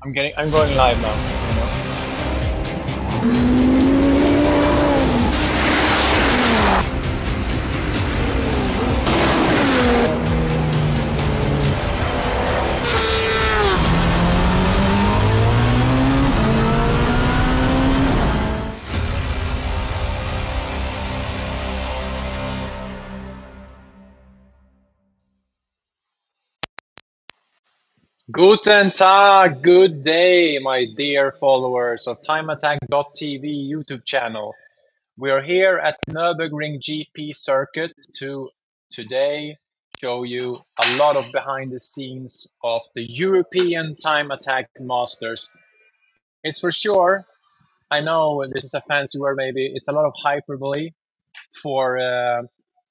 I'm going live now. Guten Tag, good day, my dear followers of TimeAttack.tv YouTube channel. We are here at Nürburgring GP circuit to today show you a lot of behind the scenes of the European Time Attack Masters. It's for sure, I know this is a fancy word maybe, it's a lot of hyperbole for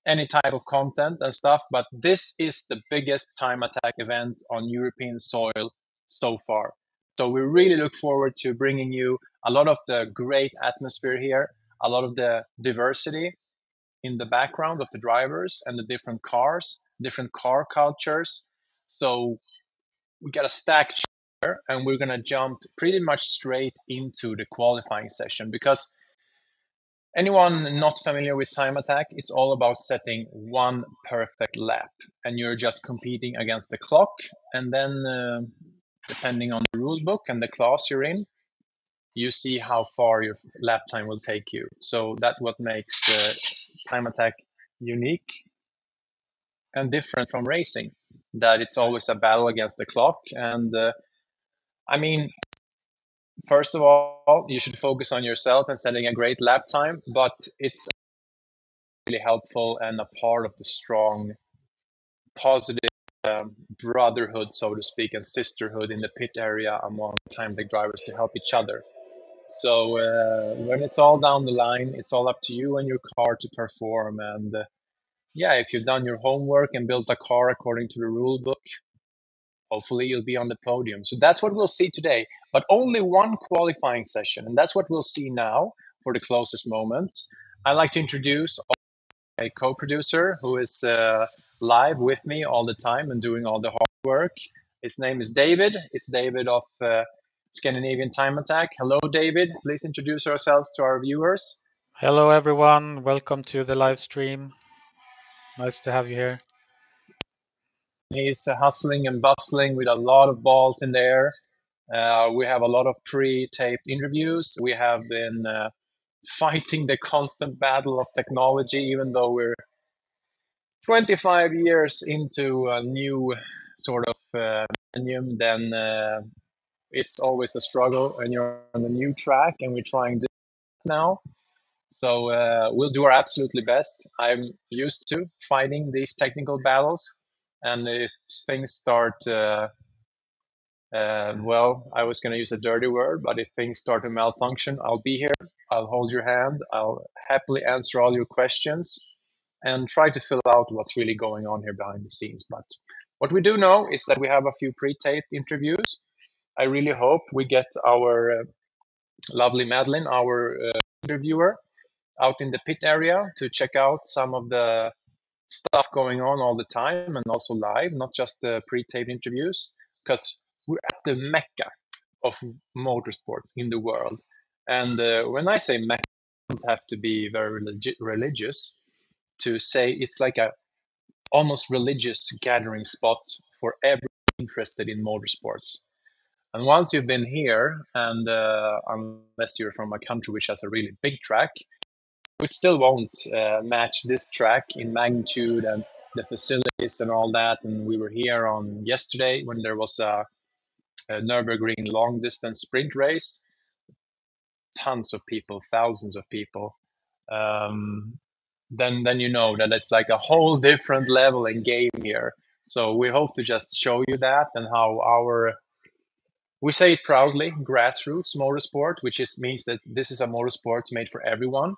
any type of content and stuff, but this is the biggest time attack event on European soil so far. So we really look forward to bringing you a lot of the great atmosphere here, a lot of the diversity in the background of the drivers and the different cars, different car cultures. So we got a stacked chair and we're gonna jump pretty much straight into the qualifying session because anyone not familiar with time attack, it's all about setting one perfect lap and you're just competing against the clock. And then depending on the rule book and the class you're in, you see how far your lap time will take you. So that's what makes time attack unique and different from racing, that it's always a battle against the clock. And I mean, first of all, you should focus on yourself and setting a great lap time, but it's really helpful and a part of the strong, positive brotherhood, so to speak, and sisterhood in the pit area among time attack drivers to help each other. So when it's all down the line, it's all up to you and your car to perform. And yeah, if you've done your homework and built a car according to the rule book, hopefully you'll be on the podium. So that's what we'll see today, but only one qualifying session. And that's what we'll see now for the closest moments. I'd like to introduce my co-producer who is live with me all the time and doing all the hard work. His name is David. It's David of Scandinavian Time Attack. Hello, David. Please introduce ourselves to our viewers. Hello, everyone. Welcome to the live stream. Nice to have you here. He's hustling and bustling with a lot of balls in the air. We have a lot of pre-taped interviews. We have been fighting the constant battle of technology, even though we're 25 years into a new sort of millennium, then it's always a struggle and you're on a new track and we're trying to now. So we'll do our absolutely best. I'm used to fighting these technical battles. And if things start, well, I was going to use a dirty word, but if things start to malfunction, I'll be here. I'll hold your hand. I'll happily answer all your questions and try to fill out what's really going on here behind the scenes. But what we do know is that we have a few pre-taped interviews. I really hope we get our lovely Madlyn, our interviewer, out in the pit area to check out some of the stuff going on all the time and also live, not just the pre-taped interviews, because we're at the mecca of motorsports in the world. And when I say mecca, I don't have to be very religious to say it's like a almost religious gathering spot for everyone interested in motorsports. And once you've been here, and unless you're from a country which has a really big track, which still won't match this track in magnitude and the facilities and all that. And we were here on yesterday when there was a Nürburgring long distance sprint race. Tons of people, thousands of people. Then you know that it's like a whole different level and game here. So we hope to just show you that and how we say it proudly, grassroots motorsport, which means that this is a motorsport made for everyone.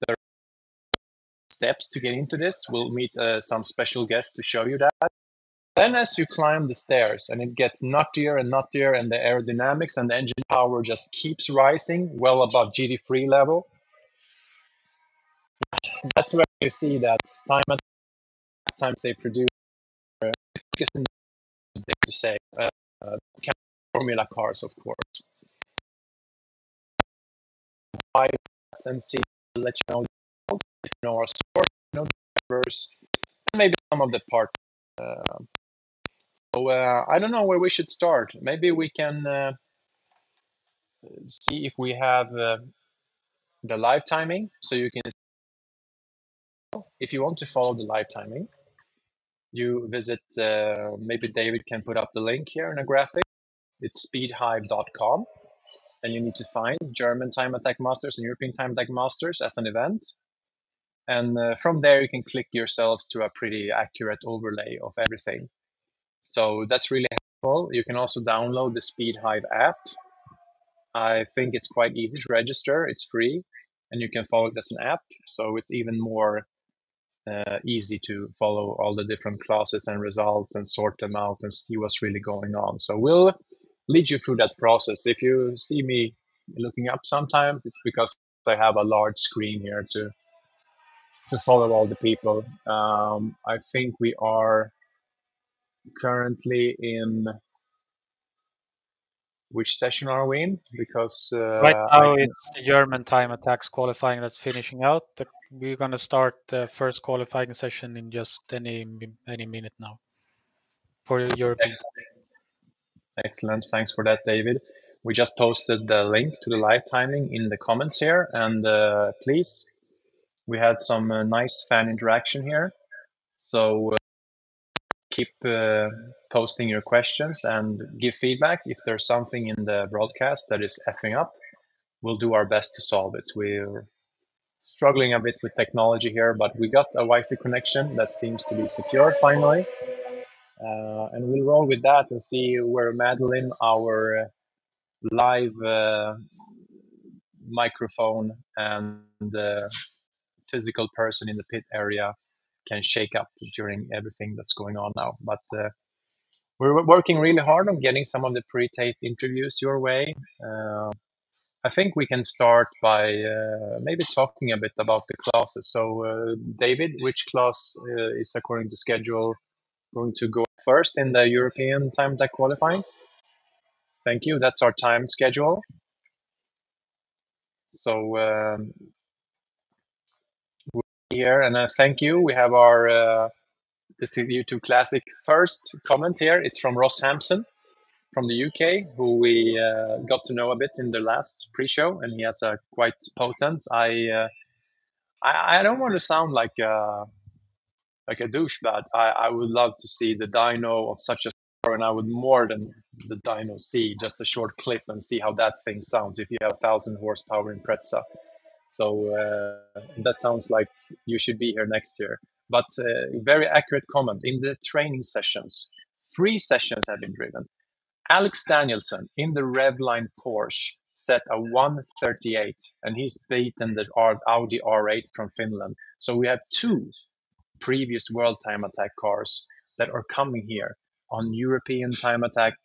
There are steps to get into this. We'll meet some special guests to show you that. Then as you climb the stairs and it gets nuttier and nuttier and the aerodynamics and the engine power just keeps rising well above GT3 level, that's where you see that times they produce to say Formula cars, of course. Five and see, let you know, our sport, drivers, and maybe some of the parts. I don't know where we should start. Maybe we can see if we have the live timing, so you can, if you want to follow the live timing, you visit, maybe David can put up the link here in a graphic. It's speedhive.com, and you need to find German Time Attack Masters and European Time Attack Masters as an event. And from there, you can click yourselves to a pretty accurate overlay of everything. So that's really helpful. You can also download the Speedhive app. I think it's quite easy to register. It's free, and you can follow it as an app. So it's even more easy to follow all the different classes and results and sort them out and see what's really going on. So we'll lead you through that process. If you see me looking up sometimes, it's because I have a large screen here to follow all the people. I think we are currently in, which session are we in? Because Right now, it's the German time attacks qualifying that's finishing out. We're going to start the first qualifying session in just any minute now for the European. Excellent. Thanks for that, David. We just posted the link to the live timing in the comments here, and please, we had some nice fan interaction here. So keep posting your questions and give feedback. If there's something in the broadcast that is effing up, we'll do our best to solve it. We're struggling a bit with technology here, but we got a Wi-Fi connection that seems to be secure finally. And we'll roll with that and see where Madlyn, our live microphone and physical person in the pit area, can shake up during everything that's going on now. But we're working really hard on getting some of the pre-taped interviews your way. I think we can start by maybe talking a bit about the classes. So, David, which class is according to schedule going to go first in the European time attack qualifying? Thank you. That's our time schedule. So here, and thank you. We have our this YouTube Classic first comment here. It's from Ross Hampson from the UK, who we got to know a bit in the last pre-show, and he has a quite potent. I don't want to sound like a douche, but I would love to see the dyno of such a car, and I would more than the dyno see just a short clip and see how that thing sounds if you have 1,000 horsepower in Preza. So that sounds like you should be here next year. But very accurate comment. In the training sessions, 3 sessions have been driven. Alex Danielson in the Revline Porsche set a 138, and he's beaten the Audi R8 from Finland. So we have 2 previous World Time Attack cars that are coming here on European Time Attack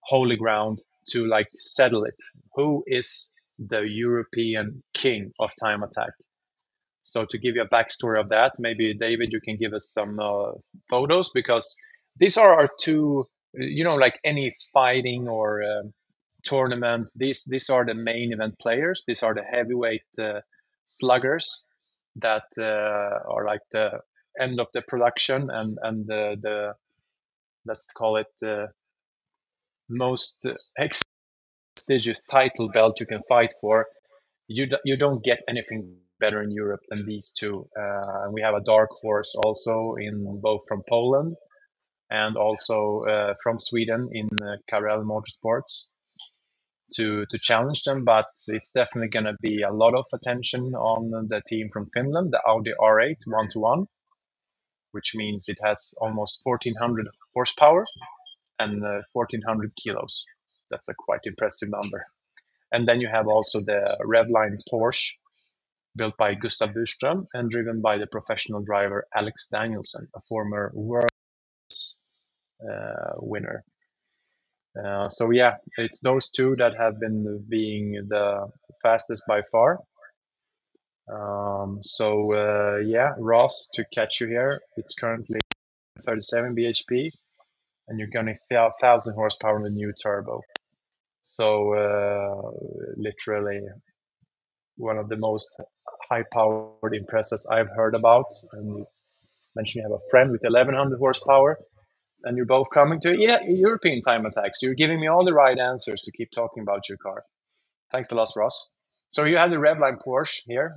holy ground to like settle it. Who is the European king of Time Attack? So to give you a backstory of that, maybe David, you can give us some photos, because these are our 2, like any fighting or tournament, these are the main event players. These are the heavyweight sluggers that are like the end of the production and the let's call it the most prestigious title belt you can fight for. You don't get anything better in Europe than these 2. We have a dark horse also in both from Poland and also from Sweden in Carell Motorsports to challenge them. But it's definitely going to be a lot of attention on the team from Finland, the Audi R8 1-to-1, which means it has almost 1,400 horsepower and 1,400 kilos. That's a quite impressive number. And then you have also the Revline Porsche, built by Gustav Burström and driven by the professional driver Alex Danielson, a former world winner. So yeah, it's those 2 that have been being the fastest by far. Yeah, Ross, to catch you here, it's currently 37 bhp. and you're getting 1,000 horsepower in the new turbo. So literally one of the most high-powered Imprezas I've heard about. And you mentioned you have a friend with 1,100 horsepower, and you're both coming to European time attacks. You're giving me all the right answers to keep talking about your car. Thanks a lot, Ross. So you have the Revline Porsche here.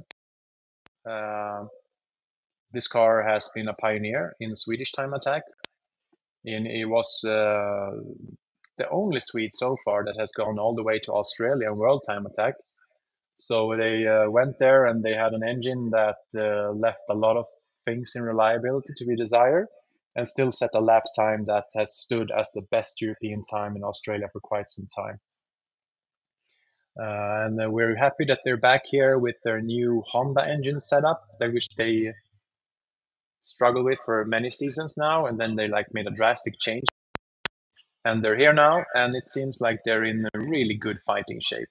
This car has been a pioneer in Swedish time attack. And it was the only Swede so far that has gone all the way to Australia and World Time Attack. So they went there and they had an engine that left a lot of things in reliability to be desired, and still set a lap time that has stood as the best European time in Australia for quite some time. And we're happy that they're back here with their new Honda engine setup, which they struggled with for many seasons now, and then they made a drastic change. And they're here now, and it seems like they're in a really good fighting shape.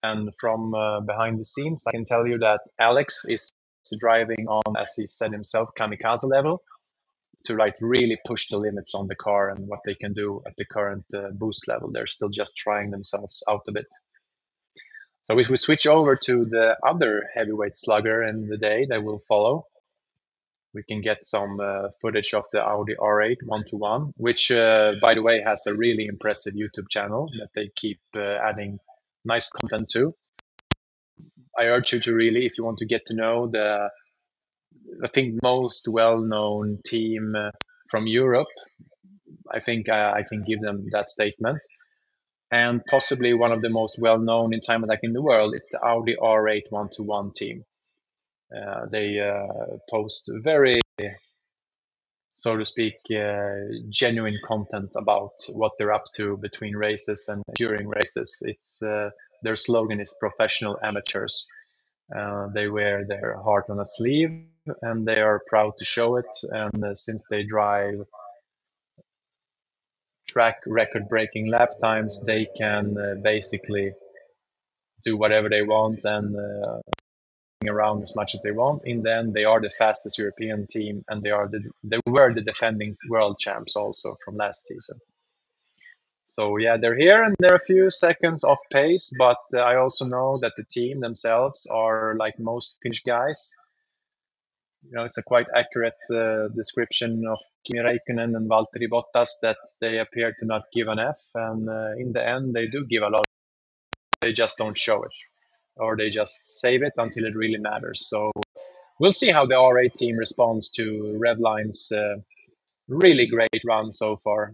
And from behind the scenes, I can tell you that Alex is driving on, as he said himself, kamikaze level, to really push the limits on the car and what they can do at the current boost level. They're still just trying themselves out a bit. So if we switch over to the other heavyweight slugger in the day that will follow, we can get some footage of the Audi R8 1-to-1, which, by the way, has a really impressive YouTube channel that they keep adding nice content to. I urge you to really, if you want to get to know the, I think, most well-known team from Europe, I think I can give them that statement. And possibly one of the most well-known in time attack in the world, it's the Audi R8 1-to-1 team. They post very, so to speak, genuine content about what they're up to between races and during races. It's their slogan is professional amateurs. They wear their heart on a sleeve, and they are proud to show it. And since they drive track record-breaking lap times, they can basically do whatever they want and around as much as they want. In the end, they are the fastest European team, and they were the defending world champs also from last season. So yeah, they're here and they're a few seconds off pace, but I also know that the team themselves are like most Finnish guys. It's a quite accurate description of Kimi Räikkönen and Valtteri Bottas that they appear to not give an F, and in the end they do give a lot. They just don't show it, or they just save it until it really matters. So we'll see how the R8 team responds to Revline's really great run so far.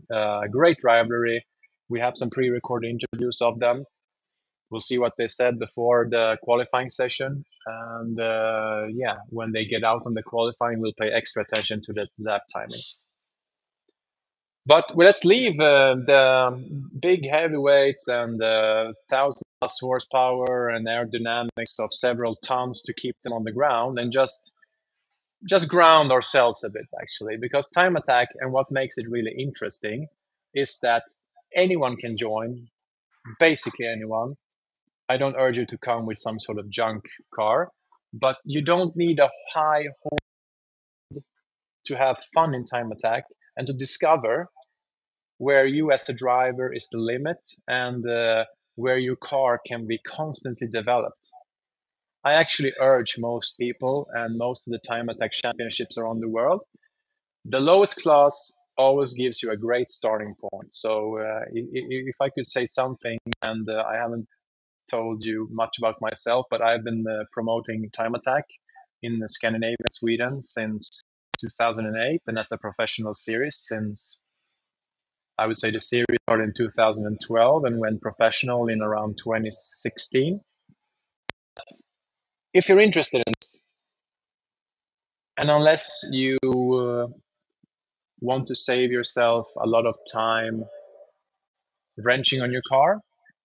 Great rivalry. We have some pre-recorded interviews of them. We'll see what they said before the qualifying session. And yeah, when they get out on the qualifying, we'll pay extra attention to the lap timing. But let's leave the big heavyweights and 1,000+ horsepower and aerodynamics of several tons to keep them on the ground, and just ground ourselves a bit, actually, because time attack, and what makes it really interesting, is that anyone can join, basically anyone. I don't urge you to come with some sort of junk car, but you don't need a high horse to have fun in time attack and to discover where you as a driver is the limit, and where your car can be constantly developed. I actually urge most people and most of the time attack championships around the world, the lowest class always gives you a great starting point. So if I could say something, and I haven't told you much about myself, but I've been promoting time attack in Scandinavia, Sweden since 2008, and as a professional series since, I would say, the series started in 2012 and went professional in around 2016. If you're interested in this, and unless you want to save yourself a lot of time wrenching on your car,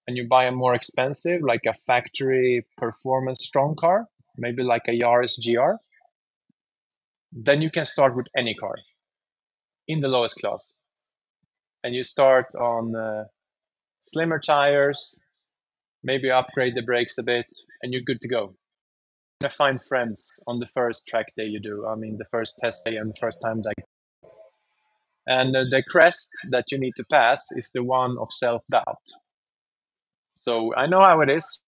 and you buy a more expensive, like a factory performance strong car, maybe like a Yaris GR, then you can start with any car in the lowest class. And you start on slimmer tires, maybe upgrade the brakes a bit, and you're good to go. You're going to find friends on the first track day you do. I mean, the first test day and the first time day. And the crest that you need to pass is the one of self-doubt. So I know how it is.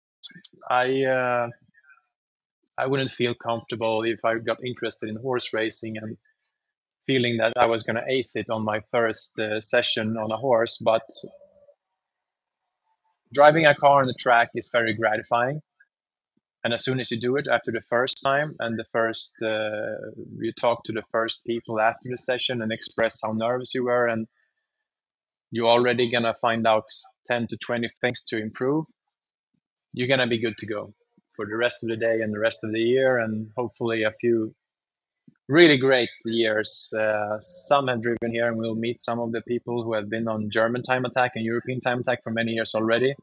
I uh, I wouldn't feel comfortable if I got interested in horse racing and feeling that I was going to ace it on my first session on a horse. But driving a car on the track is very gratifying. And as soon as you do it after the first time and you talk to the first people after the session and express how nervous you were, and you're already going to find out 10 to 20 things to improve, you're going to be good to go for the rest of the day and the rest of the year, and hopefully a few really great years. Some have driven here, and we'll meet some of the people who have been on German time attack and European time attack for many years already.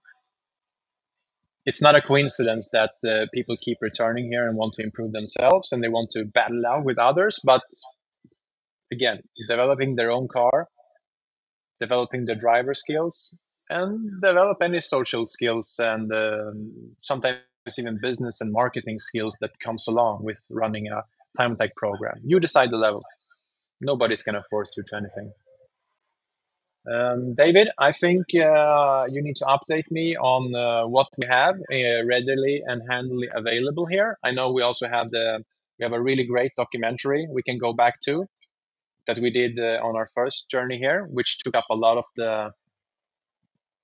It's not a coincidence that people keep returning here and want to improve themselves and they want to battle out with others. But again, developing their own car, developing their driver skills, and develop any social skills and sometimes even business and marketing skills that comes along with running a time attack program. You decide the level. Nobody's going to force you to anything. David, I think you need to update me on what we have readily and handily available here. I know we also have a really great documentary we can go back to that we did on our first journey here, which took up a lot of the,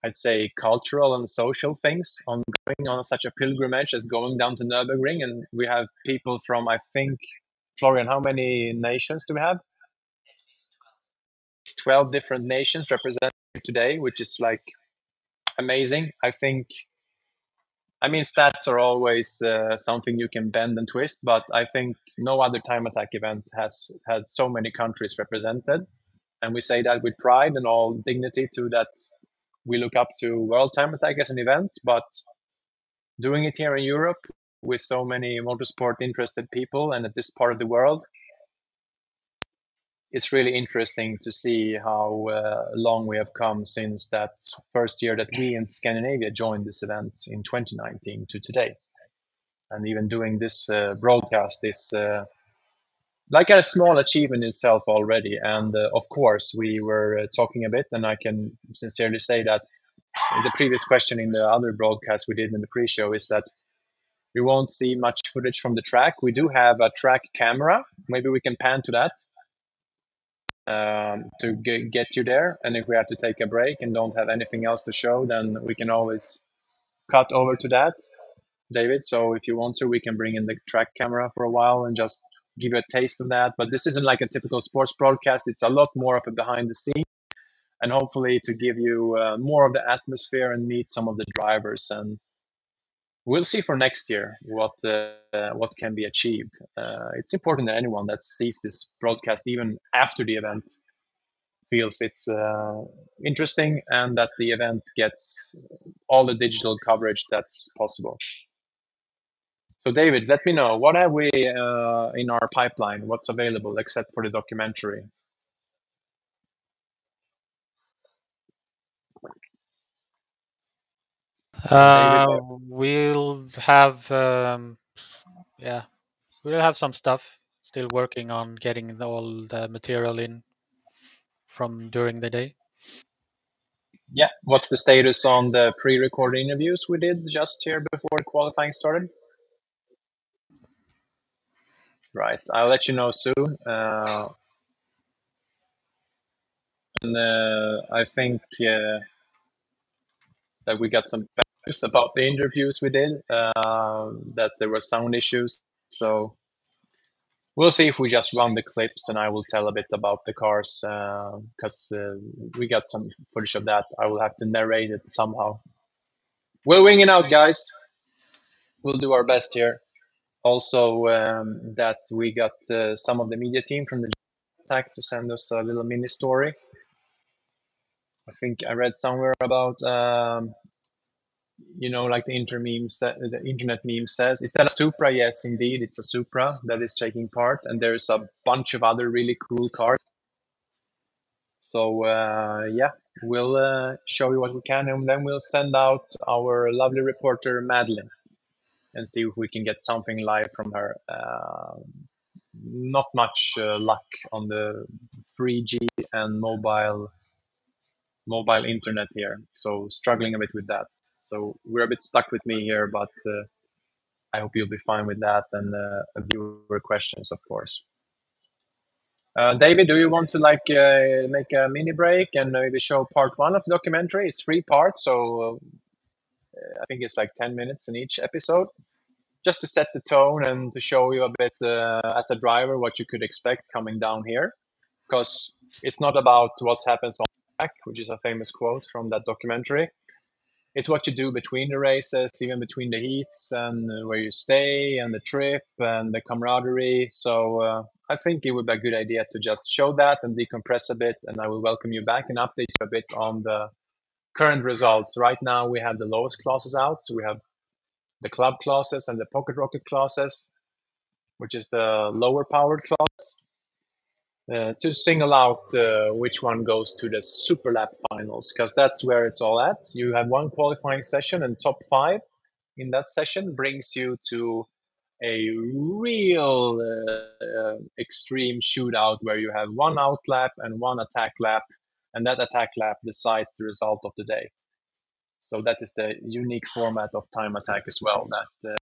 I'd say, cultural and social things on going on such a pilgrimage as going down to Nürburgring. And we have people from, I think, Florian, how many nations do we have? 12 different nations represented today, which is like amazing. I mean, stats are always something you can bend and twist, but I think no other time attack event has had so many countries represented. And we say that with pride and all dignity to that we look up to World Time Attack as an event, but doing it here in Europe with so many motorsport interested people and at this part of the world, it's really interesting to see how long we have come since that first year that we in Scandinavia joined this event in 2019 to today. And even doing this broadcast is like a small achievement in itself already. And of course, we were talking a bit, and I can sincerely say that the previous question in the other broadcast we did in the pre-show is that we won't see much footage from the track. We do have a track camera. Maybe we can pan to that to get you there. And if we have to take a break and don't have anything else to show, then we can always cut over to that, David. So if you want to, we can bring in the track camera for a while and just give you a taste of that. But this isn't like a typical sports broadcast. It's a lot more of a behind the scenes, and hopefully to give you more of the atmosphere and meet some of the drivers. And we'll see for next year what can be achieved. It's important that anyone that sees this broadcast, even after the event, feels it's interesting and that the event gets all the digital coverage that's possible. So David, let me know, what have we in our pipeline? What's available except for the documentary? We'll have yeah, we'll have some stuff. Still working on getting all the material in from during the day. Yeah, what's the status on the pre-recorded interviews we did just here before the qualifying started? Right, I'll let you know soon. And I think that we got some bad news about the interviews we did, that there were sound issues. So we'll see if we just run the clips and I will tell a bit about the cars because we got some footage of that. I will have to narrate it somehow. We'll wing it out, guys. We'll do our best here. Also, that we got some of the media team from the attack to send us a little mini story. I think I read somewhere about like the internet meme says, is that a Supra? Yes, indeed, it's a Supra that is taking part, and there's a bunch of other really cool cars. So yeah, we'll show you what we can, and then we'll send out our lovely reporter Madlyn and see if we can get something live from her. Not much luck on the 3G and mobile internet here, so struggling a bit with that. So we're a bit stuck with me here, but I hope you'll be fine with that, and viewer questions, of course. David, do you want to make a mini break and maybe show part 1 of the documentary? It's 3 parts, so I think it's like 10 minutes in each episode, just to set the tone and to show you a bit as a driver what you could expect coming down here, because it's not about what happens on the track, which is a famous quote from that documentary. It's what you do between the races, even between the heats, and where you stay, and the trip, and the camaraderie. So I think it would be a good idea to just show that and decompress a bit, and I will welcome you back and update you a bit on the current results. Right now we have the lowest classes out. So we have the club classes and the pocket rocket classes, which is the lower powered class. To single out which one goes to the super lap finals, because that's where it's all at. You have one qualifying session, and top 5 in that session brings you to a real extreme shootout where you have one out lap and one attack lap, and that attack lap decides the result of the day. So that is the unique format of time attack as well, that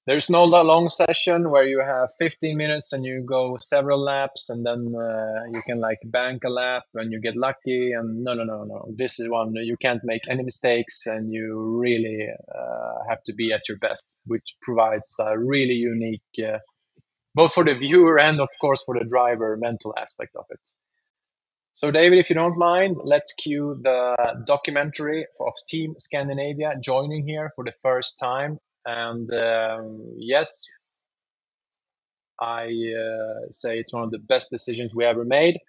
there's no long session where you have 15 minutes and you go several laps, and then you can like bank a lap and you get lucky. And no. This is one you can't make any mistakes, and you really have to be at your best, which provides a really unique, both for the viewer and of course for the driver, mental aspect of it. So David, if you don't mind, let's cue the documentary of Team Scandinavia joining here for the first time. And yes, I say it's one of the best decisions we ever made,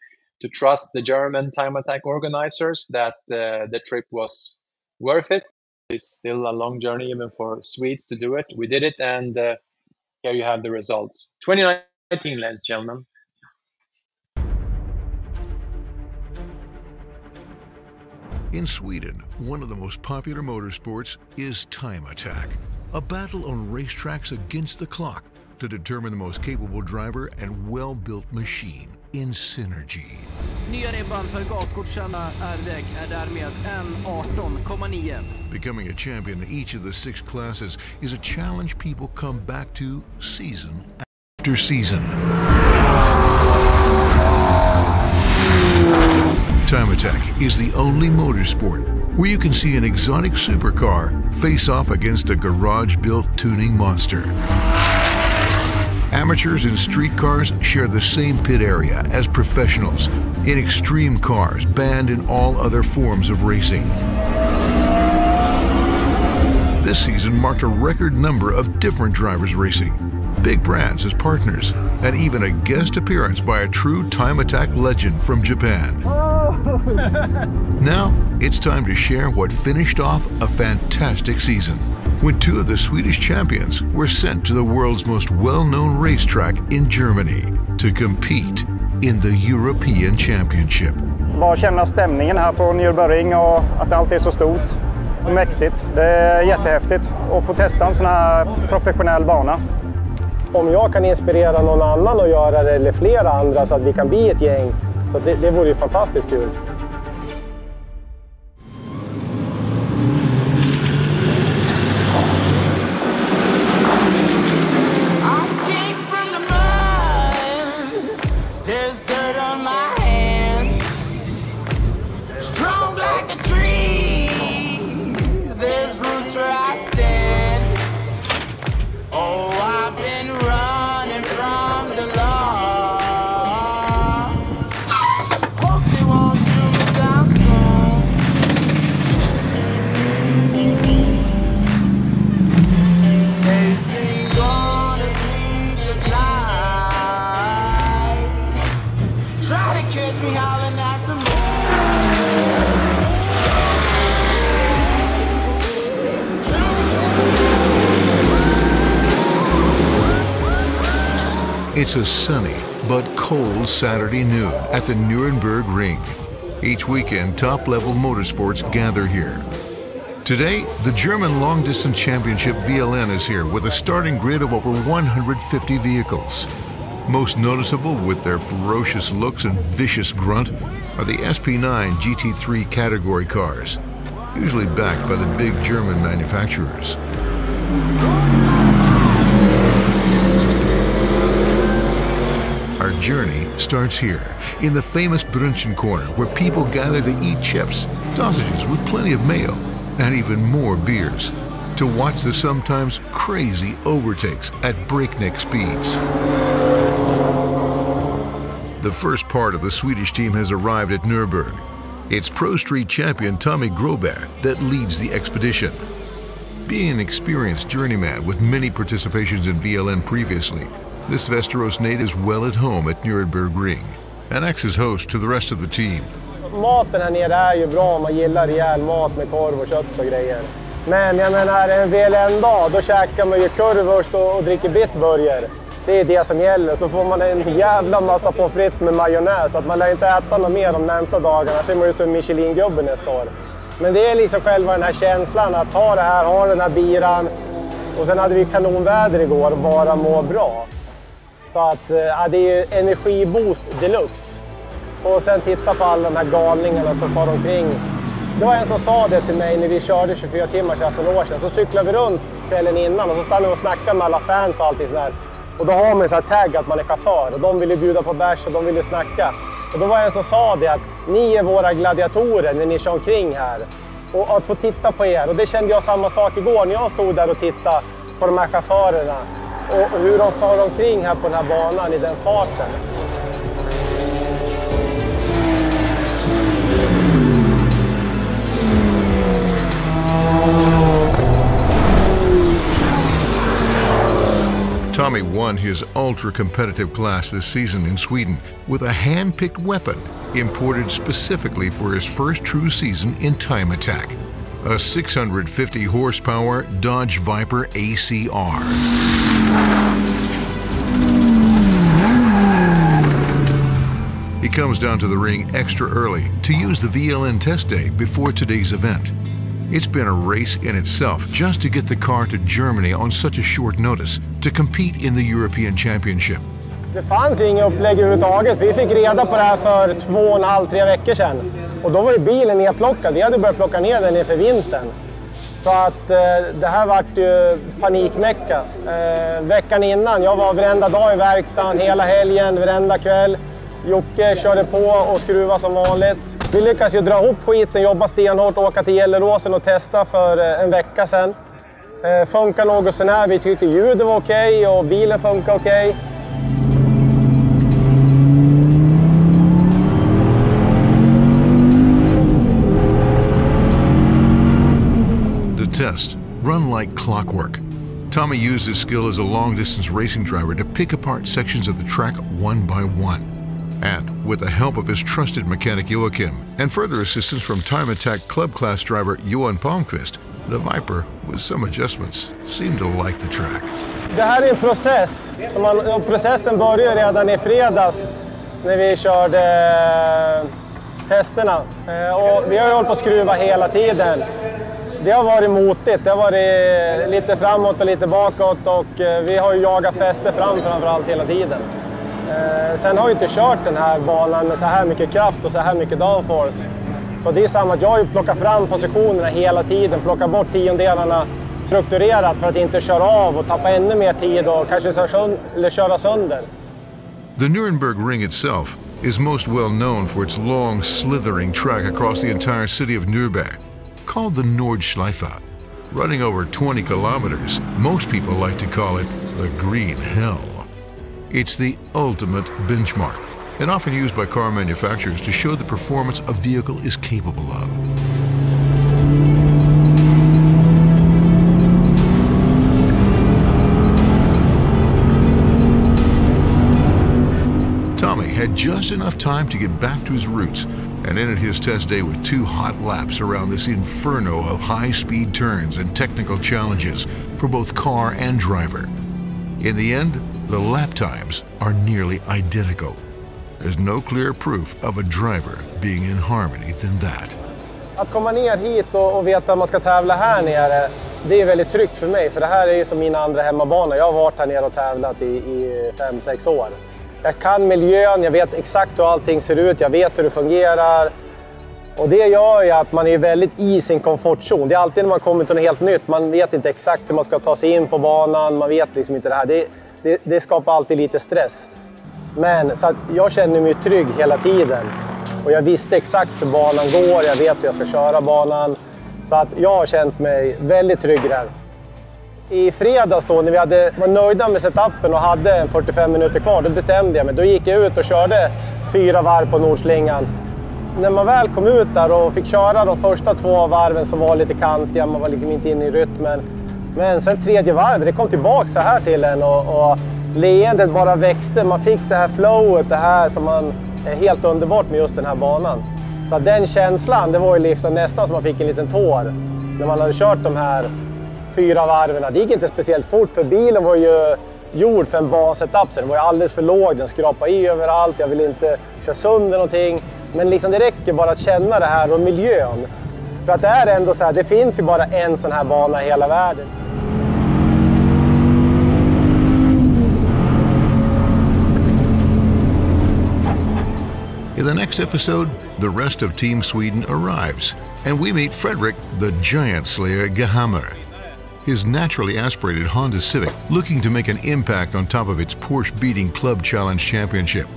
to trust the German time attack organizers that the trip was worth it. It's still a long journey even for Swedes to do it. We did it, and here you have the results. 2019, ladies and gentlemen. In Sweden, one of the most popular motorsports is time attack, a battle on racetracks against the clock to determine the most capable driver and well-built machine in synergy. Nya ribban för gatgodkända R-däck är därmed 1:18,9. Becoming a champion in each of the 6 classes is a challenge people come back to season after season. Time attack is the only motorsport where you can see an exotic supercar face off against a garage-built tuning monster. Amateurs in street cars share the same pit area as professionals in extreme cars banned in all other forms of racing. This season marked a record number of different drivers racing, big brands as partners, and even a guest appearance by a true time attack legend from Japan. Now, it's time to share what finished off a fantastic season, when 2 of the Swedish champions were sent to the world's most well-known racetrack in Germany to compete in the European Championship. Bara känna stämningen här på Nürburgring och att allt är så stort och mäktigt. Det är jättehäftigt att få testa en sån här professionell bana. Om jag kan inspirera någon annan att göra det, eller flera andra, så att vi kan bli ett gäng, så det vore ju fantastiskt kul. It's a sunny but cold Saturday noon at the Nuremberg Ring. Each weekend, top-level motorsports gather here. Today, the German long-distance championship VLN is here with a starting grid of over 150 vehicles. Most noticeable with their ferocious looks and vicious grunt are the SP9 GT3 category cars, usually backed by the big German manufacturers. Our journey starts here, in the famous brunchen corner, where people gather to eat chips, sausages with plenty of mayo, and even more beers, to watch the sometimes crazy overtakes at breakneck speeds. The first part of the Swedish team has arrived at Nürburgring. It's Pro Street champion Tomi that leads the expedition. Being an experienced journeyman with many participations in VLN previously, this Västerås native is well at home at Nürburgring and acts as host to the rest of the team. Maten här nere är ju bra om man gillar rejäl mat med korv och kött och grejer. Men jag menar, en VLN-dag, då käkar man ju kurvurst och dricker bitburger. Det är det som gäller. Så får man en jävla massa pommes frites med majonnäs. Att man lär inte äta något mer de närmsta dagarna. Så är man ju som Michelin-gubbe nästa år. Men det är liksom själva den här känslan att ha det här, ha den här biran. Och sen hade vi kanonväder igår och bara må bra. Så att ja, det är ju energiboost deluxe. Och sen titta på alla de här galningarna som far omkring. Det var en som sa det till mig när vi körde 24 timmar sedan för några år sedan. Så cyklade vi runt kvällen innan och så stannade vi och snackade med alla fans och allting sådär. Och då har man en sån här tagg att man är chaufför och de vill ju bjuda på bärs och de vill ju snacka. Och då var det en som sa det att ni är våra gladiatorer när ni kör omkring här. Och att få titta på er. Och det kände jag samma sak igår när jag stod där och tittade på de här chaufförerna. Och hur de far omkring här på den här banan i den farten. Tomi won his ultra-competitive class this season in Sweden with a hand-picked weapon imported specifically for his first true season in time attack, a 650 horsepower Dodge Viper ACR. He comes down to the ring extra early to use the VLN test day before today's event. It's been a race in itself just to get the car to Germany on such a short notice to compete in the European Championship. Det fanns ju inga upplägg överhuvudtaget. Vi fick reda på det här för 2,5-3 veckor sedan. Och då var ju bilen nedplockad. Vi hade börjat plocka ner den inför vintern. Så att det här vart ju panikmecka. Veckan innan, jag var varenda dag i verkstaden, hela helgen, varenda kväll. Jocke körde på och skruva som vanligt. Vi lyckades ju dra ihop skiten, jobba stenhårt, åka till Gelleråsen och testa för en vecka sedan. Funkar något sån här, vi tyckte ljudet var okej och bilen funkar okej. The test run like clockwork. Tomi used his skill as a long-distance racing driver to pick apart sections of the track one by one. And with the help of his trusted mechanic Joachim and further assistance from Time Attack Club class driver Johan Palmqvist, the Viper, with some adjustments, seemed to like the track. Det här är en process. Processen började redan i fredags när vi körde testerna. Och vi har ju hållit på att skruva hela tiden. Det har varit motigt, det har varit lite framåt och lite bakåt och vi har ju jagat fäste framförallt hela tiden. Sen har jag inte kört den här banan med så här mycket kraft och så här mycket downforce. Så det är samma att jag har ju plockat fram positionerna hela tiden, plockat bort tiondelarna strukturerat för att inte köra av och tappa ännu mer tid och kanske köra sönder. The Nürburgring ring itself is most well known for its long, slithering track across the entire city of Nürnberg, called the Nordschleife. Running over 20 kilometers, most people like to call it the Green Hell. It's the ultimate benchmark, and often used by car manufacturers to show the performance a vehicle is capable of. Tomi had just enough time to get back to his roots and ended his test day with 2 hot laps around this inferno of high-speed turns and technical challenges for both car and driver. In the end, the lap times are nearly identical. There's no clearer proof of a driver being in harmony than that. Att komma ner hit och veta att man ska tävla här nere, det är väldigt tryggt för mig. För det här är ju som min andra hemmabana. Jag har varit här nere och tävlat i 5-6 år. Jag kan miljön, jag vet exakt hur allting ser ut, jag vet hur det fungerar. Och det gör ju att man är väldigt i sin komfortzon. Det är alltid när man kommer till något helt nytt, man vet inte exakt hur man ska ta sig in på banan, man vet liksom inte det här. Det skapar alltid lite stress. Men så att jag känner mig trygg hela tiden. Och jag visste exakt hur banan går, jag vet hur jag ska köra banan. Så att jag har känt mig väldigt trygg där. I fredags då, när vi var nöjda med setupen och hade 45 minuter kvar, då bestämde jag mig. Då gick jag ut och körde 4 varv på Nordslingan. När man väl kom ut där och fick köra de första 2 varven som var lite kantiga, man var liksom inte inne i rytmen. Men sen tredje varvet, det kom tillbaka så här till en och leendet bara växte. Man fick det här flowet, det här som man är helt underbart med just den här banan. Så att den känslan, det var ju liksom nästan som man fick en liten tår när man hade kört de här 4 varven. Det gick inte speciellt fort för bilen var ju gjord för en bansetup. Den var ju alldeles för låg, den skrapade i överallt. Jag ville inte köra sönder någonting. Men liksom det räcker bara att känna det här och miljön. För att det är ändå så här, det finns ju bara en sån här bana i hela världen. In the next episode, the rest of Team Sweden arrives, and we meet Fredrik, the giant slayer Gehammer. His naturally aspirated Honda Civic looking to make an impact on top of its Porsche-beating Club Challenge Championship.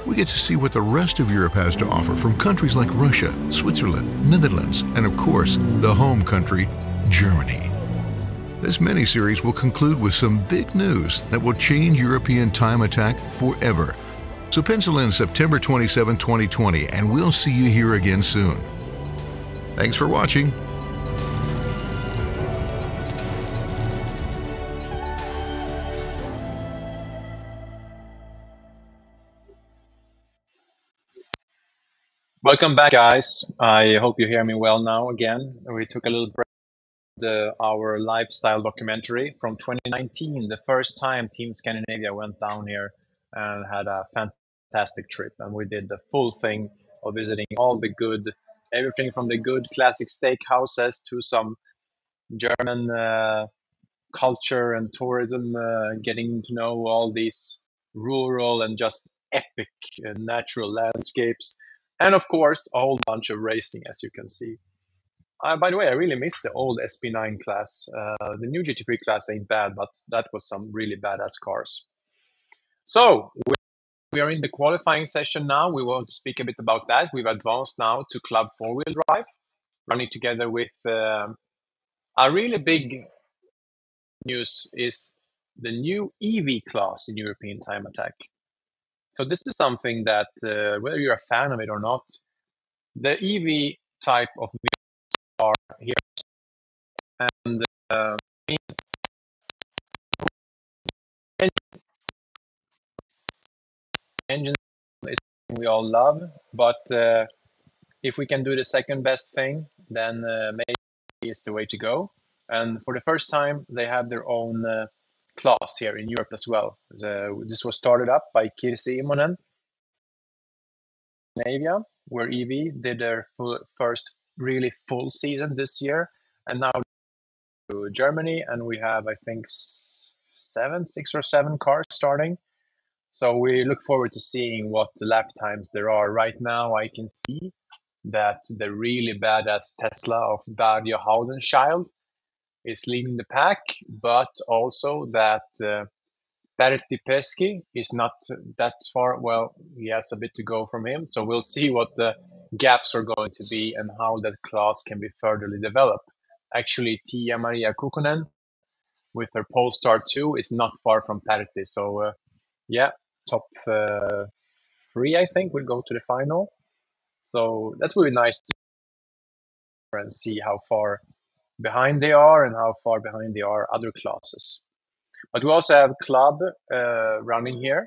We get to see what the rest of Europe has to offer from countries like Russia, Switzerland, Netherlands, and of course, the home country, Germany. This mini-series will conclude with some big news that will change European time attack forever. So pencil in September 27, 2020, and we'll see you here again soon. Thanks for watching. Welcome back, guys. I hope you hear me well now again. We took a little break our lifestyle documentary from 2019, the first time Team Scandinavia went down here and had a fantastic trip. And we did the full thing of visiting all the good, everything from the good classic steakhouses to some German culture and tourism, getting to know all these rural and just epic natural landscapes. And of course, a whole bunch of racing, as you can see. By the way, I really miss the old SP9 class. The new GT3 class ain't bad, but that was some really badass cars. So, we are in the qualifying session now. We want to speak a bit about that. We've advanced now to Club 4-wheel drive, running together with a really big news is the new EV class in European Time Attack. So this is something that, whether you're a fan of it or not, the EV type of vehicles are here. And engine is something we all love, but if we can do the second best thing, then maybe it's the way to go. And for the first time, they have their own class here in Europe as well. This was started up by Kirsi Immonen, Scandinavia, where EV did their first really full season this year, and now to Germany, and we have, I think, 6 or 7 cars starting. So we look forward to seeing what lap times there are. Right now, I can see that the really badass Tesla of Dario Haudenchild is leading the pack, but also that Pertti Pesky is not that far. Well, he has a bit to go from him. So we'll see what the gaps are going to be and how that class can be furtherly developed. Actually, Tia Maria Kukkonen with her Polestar 2 is not far from Pertti. So yeah, top 3, I think, will go to the final. So that will be nice to and see how far behind they are and how far behind they are other classes. But we also have Club running here.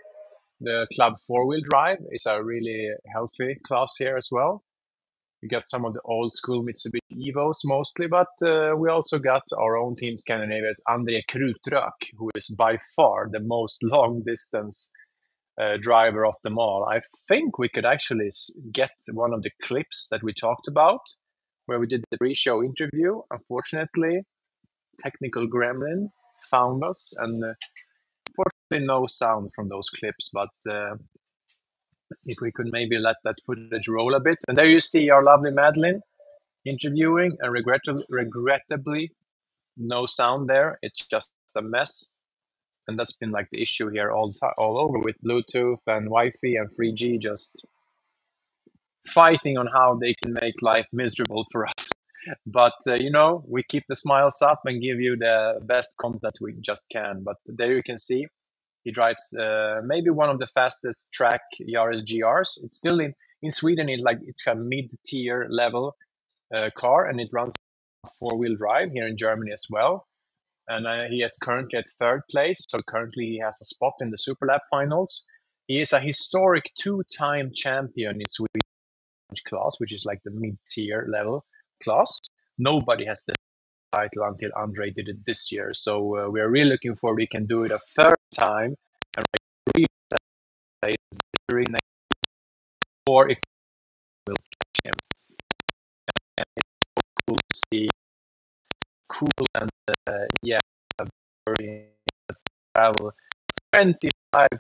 The Club 4-wheel drive is a really healthy class here as well. We got some of the old school Mitsubishi Evos mostly, but we also got our own Team Scandinavia's André Krutrök, who is by far the most long distance driver of them all. I think we could actually get one of the clips that we talked about where we did the pre-show interview. Unfortunately, technical gremlin found us and unfortunately, no sound from those clips, but if we could maybe let that footage roll a bit. And there you see our lovely Madlyn interviewing, and regrettably, no sound there. It's just a mess. And that's been like the issue here all over with Bluetooth and Wi-Fi and 3G just fighting on how they can make life miserable for us. But we keep the smiles up and give you the best content we just can. But there you can see he drives maybe one of the fastest track Yaris GRs. It's still in Sweden. It's a mid-tier level car, and it runs 4-wheel drive here in Germany as well. And he is currently at 3rd place. So currently he has a spot in the Super Lap finals. He is a historic 2-time champion in Sweden class, which is like the mid-tier level class. Nobody has the title until Andre did it this year. So we are really looking forward we can do it a 3rd time and really say next, or if we'll catch him. And it's so cool to see. Cool and very travel 2,500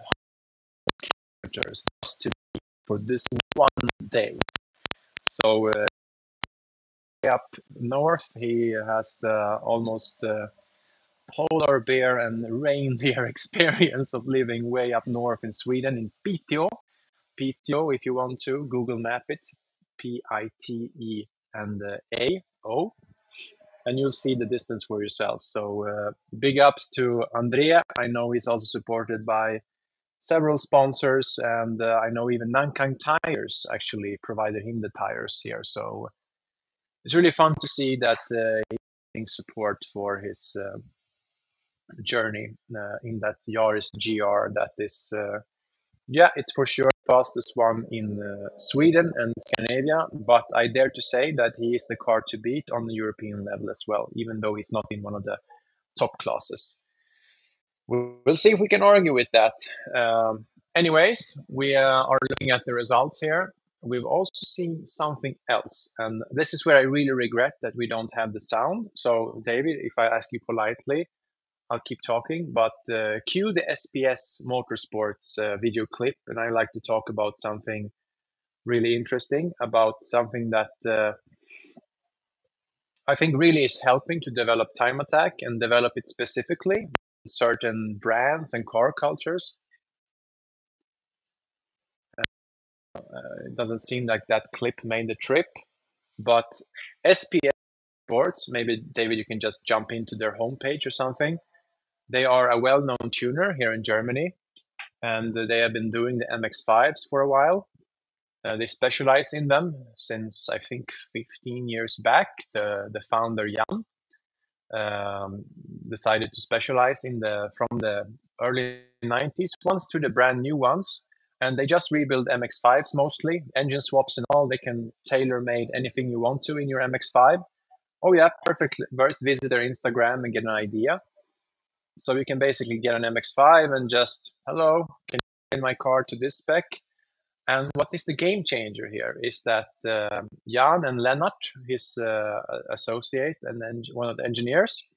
kilometers just to be for this one day. So up north, he has the almost polar bear and reindeer experience of living way up north in Sweden in Piteå. Piteå, if you want to Google map it, P-I-T-E and A-O, and you'll see the distance for yourself. So big ups to Andrea. I know he's also supported by several sponsors, and I know even Nankang Tires actually provided him the tires here. So it's really fun to see that he's getting support for his journey in that Yaris GR that is, it's for sure the fastest one in Sweden and Scandinavia, but I dare to say that he is the car to beat on the European level as well, even though he's not in one of the top classes. We'll see if we can argue with that. Anyways, we are looking at the results here. We've also seen something else, and this is where I really regret that we don't have the sound. So, David, if I ask you politely, I'll keep talking, but cue the SPS Motorsports video clip, and I like to talk about something really interesting, about something that I think really is helping to develop Time Attack and develop it specifically certain brands and car cultures. It doesn't seem like that clip made the trip, but SPS Sports, maybe David, you can just jump into their homepage or something. They are a well-known tuner here in Germany, and they have been doing the MX-5s for a while. They specialize in them since, I think, 15 years back. The founder, Jan, decided to specialize from the early 90s ones to the brand new ones. And they just rebuild MX-5s mostly, engine swaps and all. They can tailor-made anything you want to in your MX-5. Oh yeah, perfect. Visit their Instagram and get an idea. So you can basically get an MX-5 and just, hello, can you in my car to this spec? And what is the game changer here is that Jan and Lennart, his associate and then one of the engineers,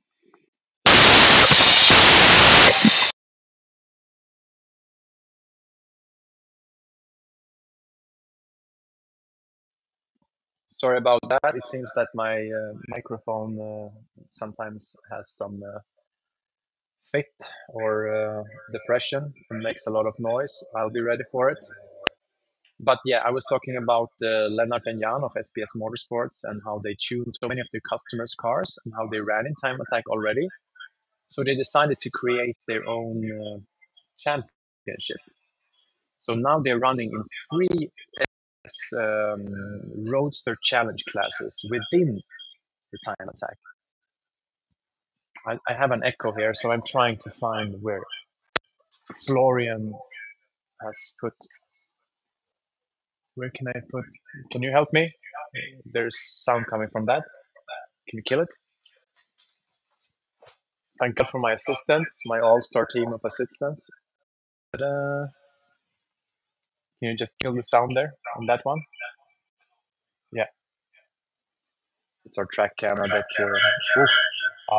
sorry about that. It seems that my microphone sometimes has some fit or depression and makes a lot of noise. I'll be ready for it. But yeah, I was talking about Lennart and Jan of SPS Motorsports and how they tuned so many of their customers' cars and how they ran in Time Attack already. So they decided to create their own championship. So now they're running in 3 Roadster Challenge classes within the Time Attack. I have an echo here, so I'm trying to find where Florian has put. Where can I put? Can you help me? There's sound coming from that. Can you kill it? Thank God for my assistants, my all-star team of assistants. Can you just kill the sound there on that one? Yeah. It's our track cam a bit.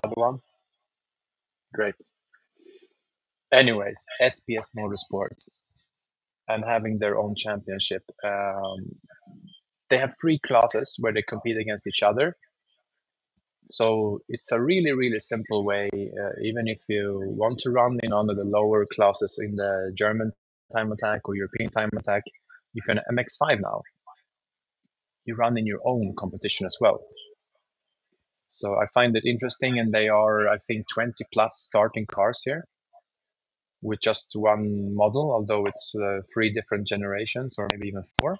Other one. Great. Anyways, SPS Motorsports and having their own championship. They have 3 classes where they compete against each other. So it's a really, really simple way. Even if you want to run in one of the lower classes in the German time attack or European time attack, if you're an MX5 now, you run in your own competition as well. So I find it interesting, and they are, I think, 20 plus starting cars here with just one model, although it's 3 different generations or maybe even 4.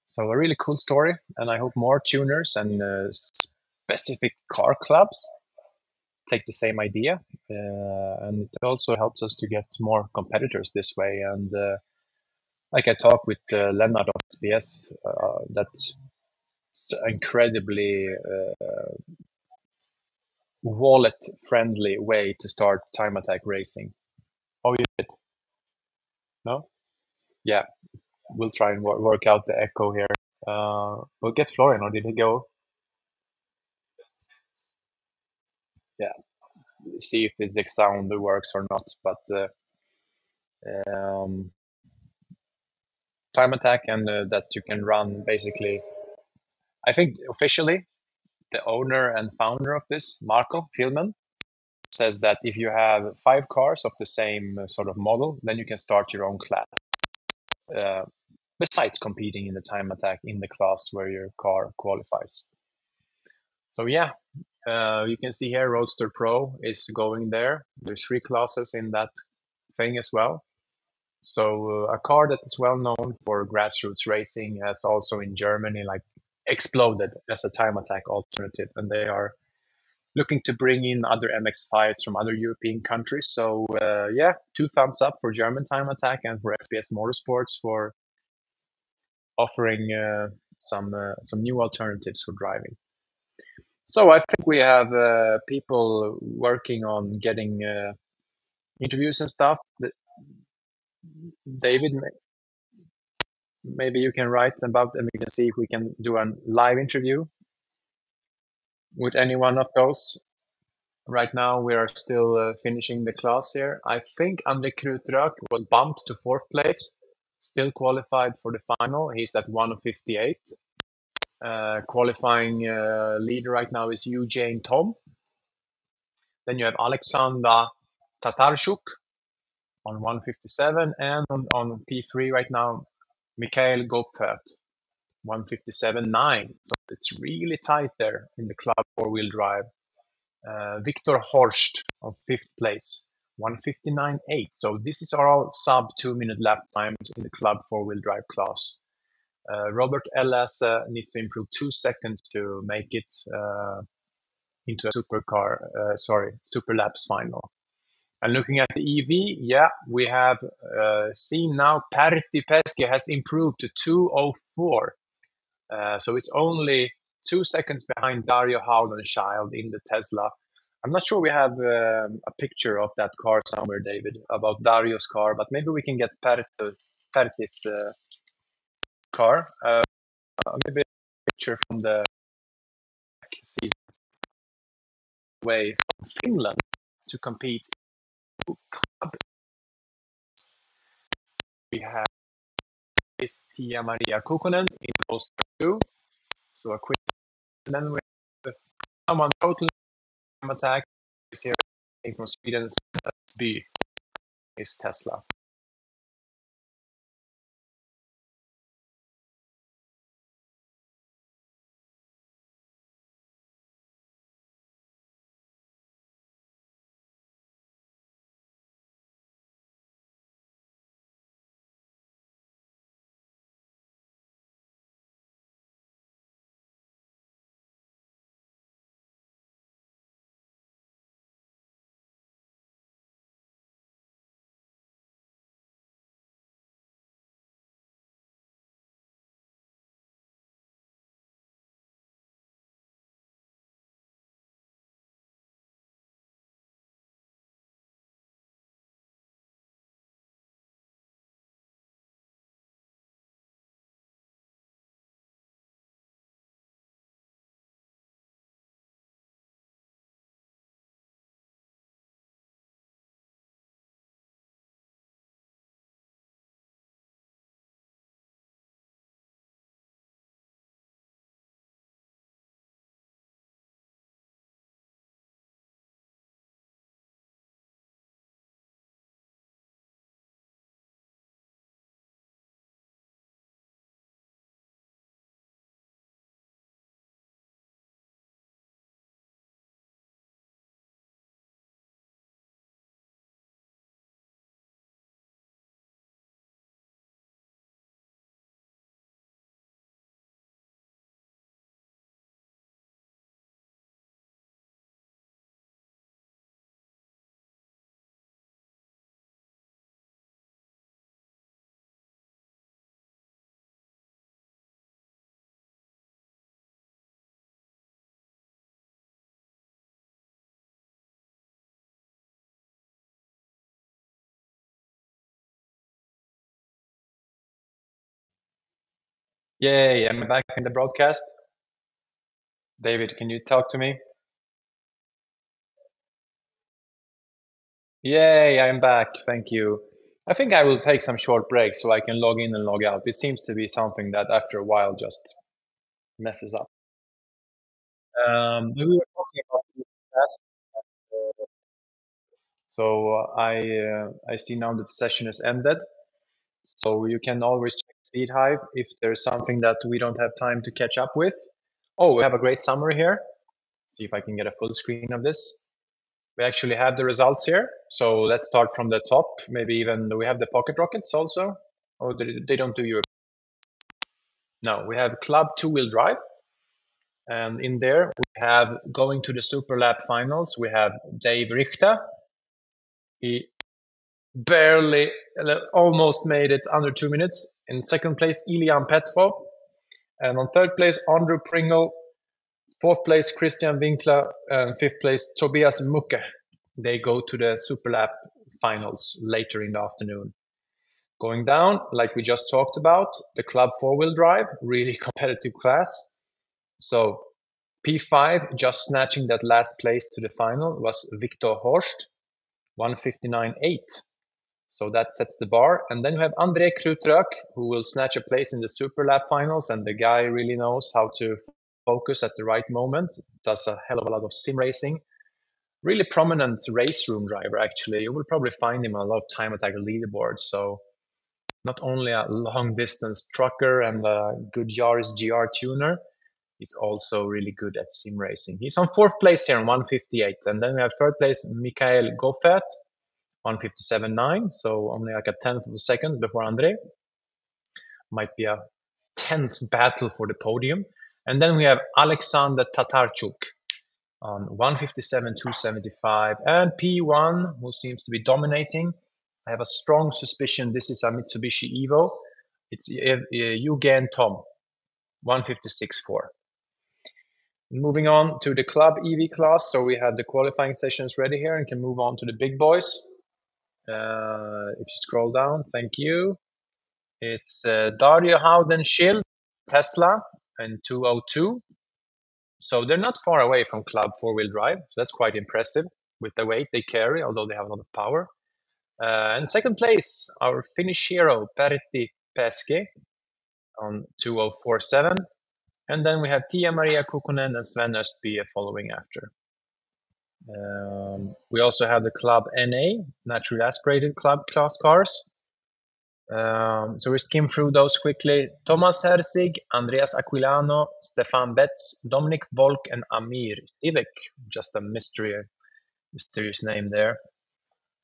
So a really cool story, and I hope more tuners and specific car clubs take the same idea, and it also helps us to get more competitors this way. And like I talked with Lennart of SBS, that's incredibly wallet-friendly way to start time attack racing. Oh, you did? No? Yeah, we'll try and work out the echo here. We'll get Florian, or did he go? Yeah, see if the sound works or not. But time attack, and that you can run basically. I think officially, the owner and founder of this, Marco Filman, says that if you have 5 cars of the same sort of model, then you can start your own class. Besides competing in the time attack in the class where your car qualifies. So yeah, you can see here Roadster Pro is going there. There's 3 classes in that thing as well. So a car that is well known for grassroots racing has also in Germany like exploded as a time attack alternative, and they are looking to bring in other MX5s from other European countries. So yeah, 2 thumbs up for German time attack and for SBS Motorsports for offering some new alternatives for driving. So I think we have people working on getting interviews and stuff. David, maybe you can write about, and we can see if we can do a live interview with any one of those. Right now, we are still finishing the class here. I think Andre Krutrök was bumped to 4th place, still qualified for the final. He's at 1:58. Qualifying leader right now is Eugene Tom. Then you have Alexander Tatarchuk on 1:57, and on P3 right now, Mikael Gopfert, 1:57.9. So it's really tight there in the club 4-wheel drive. Victor Horst on 5th place, 1:59.8. So this is all sub 2-minute lap times in the club 4-wheel drive class. Robert Ellis needs to improve 2 seconds to make it into a super laps final. And looking at the EV, yeah, we have seen now Pertti Peski has improved to 2:04. So it's only 2 seconds behind Dario Haudenchild in the Tesla. I'm not sure we have a picture of that car somewhere, David, about Dario's car, but maybe we can get Pertti's car. Maybe a picture from the season away from Finland to compete. We have this Tia Maria Kukkonen in Post 2. So a quick, and then we have someone totally attack is here from Sweden. B is Tesla. Yay, I'm back in the broadcast. David, can you talk to me? Yay, I'm back. Thank you. I think I will take some short breaks so I can log in and log out. It seems to be something that after a while just messes up. We were talking about the test. So I see now that the session is ended. So you can always check Seed Hive if there's something that we don't have time to catch up with. Oh, we have a great summary here. See if I can get a full screen of this. We actually have the results here. So let's start from the top. Maybe even do we have the pocket rockets also? Oh, they don't do Europe. No, we have Club two-wheel drive. And in there, we have going to the Super Lap finals. We have Dave Richter. He barely, almost made it under 2 minutes. In second place, Ilian Petrov. And on third place, Andrew Pringle. Fourth place, Christian Winkler. And fifth place, Tobias Mucke. They go to the Super Lap finals later in the afternoon. Going down, like we just talked about, the Club four-wheel drive, really competitive class. So P5, just snatching that last place to the final, was Victor Horst, 159.8. So that sets the bar. And then you have André Krutrök, who will snatch a place in the Super Lap finals. And the guy really knows how to focus at the right moment, does a hell of a lot of sim racing. Really prominent race room driver, actually. You will probably find him on a lot of time attack leaderboards. So not only a long distance trucker and a good Yaris GR tuner, he's also really good at sim racing. He's on fourth place here in 158. And then we have third place, Mikael Goffert, 157.9. So only like a tenth of a second before Andre. Might be a tense battle for the podium. And then we have Alexander Tatarchuk on 157.275. And P1, who seems to be dominating. I have a strong suspicion this is a Mitsubishi Evo. It's Eugen Tom, 156.4. Moving on to the Club EV class. So we have the qualifying sessions ready here and can move on to the big boys. If you scroll down, thank you. It's Dario Howden Schild, Tesla, and 202. So they're not far away from Club four-wheel drive. So that's quite impressive with the weight they carry, although they have a lot of power. And second place, our Finnish hero, Pertti Peske, on 2047. And then we have Tia Maria Kukkonen and Sven Östby following after. We also have the Club NA, naturally aspirated club class cars. So we skim through those quickly. Thomas Herzig, Andreas Aquilano, Stefan Betz, Dominic Volk, and Amir Sivek. Just a mysterious name there.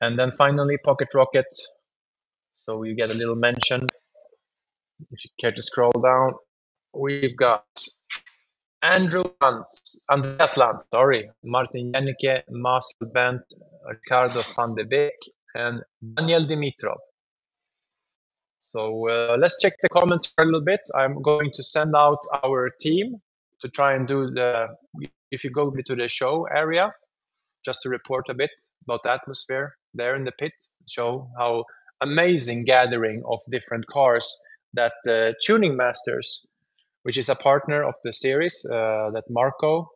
And then finally, Pocket Rocket. So you get a little mention. If you care to scroll down, we've got Andreas Lantz, Martin Jannike, Marcel Bent, Ricardo van de Beek, and Daniel Dimitrov. So let's check the comments for a little bit. I'm going to send out our team to try and do if you go to the show area, just to report a bit about the atmosphere there in the pit, show how amazing gathering of different cars that Tuning Masters, which is a partner of the series that Marco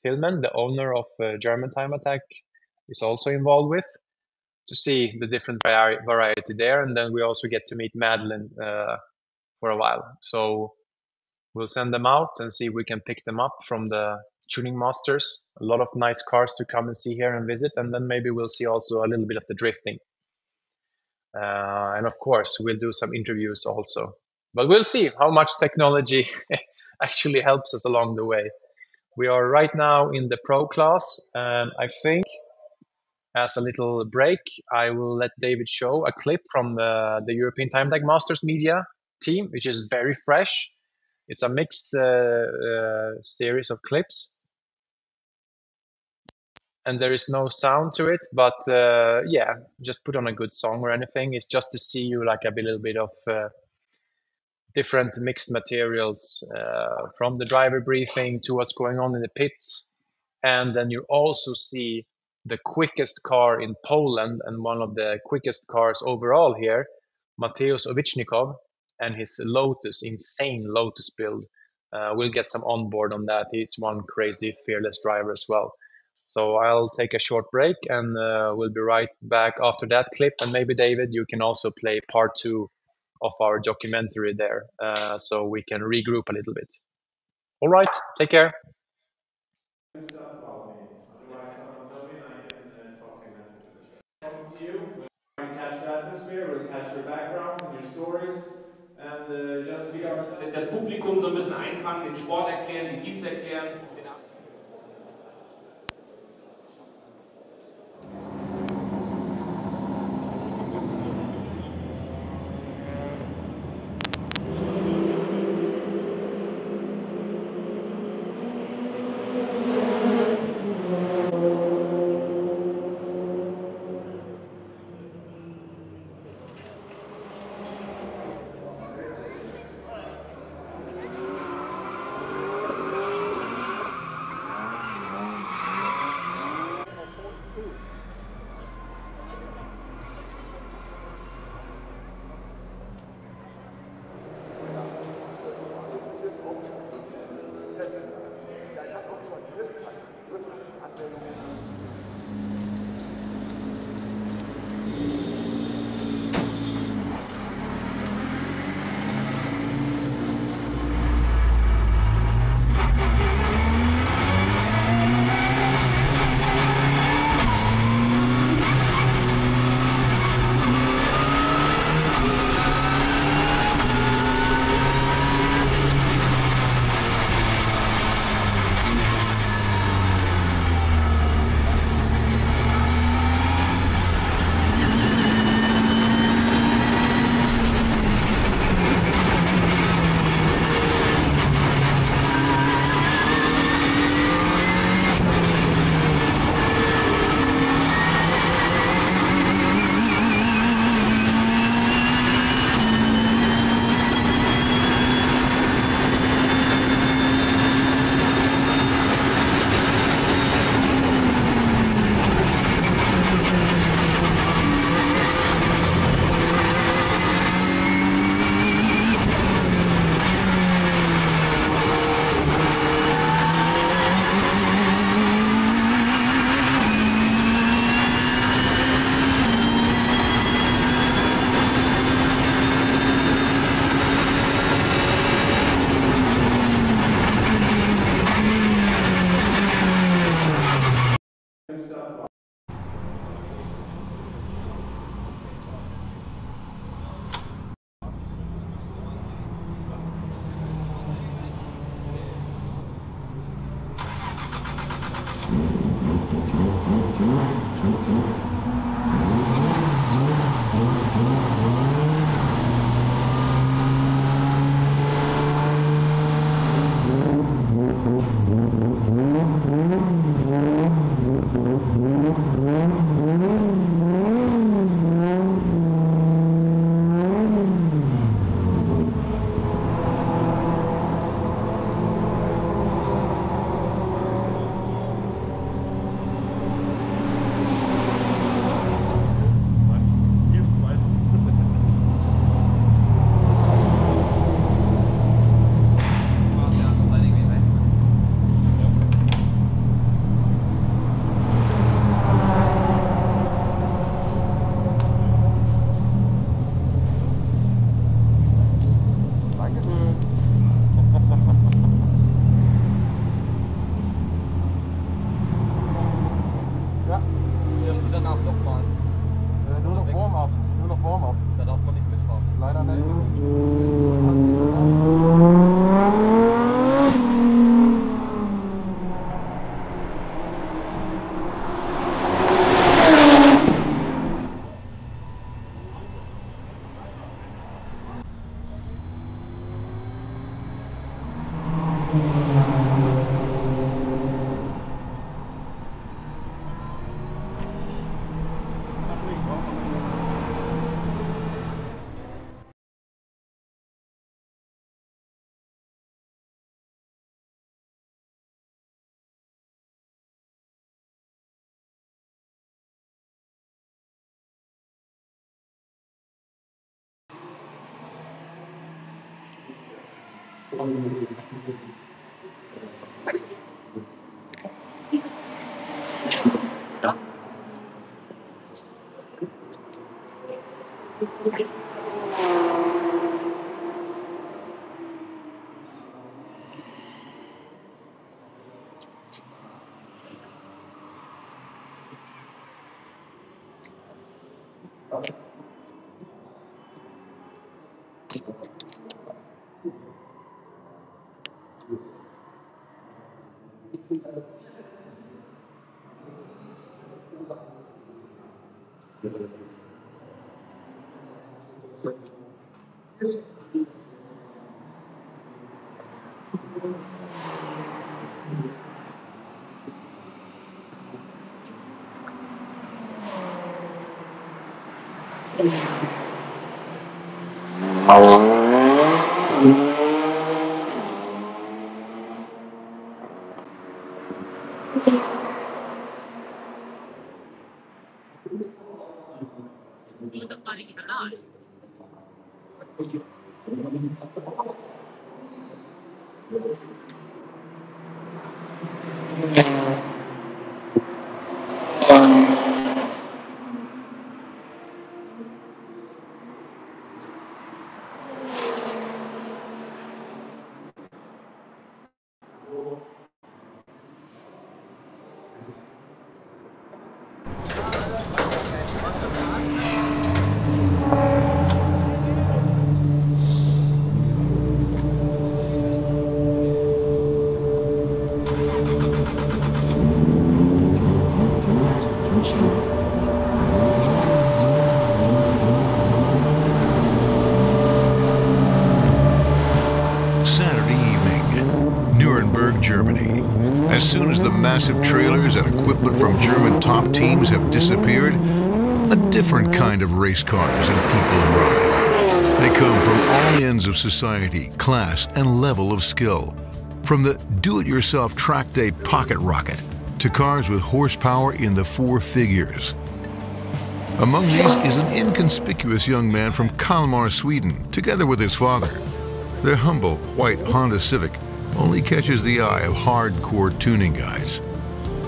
Hillman, the owner of German Time Attack, is also involved with, to see the different variety there. And then we also get to meet Madlyn for a while. So we'll send them out and see if we can pick them up from the Tuning Masters. A lot of nice cars to come and see here and visit. And then maybe we'll see also a little bit of the drifting. And of course, we'll do some interviews also. But we'll see how much technology actually helps us along the way. We are right now in the pro class, and I think as a little break, I will let David show a clip from the European Time Attack Masters media team, which is very fresh. It's a mixed series of clips. And there is no sound to it, but yeah, just put on a good song or anything. It's just to see you like a little bit of different mixed materials from the driver briefing to what's going on in the pits. And then you also see the quickest car in Poland and one of the quickest cars overall here, Mateusz Owicznikov, and his Lotus, insane Lotus build. We'll get some on board on that. He's one crazy fearless driver as well. So I'll take a short break, and we'll be right back after that clip. And maybe David, you can also play part 2 of our documentary there, so we can regroup a little bit. All right, take care. Stuff about me. Otherwise, I'm Tomi, and I can talk to you in that session. Talking to you, we'll try and catch the atmosphere, we'll catch your backgrounds and your stories, and just be ourselves. Das Publikum so ein bisschen einfangen, den Sport erklären, die Teams erklären. Germany. As soon as the massive trailers and equipment from German top teams have disappeared, a different kind of race cars and people arrive. They come from all ends of society, class, and level of skill. From the do-it-yourself track day pocket rocket to cars with horsepower in the 4 figures. Among these is an inconspicuous young man from Kalmar, Sweden, together with his father. Their humble white Honda Civic only catches the eye of hardcore tuning guys.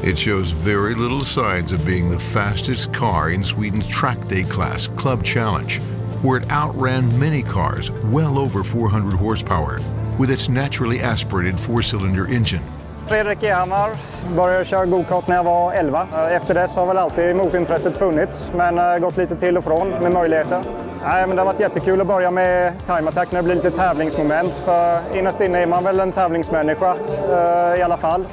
It shows very little signs of being the fastest car in Sweden's track day class Club Challenge, where it outran many cars well over 400 horsepower with its naturally aspirated 4-cylinder engine. Fredrik Ehammar började köra go-kart när jag var 11. Efter dess har väl alltid motintresset funnits, men gått lite till och från med möjligheter. Nej, men det har varit jättekul att börja med time attack när det blir lite tävlingsmoment. För innerst inne är man väl en tävlingsmänniska i alla fall.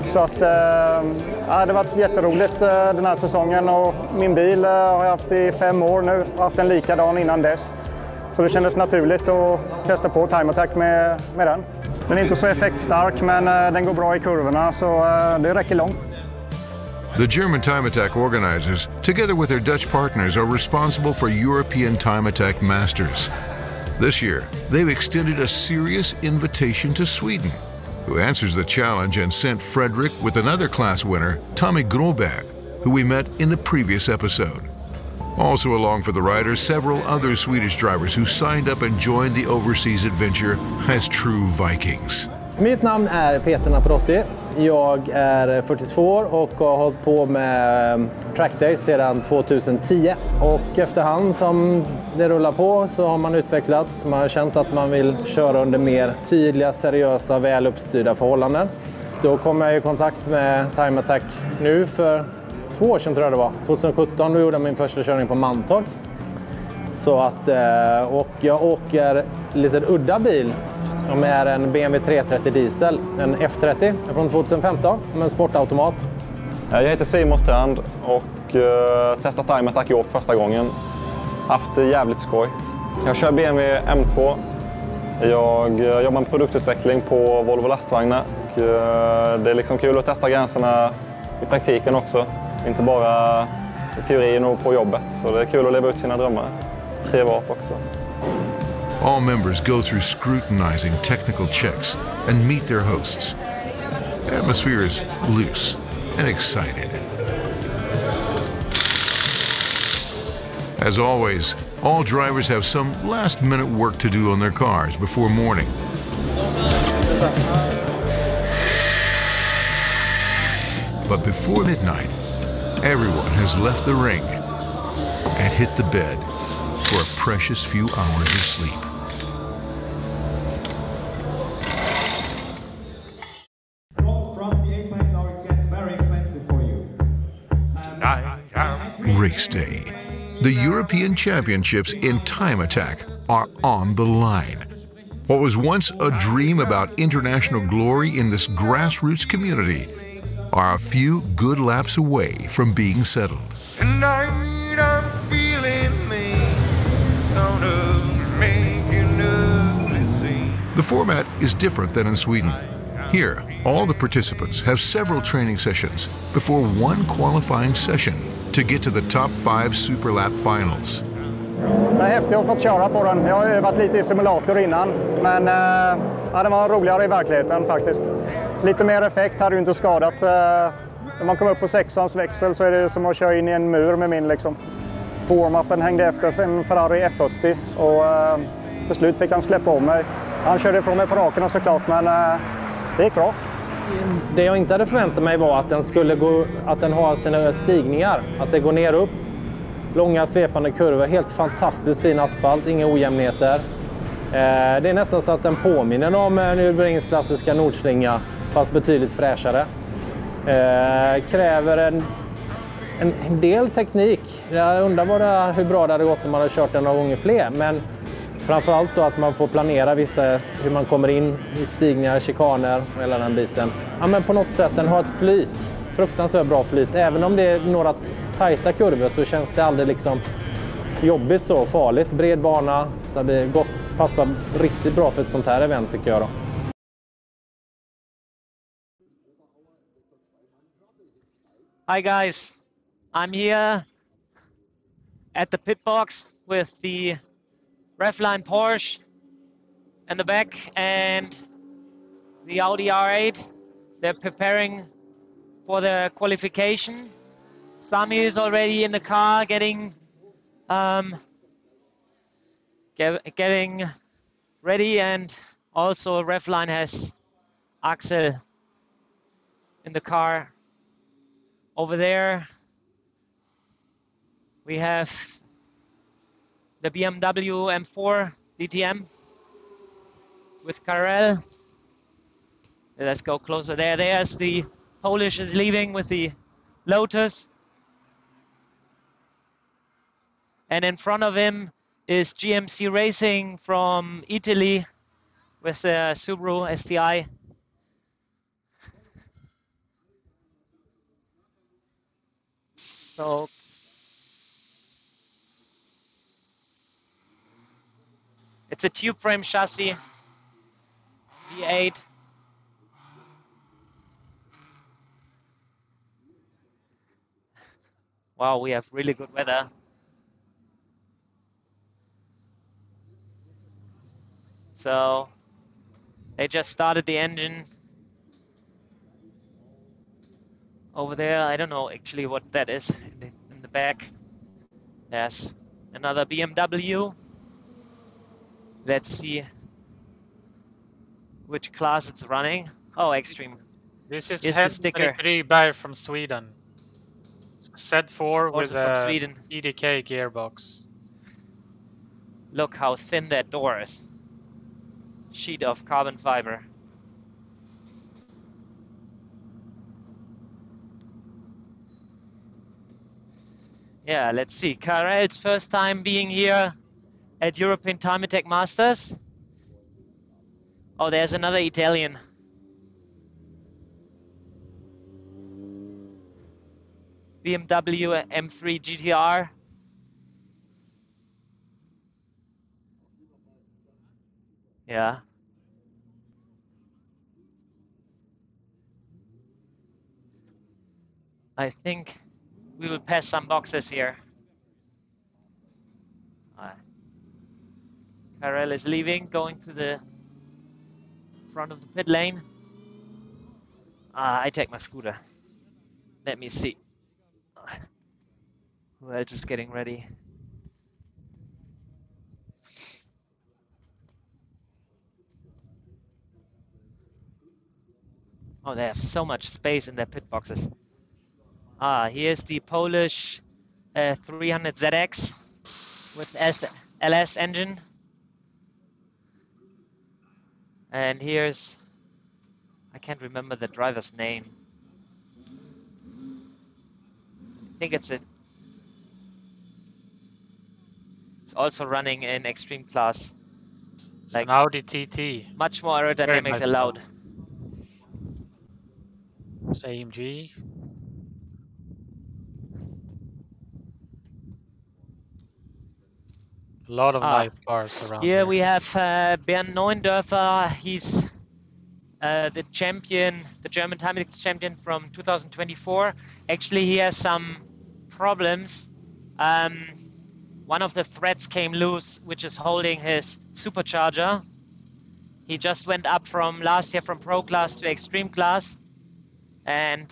Så att det har varit jätteroligt den här säsongen, och min bil har jag haft i 5 år nu. Jag har haft en likadan innan dess. Så det kändes naturligt att testa på time attack med den. Den är inte så effektstark, men den går bra i kurvorna, så det räcker långt. The German time attack organizers, together with their Dutch partners, are responsible for European time attack masters. This year, they've extended a serious invitation to Sweden, who answers the challenge and sent Fredrik with another class winner, Tomi, who we met in the previous episode. Also along for the riders, several other Swedish drivers who signed up and joined the overseas adventure as true Vikings. Mitt namn är Peter Naprotti. Jag är 42 år och har hållit på med trackdays sedan 2010. Och efterhand som det rullar på så har man utvecklats. Man har känt att man vill köra under mer tydliga, seriösa, väl uppstyrda förhållanden. Då kom jag i kontakt med Time Attack nu för 2 år sedan, tror jag det var. 2017 då gjorde jag min första körning på Mantorp. Så att, och jag åker lite udda bil som är en BMW 330 diesel, en F30 från 2015 med en sportautomat. Jag heter Simon Strand och testat Time Attack i år första gången. Haft jävligt skoj. Jag kör BMW M2. Jag jobbar med produktutveckling på Volvo lastvagnar. Och det är liksom kul att testa gränserna i praktiken också. Inte bara i teorin och på jobbet. Så det är kul att leva ut sina drömmar. Privat också. All members go through scrutinizing technical checks and meet their hosts. The atmosphere is loose and excited. As always, all drivers have some last-minute work to do on their cars before morning, But before midnight, everyone has left the ring and hit the bed for a precious few hours of sleep. Race day. The European Championships in time attack are on the line. What was once a dream about international glory in this grassroots community are a few good laps away from being settled. Tonight I'm feeling me, gonna make an ugly scene. The format is different than in Sweden. Here, all the participants have several training sessions before one qualifying session to get to the top 5 Superlap finals. Det är häftigt att få köra på den. Jag har övat lite i simulator innan, men ja, den var roligare i verkligheten faktiskt. Lite mer effekt hade ju inte skadat. När man kommer upp på 6ans växel så är det som att köra in i en mur med min liksom. På warm-upen hängde efter en Ferrari F40 och till slut fick han släppa om mig. Han körde ifrån mig på rakerna såklart, men det gick bra. Det jag inte hade förväntat mig var att att den har sina stigningar, att det går ner upp. Långa svepande kurvor, helt fantastiskt fin asfalt, inga ojämnheter. Det är nästan så att den påminner om Nürburgrings klassiska nordslinga, fast betydligt fräschare. Kräver en del teknik. Jag undrar hur bra det hade gått om man hade kört den några gånger fler. Men framförallt då att man får planera hur man kommer in i stigningar, chikaner och hela den biten. Ja, men på något sätt den har ett flyt. Fruktansvärt bra flyt. Även om det är några tajta kurvor så känns det aldrig liksom jobbigt så farligt. Bred bana, så det gott, passar riktigt bra för ett sånt här event tycker jag då. Hi guys, I'm here at the pit box with the Refline Porsche in the back and the Audi R8. They're preparing for the qualification. Sami is already in the car getting ready, and also Refline has Axel in the car. Over there we have the BMW M4 DTM with Karel. Let's go closer there. There's the Polish is leaving with the Lotus. And in front of him is GMC Racing from Italy with the Subaru STI. So it's a tube frame chassis, V8. Wow, we have really good weather. So they just started the engine over there. I don't know actually what that is in the back. There's another BMW. Let's see which class it's running. Oh, extreme. This is the sticker. Ryberg from Sweden. Z4 Also with from a Sweden. EDK gearbox. Look how thin that door is. Sheet of carbon fiber. Yeah, let's see. Karel's first time being here at European Time Attack Masters. Oh, there's another Italian. BMW M3 GTR. Yeah. I think we will pass some boxes here. Karel is leaving, going to the front of the pit lane. I take my scooter. Let me see. Who else is getting ready? Oh, they have so much space in their pit boxes. Ah, here's the Polish 300ZX with LS engine. And here's, I can't remember the driver's name. I think it's also running in extreme class. It's Like an Audi TT. much more Very aerodynamics nice allowed. car. It's AMG. A lot of nice cars around here. We have Bernd Neuendörfer. He's the champion, the German time index champion from 2024. Actually, he has some problems. One of the threads came loose, which is holding his supercharger. He just went up from last year from pro class to extreme class, and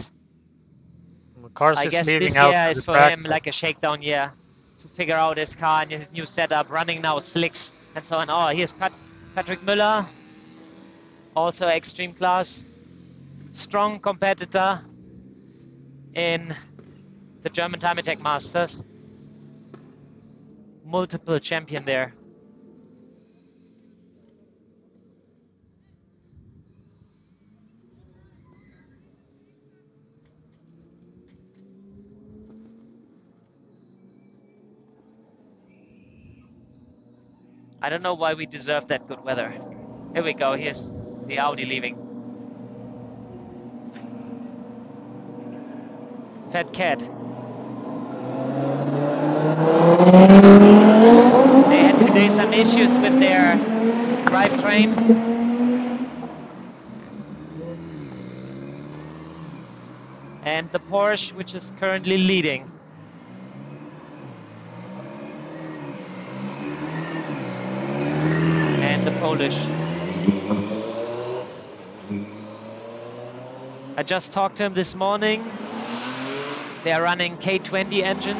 I guess this year is for him like a shakedown year to figure out his car and his new setup, running now slicks and so on. Oh, here's Patrick Müller, also extreme class, strong competitor in the German Time Attack Masters, multiple champion there. I don't know why we deserve that good weather. Here we go, here's the Audi leaving. Fat Cat. They had today some issues with their drivetrain. And the Porsche, which is currently leading. And the Polish. I just talked to him this morning. They are running K20 engine,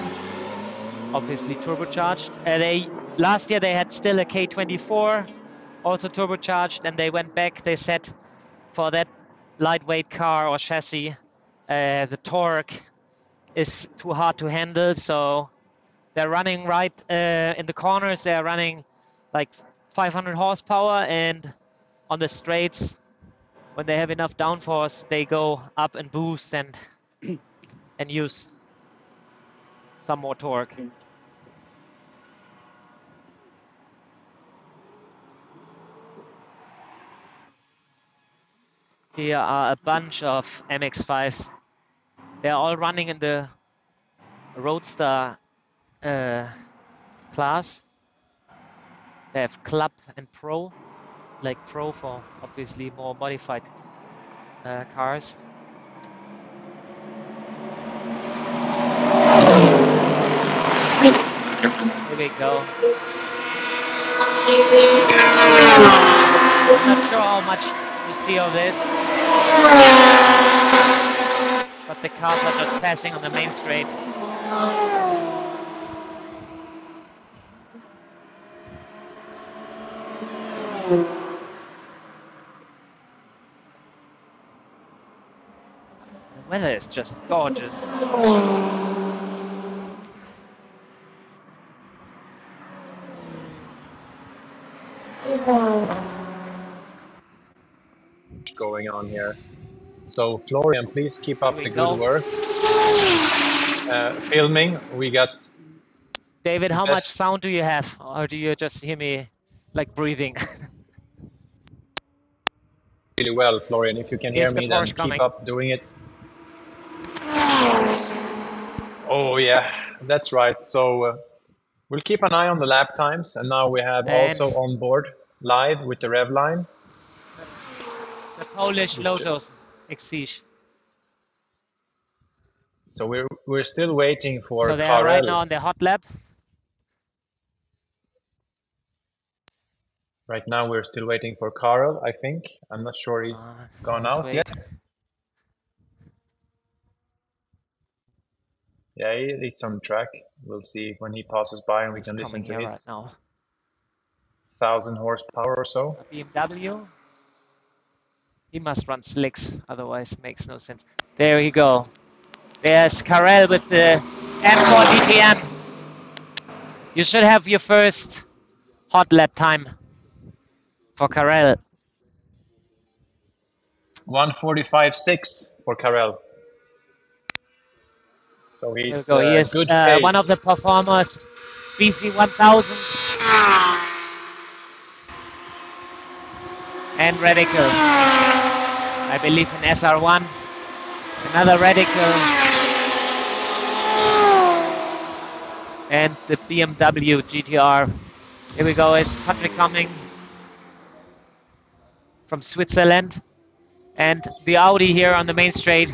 obviously turbocharged. Last year they had still a K24, also turbocharged, and they went back. They said for that lightweight car or chassis, the torque is too hard to handle, so they're running right in the corners. They're running like 500 horsepower, and on the straights, when they have enough downforce, they go up and boost and use some more torque. Here are a bunch of MX-5s. They're all running in the Roadster class. They have Club and Pro, like Pro for obviously more modified cars. Here we go. I'm not sure how much you see of this, but the cars are just passing on the main straight. The weather is just gorgeous. Going on here. So Florian, please keep up the good work. Filming, we got... David, how much sound do you have? Or do you just hear me like breathing? Really well, Florian. If you can hear me, then keep up doing it. Oh yeah, that's right. So we'll keep an eye on the lap times, and now we have also on board live with the rev line. The Polish Lotus Exige. So we're still waiting for So they are right now on the hot lap. Right now we're still waiting for Karel, I think. I'm not sure he's gone out yet. Yeah, it's on track. We'll see when he passes by and we can listen to his 1,000 horsepower or so. A BMW. He must run slicks, otherwise makes no sense. There you go. There's Karel with the M4 DTM. You should have your first hot lap time for Karel. 1:45.6 for Karel. So There we he's go. He is good pace. one of the performers, BC 1000 and Radical. I believe in SR1. Another Radical. And the BMW GTR. Here we go. It's Patrick coming from Switzerland. And the Audi here on the main straight.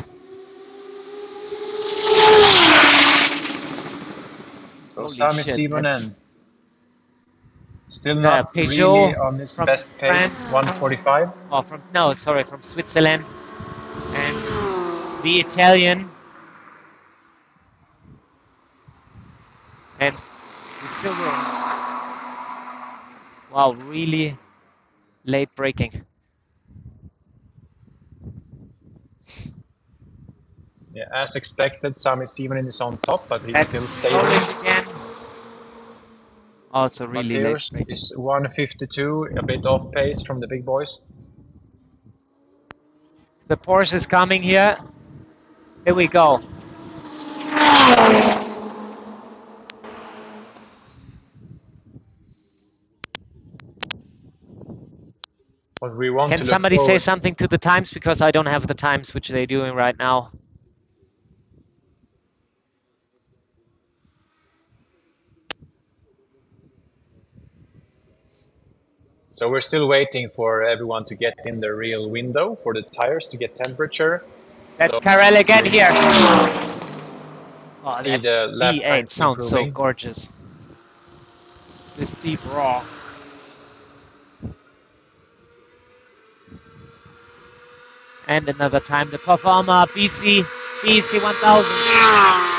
So Holy Sami shit, Simonen still not Peugeot really on his from best pace, France. 1:45. Oh, from Switzerland. And the Italian. And the silver. Wow, really late braking. Yeah, as expected, Sami Simonen is on top, but he's That's still sailing. again. Also really Mateusz late braking. is 1:52, a bit off pace from the big boys. The Porsche is coming here. Here we go. What we want Can to somebody look say forward. something to the times? Because I don't have the times which they're doing right now. So we're still waiting for everyone to get in the real window for the tires to get temperature. That's So Karel again here. Oh, see that the lap V8 times sounds so improving. gorgeous. This deep raw. And another time, the performer BC 1000.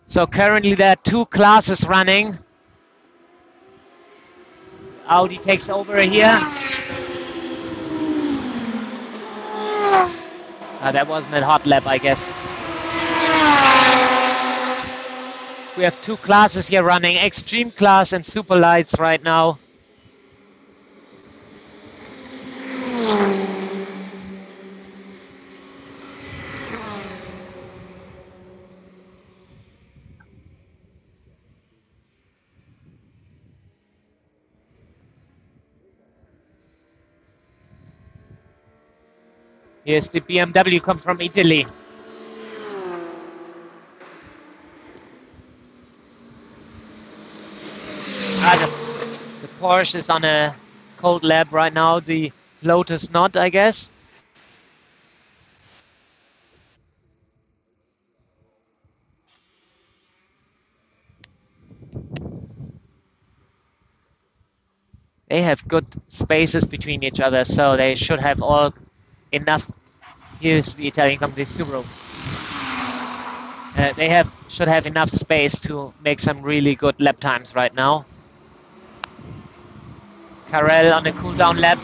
So currently there are two classes running. Audi takes over here. That wasn't a hot lap, I guess. We have two classes here running, Extreme Class and Super Lights right now. Here's the BMW come from Italy. The Porsche is on a cold lap right now. The Lotus not, I guess. They have good spaces between each other, so they should have all enough. Here's the Italian company Subaru. They should have enough space to make some really good lap times right now. Karel on a cool down lap.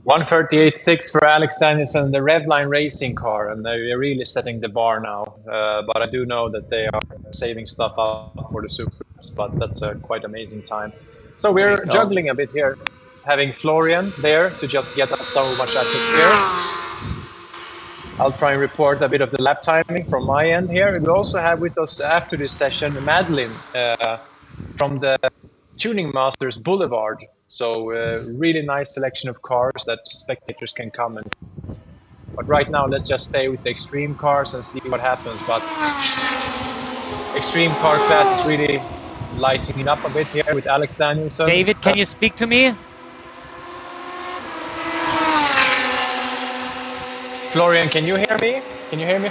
$1:38.6 for Alex Danielson, the Revline racing car, and they're really setting the bar now. But I do know that they are saving stuff up for the Supers, but that's a quite amazing time. So we're juggling a bit here, having Florian there to just get us so much atmosphere. I'll try and report a bit of the lap timing from my end here. We also have with us after this session Madlyn from the Tuning Masters Boulevard. So really nice selection of cars that spectators can come and. But right now, let's just stay with the extreme cars and see what happens. But extreme car class is really lighting it up a bit here with Alex Danielson. David, can you speak to me? Florian, can you hear me? Can you hear me?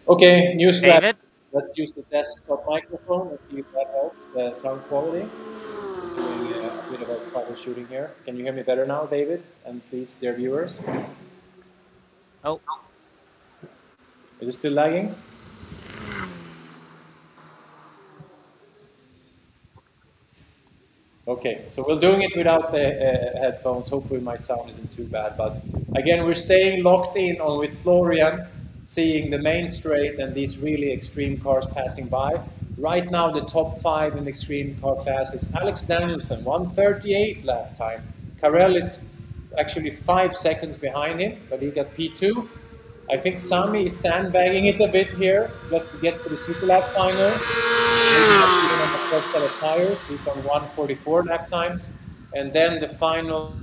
Okay, new strategy. David? Let's use the desktop microphone and see if that helps the sound quality. Doing a bit of a troubleshooting here. Can you hear me better now, David? And please, dear viewers. Oh. Is it still lagging? Okay, so we're doing it without the headphones. Hopefully my sound isn't too bad. But again, we're staying locked in on with Florian, seeing the main straight and these really extreme cars passing by. Right now, the top 5 in the extreme car class is Alex Danielson, 1:38 lap time. Carell is actually 5 seconds behind him, but he got P2. I think Sami is sandbagging it a bit here, just to get to the super lap final. Maybe on the first set of tires, he's on 1:44 lap times. And then the final,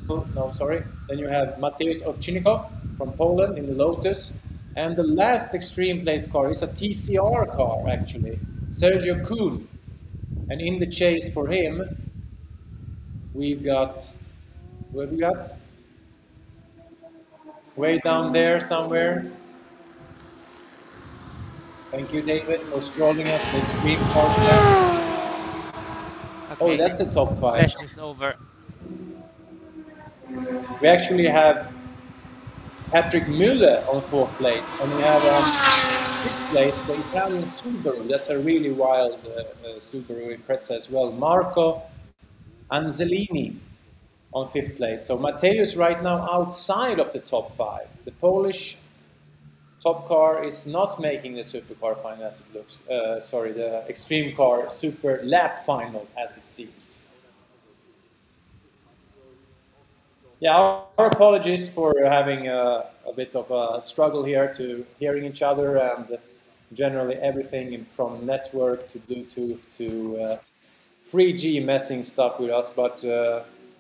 then you have Mateusz Ovchinnikov from Poland in the Lotus. And the last extreme place car is a TCR car, actually, Sergio Kuhn. And in the chase for him, we've got, what have we got? Way down there somewhere. Thank you, David, for scrolling us the extreme car class. Okay. Oh, that's the top 5. Session is over. We actually have Patrick Müller on 4th place, and we have on 5th place the Italian Subaru. That's a really wild Subaru Impreza as well. Marco Angelini on 5th place. So Mateusz right now outside of the top 5. The Polish top car is not making the supercar final as it looks. The extreme car super lap final as it seems. Yeah, our apologies for having a bit of a struggle here to hearing each other and generally everything from network to Bluetooth to 3G messing stuff with us. But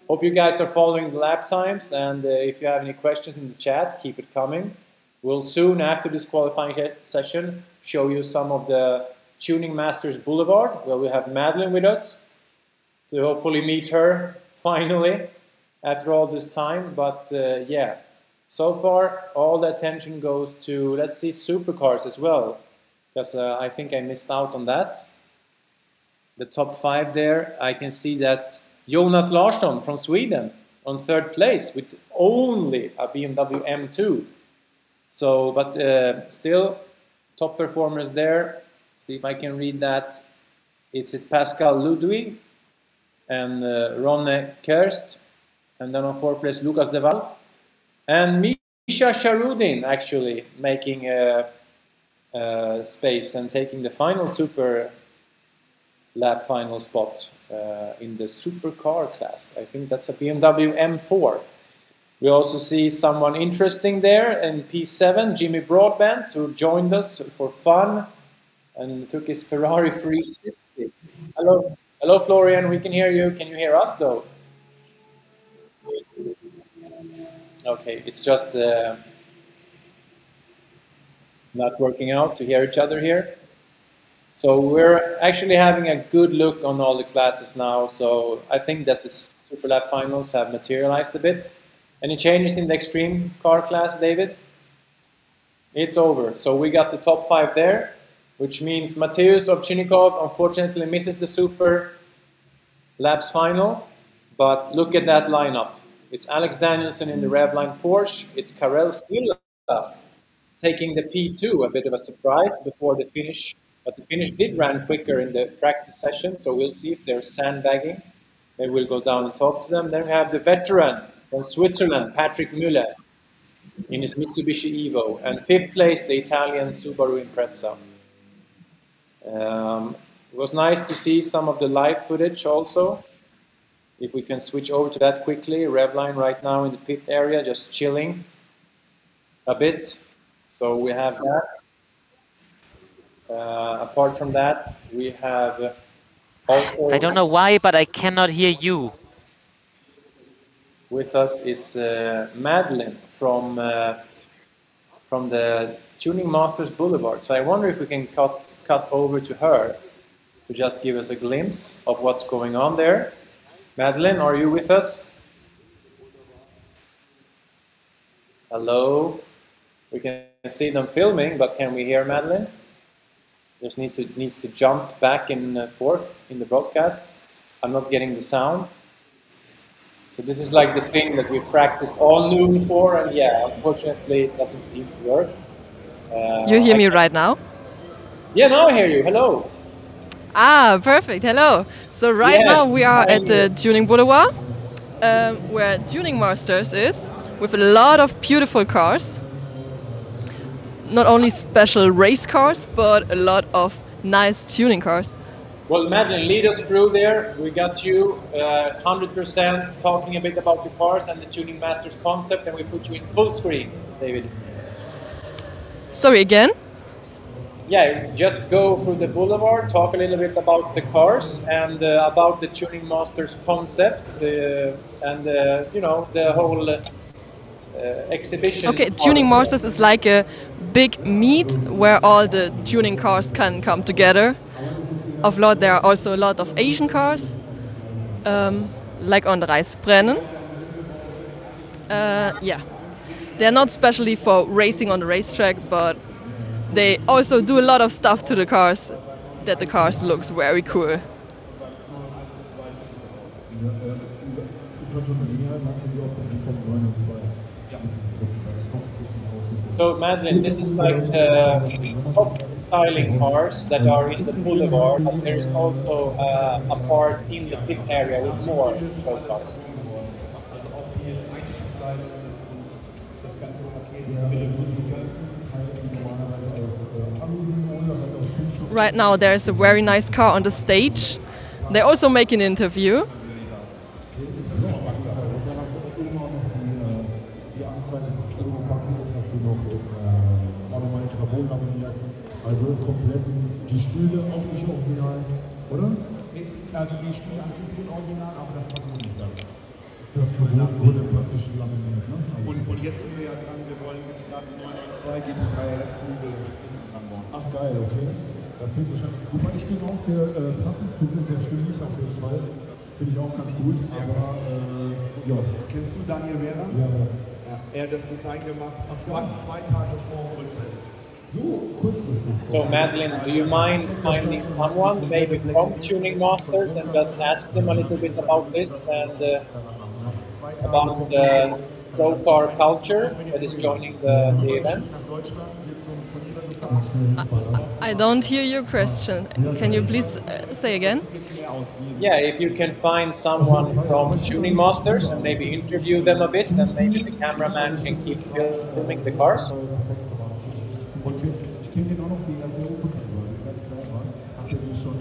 hope you guys are following the lap times, and if you have any questions in the chat, keep it coming. We'll soon, after this qualifying session, show you some of the Tuning Masters Boulevard, where we have Madlyn with us to hopefully meet her finally after all this time. But yeah, so far all the attention goes to, let's see, supercars as well, because I think I missed out on that. The top 5 there, I can see that Jonas Larsson from Sweden on 3rd place with only a BMW M2. So, but still, top performers there. See if I can read that. It's Pascal Ludwig and Ronne Kerst. And then on 4th place, Lucas Deval. And Misha Sharudin actually making space and taking the final super lap final spot in the supercar class. I think that's a BMW M4. We also see someone interesting there in P7, Jimmy Broadbent, who joined us for fun and took his Ferrari 360. Hello, hello, Florian. We can hear you. Can you hear us, though? Okay, it's just not working out to hear each other here. So we're actually having a good look on all the classes now. So I think that the Super Lap finals have materialized a bit. Any changes in the extreme car class, David? It's over. So we got the top 5 there, which means Mateusz Ovchinnikov unfortunately misses the Super Laps final. But look at that lineup. It's Alex Danielson in the Revline Porsche. It's Karel Silva taking the P2, a bit of a surprise before the finish. But the finish did run quicker in the practice session, so we'll see if they're sandbagging. Maybe we'll go down and talk to them. Then we have the veteran from Switzerland, Patrick Müller, in his Mitsubishi Evo. And 5th place, the Italian Subaru Impreza. It was nice to see some of the live footage also. If we can switch over to that quickly. Revline right now in the pit area, just chilling a bit. So we have that. Apart from that, we have also... I don't know why, but I cannot hear you. With us is Madlyn from the Tuning Masters Boulevard. So I wonder if we can cut over to her to just give us a glimpse of what's going on there. Madlyn, are you with us? Hello? We can see them filming, but can we hear Madlyn? Just needs to jump back and forth in the broadcast. I'm not getting the sound. So this is like the thing that we practiced all noon for, and yeah, unfortunately it doesn't seem to work. You hear me right now? Yeah, now I hear you. Hello. Ah, perfect. Hello. So right now we are at the Tuning Boulevard, where Tuning Masters is, with a lot of beautiful cars. Not only special race cars, but a lot of nice tuning cars. Well, Madlyn, lead us through there. We got you 100% talking a bit about the cars and the Tuning Masters concept, and we put you in full screen, David. Sorry, again? Yeah, just go through the boulevard, talk a little bit about the cars and about the Tuning Masters concept and you know, the whole exhibition. Okay, Tuning Masters is like a big meet where all the tuning cars can come together. Of lot, there are also a lot of Asian cars, like on the Reisbrennen. Yeah, they're not specially for racing on the racetrack, but they also do a lot of stuff to the cars that the cars looks very cool. So Madlyn, this is like top styling cars that are in the boulevard, but there is also a part in the pit area with more show cars. Right now there's a very nice car on the stage. They also make an interview. Also komplett die Stühle auch nicht original, oder? Nee, also die Stühle an sich sind original, aber das machen wir nicht dann. Das wurde praktisch laminiert, ne? Und jetzt sind wir ja dran, wir wollen jetzt gerade 992 GT3 RS-Flügel dran bauen. Ach geil, okay. Das finde ich wahrscheinlich gut. Ich denke auch sehr passend, Flügel, sehr stimmig auf jeden Fall. Finde ich auch ganz gut, aber ja. Kennst du Daniel Vera? Ja. Er hat das Design gemacht, 2 Tage vor dem Rückfest. So Madlyn, do you mind finding someone, maybe from Tuning Masters, and just ask them a little bit about this and about the pro car culture that is joining the event? I don't hear your question. Can you please say again? Yeah, if you can find someone from Tuning Masters and maybe interview them a bit, and maybe the cameraman can keep filming the cars. Okay, ich kenne den auch noch, die ganz unbekannt war, die ganz klein war. Habt ihr dir schon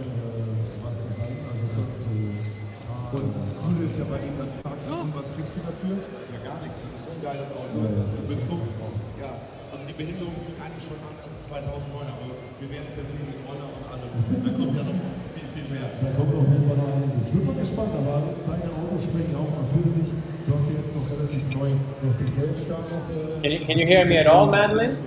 was gesagt? Also, und Coole ist ja bei ihm, dann fragst du, was kriegst du dafür? Ja, gar nichts, das ist so ein geiles Auto. Du bist so, ja, also die Behinderung fing eigentlich schon an 2009, aber wir werden es ja sehen, die Roller und alle. Da kommt ja noch viel, viel mehr. Da kommt noch mehr noch einiges. Ich bin mal gespannt, aber deine Autos sprechen auch mal für sich. Du hast ja jetzt noch relativ neu, du hast den Gelbstar noch. Can you hear me at all, Madlyn?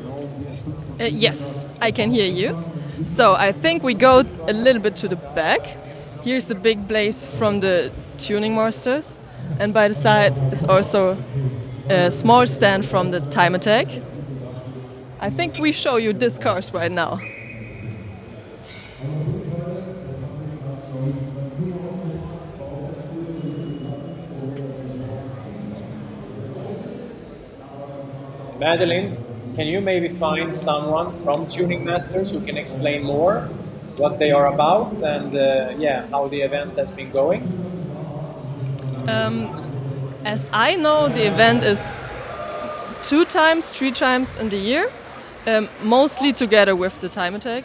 Yes, I can hear you. So I think we go a little bit to the back. Here's the big blaze from the Tuning Masters, and by the side is also a small stand from the Time Attack. I think we show you these cars right now. Madlyn, can you maybe find someone from Tuning Masters who can explain more what they are about and yeah, how the event has been going? As I know, the event is 2 times, 3 times in the year, mostly together with the Time Attack,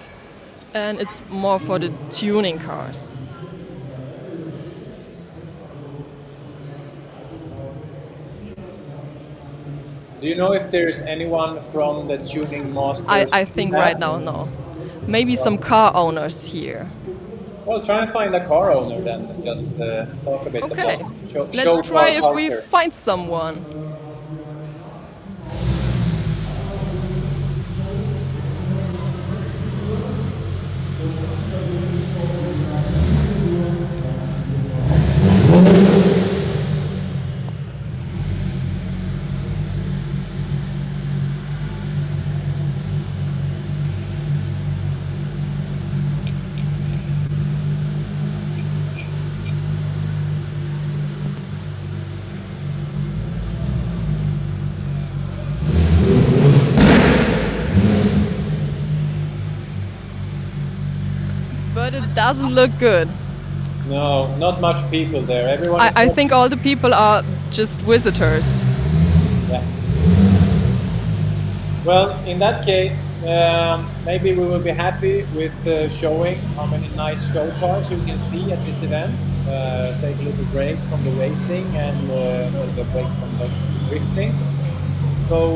and it's more for the tuning cars. Do you know if there's anyone from the Tuning Masters? I think right now, no. Maybe some car owners here. Well, try and find a car owner then, and just talk a bit okay. about show Let's try if culture. we find someone. doesn't look good. No, not much people there. Everyone. I think all the people are just visitors. Yeah. Well, in that case, maybe we will be happy with showing how many nice show cars you can see at this event. Take a little break from the racing and a little break from the drifting. So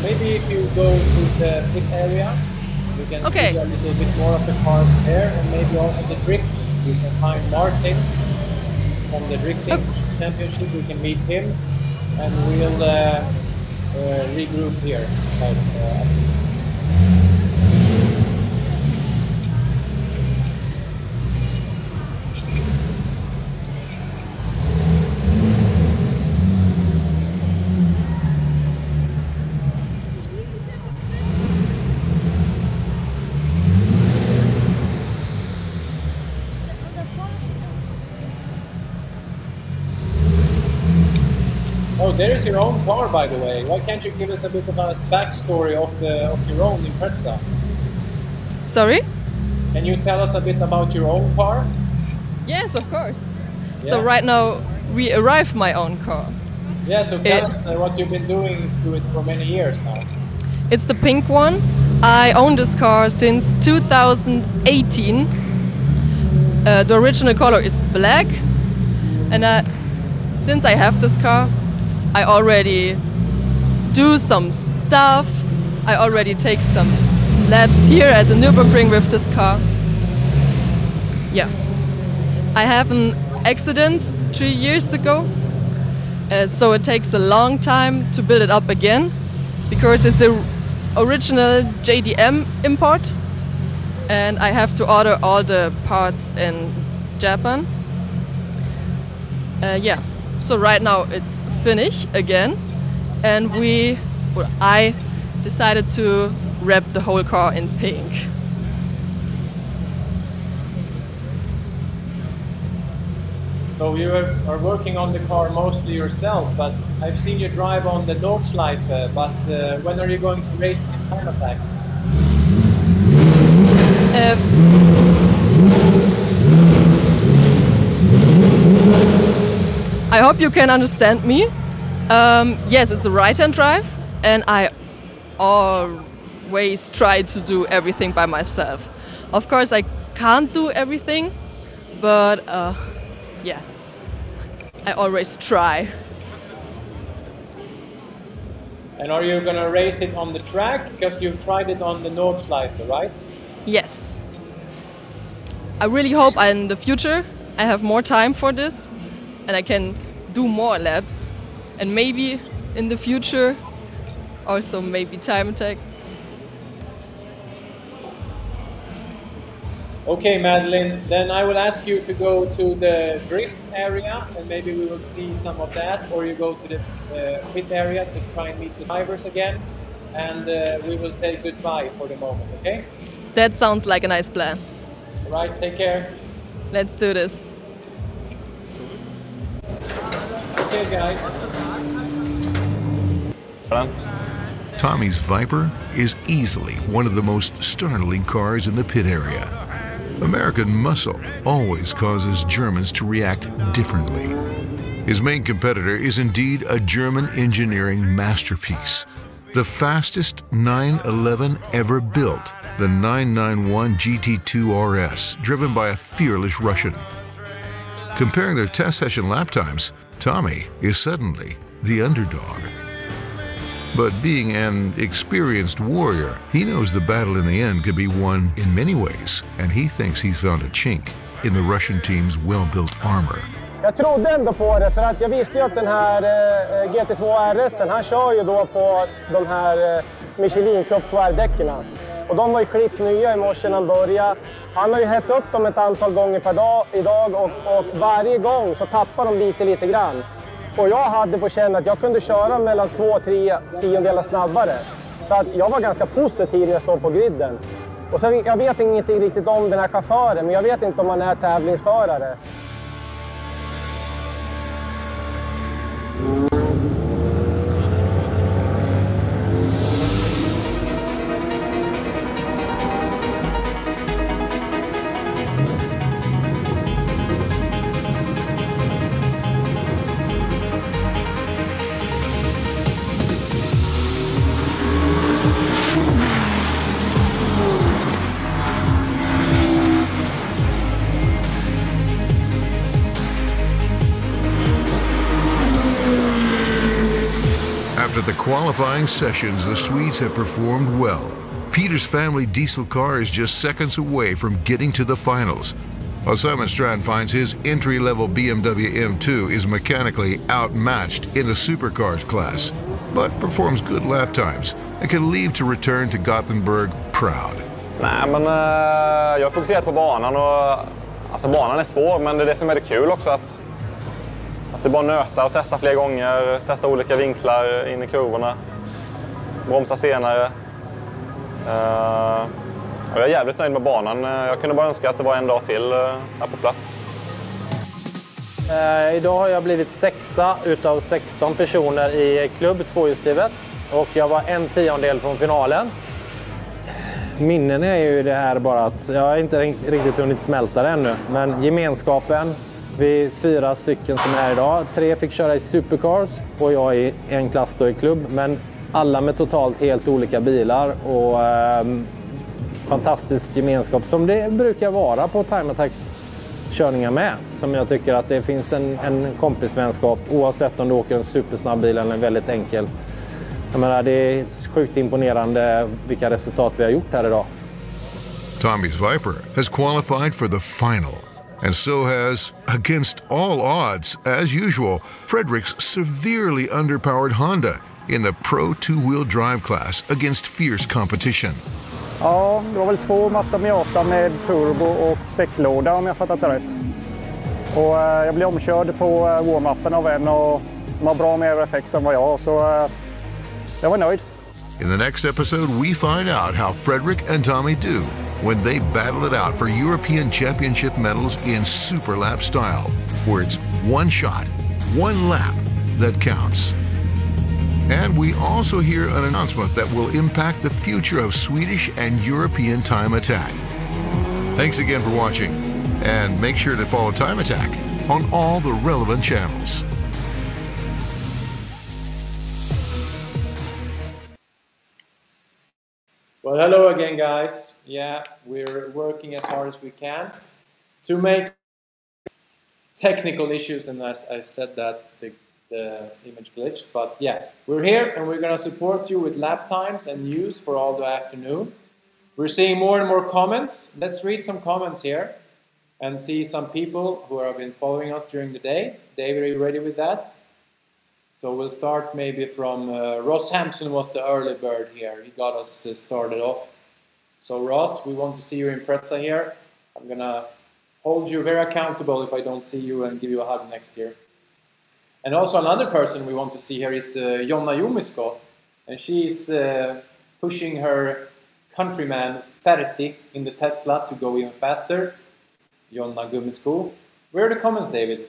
maybe if you go to the pit area, you can see a little bit more of the cars there, and maybe also the drifting. You can find Martin from the drifting championship. We can meet him, and we'll regroup here. Oh, there is your own car, by the way. Why can't you give us a bit of a backstory of your own Impreza? Sorry? Can you tell us a bit about your own car? Yes, of course. Yeah. So right now we arrived my own car. Yeah, so tell us what you've been doing to it for many years now. It's the pink one. I own this car since 2018. The original color is black, and since I have this car, I already do some stuff. I already take some laps here at the Nürburgring with this car. Yeah. I have an accident 3 years ago, so it takes a long time to build it up again, because it's a original JDM import, and I have to order all the parts in Japan. Yeah. So right now it's finished again, and I decided to wrap the whole car in pink. So you are working on the car mostly yourself, but I've seen you drive on the Nordschleife, but when are you going to race in Time Attack? I hope you can understand me. Yes, it's a right-hand drive, and I always try to do everything by myself. Of course, I can't do everything, but yeah, I always try. And are you going to race it on the track? Because you tried it on the Nordschleife, right? Yes. I really hope in the future I have more time for this, and I can do more laps, and maybe in the future also maybe Time Attack. Okay, Madlyn, then I will ask you to go to the drift area, and maybe we will see some of that, or you go to the pit area to try and meet the drivers again, and we will say goodbye for the moment, okay? That sounds like a nice plan. All right, take care. Let's do this. Okay, guys. Tomi's Viper is easily one of the most startling cars in the pit area. American muscle always causes Germans to react differently. His main competitor is indeed a German engineering masterpiece. The fastest 911 ever built, the 991 GT2 RS, driven by a fearless Russian. Comparing their test session lap times, Tomi is suddenly the underdog. But being an experienced warrior, he knows the battle in the end could be won in many ways, and he thinks he's found a chink in the Russian team's well-built armor. Jag trodde ändå på det, för att jag visste ju att den här GT2 RS, han kör ju då på de här Michelin Club 2-däcken. Och de var ju klippt nya i morse när han började. Han har ju hett upp dem ett antal gånger per dag idag, och varje gång så tappar de lite grann. Och jag hade på känn att jag kunde köra mellan 2-3 tiondelar snabbare. Så att jag var ganska positiv när jag stod på griden. Och så jag vet ingenting riktigt om den här chauffören, men jag vet inte om han är tävlingsförare. After the qualifying sessions, the Swedes have performed well. Peter's family diesel car is just seconds away from getting to the finals, while Simon Strand finds his entry-level BMW M2 is mechanically outmatched in the supercars class, but performs good lap times and can leave to return to Gothenburg proud. Nej, men jag har fokuserat på banan och alltså banan är svår, men det är det som är det kul också att det bara nöta och testa fler gånger, testa olika vinklar in i kurvorna, bromsa senare. Jag är jävligt nöjd med banan. Jag kunde bara önska att det var en dag till här på plats. Idag har jag blivit 6:a utav 16 personer i klubb tvåhjulsdrivet och jag var 1/10 från finalen. Minnen är ju det här bara att jag har inte riktigt hunnit smälta det ännu, men gemenskapen, vi 4 stycken som är här idag, 3 fick köra i supercars och jag i en klass då i klubb, men alla med totalt helt olika bilar och fantastisk gemenskap som det brukar vara på Time Attacks körningar med. Som jag tycker att det finns en kompisvänskap oavsett om du åker en supersnabb bil eller en väldigt enkel. Jag menar, det är sjukt imponerande vilka resultat vi har gjort här idag. Tommy's Viper has qualified for the final. And so has, against all odds, as usual, Fredrik's severely underpowered Honda in the Pro 2-wheel drive class against fierce competition. Ja, det var väl 2 Mazda Miata med turbo och säcklåda om jag fattat det rätt. Och jag blev omkörd på warm-upen av en och de har bra mer effekt än vad jag har, så jag var nöjd. In the next episode, we find out how Fredrik and Tommy do when they battle it out for European Championship medals in superlap style, where it's one shot, one lap that counts. And we also hear an announcement that will impact the future of Swedish and European Time Attack. Thanks again for watching, and make sure to follow Time Attack on all the relevant channels. Well, hello again, guys. Yeah, we're working as hard as we can to make technical issues, and as I said that the image glitched, but yeah, we're here and we're gonna support you with lap times and news for all the afternoon. We're seeing more and more comments. Let's read some comments here and see some people who have been following us during the day. David, are you ready with that? So we'll start maybe from Ross Hampson was the early bird here. He got us started off. So Ross, we want to see you in Preza here. I'm gonna hold you very accountable if I don't see you and give you a hug next year. And also another person we want to see here is Jonna Jumisko, and she's pushing her countryman Pertti in the Tesla to go even faster. Jonna Gummisko. Where are the comments, David?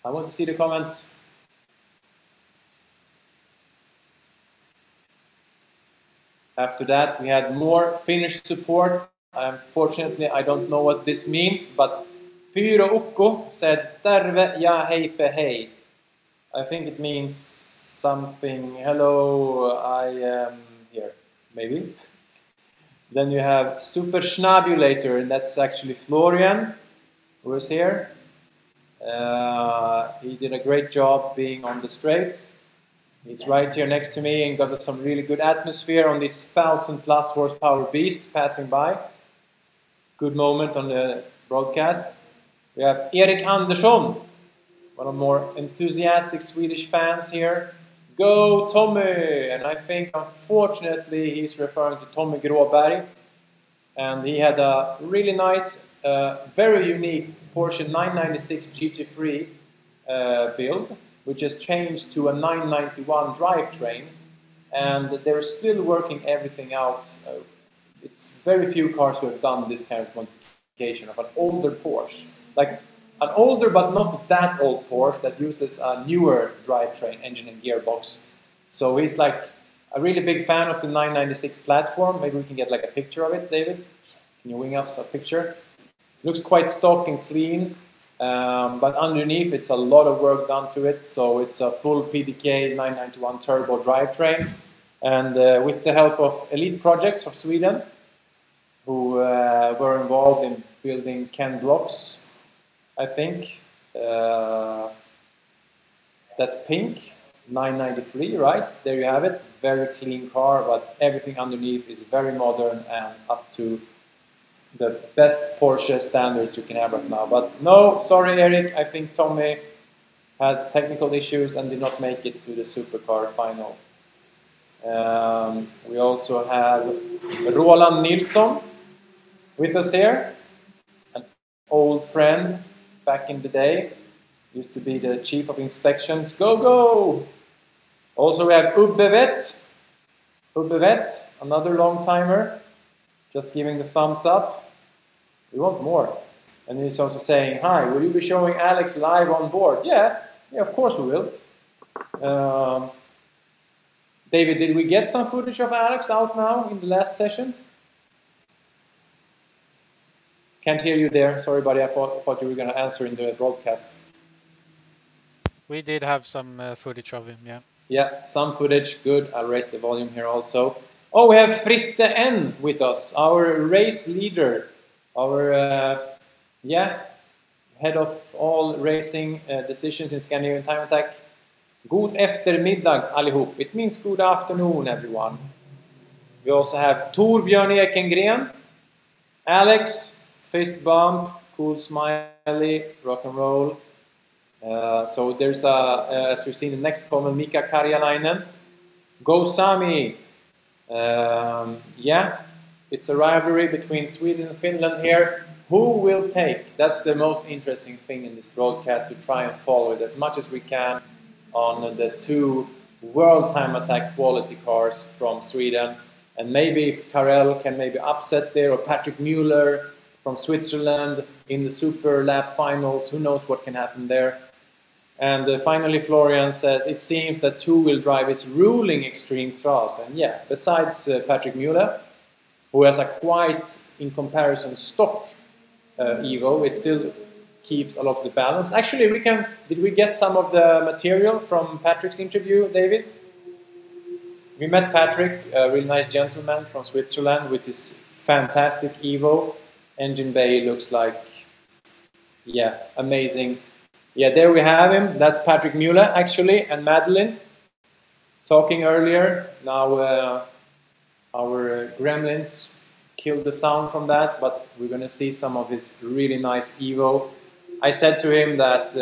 I want to see the comments. After that, we had more Finnish support. Unfortunately, I don't know what this means, but Pyro Ukko said, Terve ja heipe hei. I think it means something, hello, I am here, maybe. Then you have Super Schnabulator, and that's actually Florian, who is here. He did a great job being on the straight. He's right here next to me and got us some really good atmosphere on these 1,000+ horsepower beasts passing by. Good moment on the broadcast. We have Erik Andersson, one of the more enthusiastic Swedish fans here. Go Tomi! And I think, unfortunately, he's referring to Tommy Gråberg. And he had a really nice, very unique Porsche 996 GT3 build, which has changed to a 991 drivetrain. And they're still working everything out. It's very few cars who have done this kind of modification of an older Porsche. Like an older but not that old Porsche that uses a newer drivetrain, engine and gearbox. So he's like a really big fan of the 996 platform. Maybe we can get like a picture of it, David. Can you wing us a picture? Looks quite stock and clean, but underneath it's a lot of work done to it. So it's a full PDK 991 turbo drivetrain. And with the help of Elite Projects of Sweden, who were involved in building Ken blocks, I think. That pink 993, right? There you have it. Very clean car, but everything underneath is very modern and up to the best Porsche standards you can have right now. But no, sorry Eric, I think Tomi had technical issues and did not make it to the supercar final. We also have Roland Nilsson with us here, an old friend back in the day, used to be the chief of inspections. Go, go! Also we have Ubbe Vet, another long timer, just giving the thumbs up. We want more. And he's also saying, hi, will you be showing Alex live on board? Yeah, of course we will. David, did we get some footage of Alex out now in the last session? Can't hear you there. Sorry, buddy. I thought you were going to answer in the broadcast. We did have some footage of him, yeah. Yeah, some footage. Good. I'll raise the volume here also. Oh, we have Fritte N with us, our race leader, our head of all racing decisions in Scandinavian Time Attack. God eftermiddag allihop. It means good afternoon, everyone. We also have Torbjörn Ekengren, Alex, fist bump, cool smiley, rock and roll. So there's as we see in the next comment, Mika Karjalainen. Go Sami. Yeah, it's a rivalry between Sweden and Finland here. Who will take? That's the most interesting thing in this broadcast, to try and follow it as much as we can on the two World Time Attack quality cars from Sweden. And maybe if Karel can maybe upset there, or Patrick Mueller from Switzerland in the Super Lap finals, who knows what can happen there. And finally Florian says, it seems that two-wheel drive is ruling extreme class. And yeah, besides Patrick Mueller, who has a quite, in comparison, stock Evo, it still keeps a lot of the balance. Actually, did we get some of the material from Patrick's interview, David? We met Patrick, a really nice gentleman from Switzerland with this fantastic Evo. Engine bay looks like, yeah, amazing. Yeah, there we have him. That's Patrick Mueller, actually, and Madlyn talking earlier. Now our gremlins killed the sound from that, but we're going to see some of his really nice Evo. I said to him that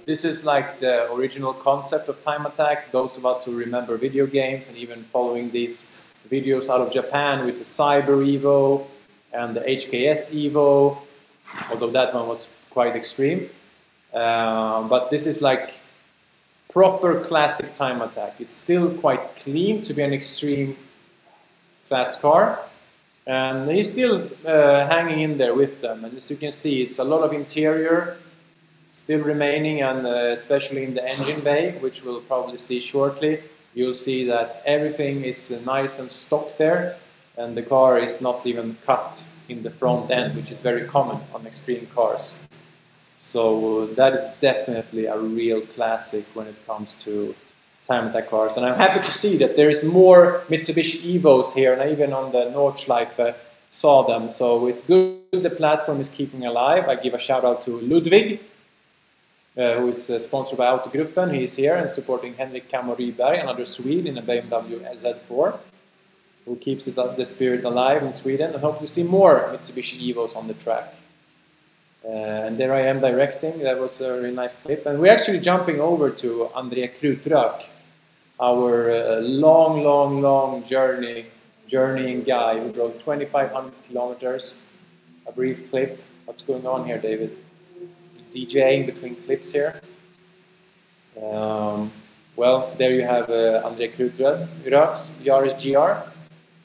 this is like the original concept of Time Attack. Those of us who remember video games and even following these videos out of Japan with the Cyber Evo and the HKS Evo, although that one was quite extreme. But this is like proper classic Time Attack. It's still quite clean to be an extreme class car. And he's still hanging in there with them. And as you can see, it's a lot of interior still remaining, and especially in the engine bay, which we'll probably see shortly. You'll see that everything is nice and stock there, and the car is not even cut in the front end, which is very common on extreme cars. So that is definitely a real classic when it comes to Time Attack cars. And I'm happy to see that there is more Mitsubishi Evos here, and I even on the Nordschleife saw them. So it's good the platform is keeping alive. I give a shout out to Ludwig, who is sponsored by Autogruppen. He is here and supporting Henrik Kammo Ryberg, another Swede in a BMW Z4, who keeps the spirit alive in Sweden. And hope to see more Mitsubishi Evos on the track. And there I am directing. That was a really nice clip. And we're actually jumping over to André Krutrök, our long journeying guy who drove 2,500 kilometers. A brief clip. What's going on here, David? DJing between clips here. Well, there you have André Krutrök's Yaris GR.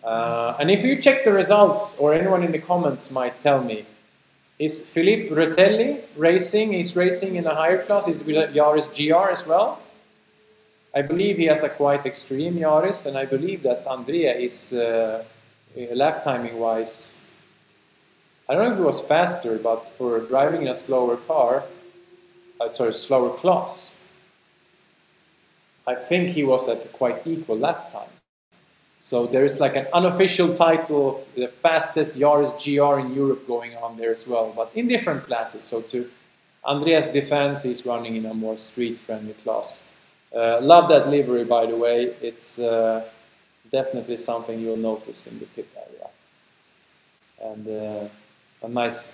And if you check the results, or anyone in the comments might tell me, is Philippe Retelli racing? He's racing in a higher class. Is Yaris GR as well? I believe he has a quite extreme Yaris, and I believe that Andrea is lap timing wise. I don't know if he was faster, but for driving in a slower car, slower class, I think he was at a quite equal lap time. So there is like an unofficial title of the fastest Yaris GR in Europe going on there as well, but in different classes. So to Andreas' defense, he's running in a more street-friendly class. Love that livery, by the way. It's definitely something you'll notice in the pit area. And a nice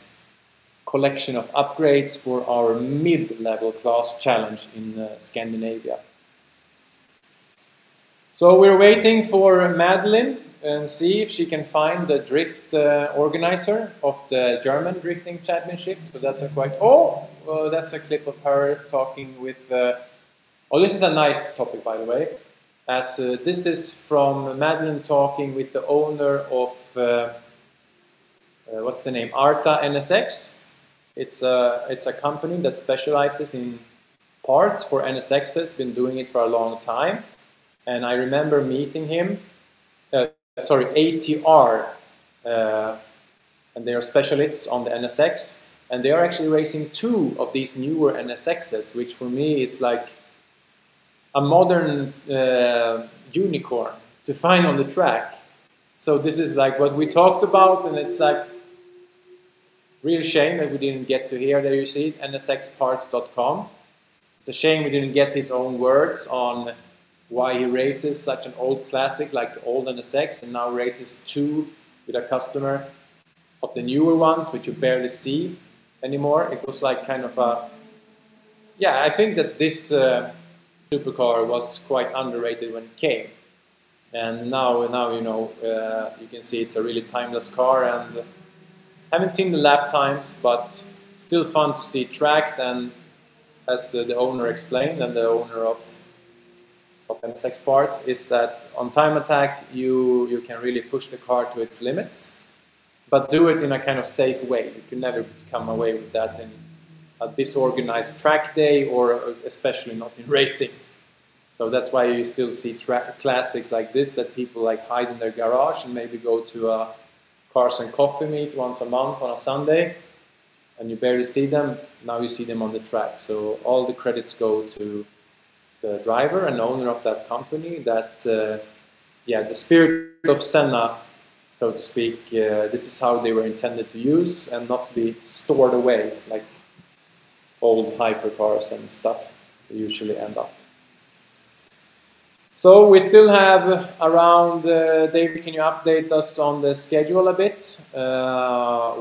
collection of upgrades for our mid-level class challenge in Scandinavia. So we're waiting for Madlyn and see if she can find the drift organizer of the German drifting championship. So that's a quite, that's a clip of her talking with, this is a nice topic, by the way, as this is from Madlyn talking with the owner of, what's the name, Arta NSX. It's a company that specializes in parts for NSXs, been doing it for a long time. And I remember meeting him, ATR, and they are specialists on the NSX, and they are actually racing 2 of these newer NSXs, which for me is like a modern unicorn to find on the track. So this is like what we talked about, and it's like real shame that we didn't get to hear. There you see it, nsxparts.com. It's a shame we didn't get his own words on why he races such an old classic like the old NSX and now races 2 with a customer of the newer ones, which you barely see anymore. It was like kind of a, yeah, I think that this supercar was quite underrated when it came. And now you know, you can see it's a really timeless car, and haven't seen the lap times, but still fun to see tracked. And as the owner explained, and the owner of NSX Parts, is that on Time Attack you can really push the car to its limits, but do it in a kind of safe way. You can never come away with that in a disorganized track day, or especially not in racing. So that's why you still see classics like this that people like hide in their garage and maybe go to a Cars and Coffee meet once a month on a Sunday, and you barely see them. Now you see them on the track. So all the credits go to the driver and owner of that company. That, yeah, the spirit of Senna, so to speak, this is how they were intended to use and not to be stored away like old hypercars and stuff they usually end up. So we still have around, David, can you update us on the schedule a bit?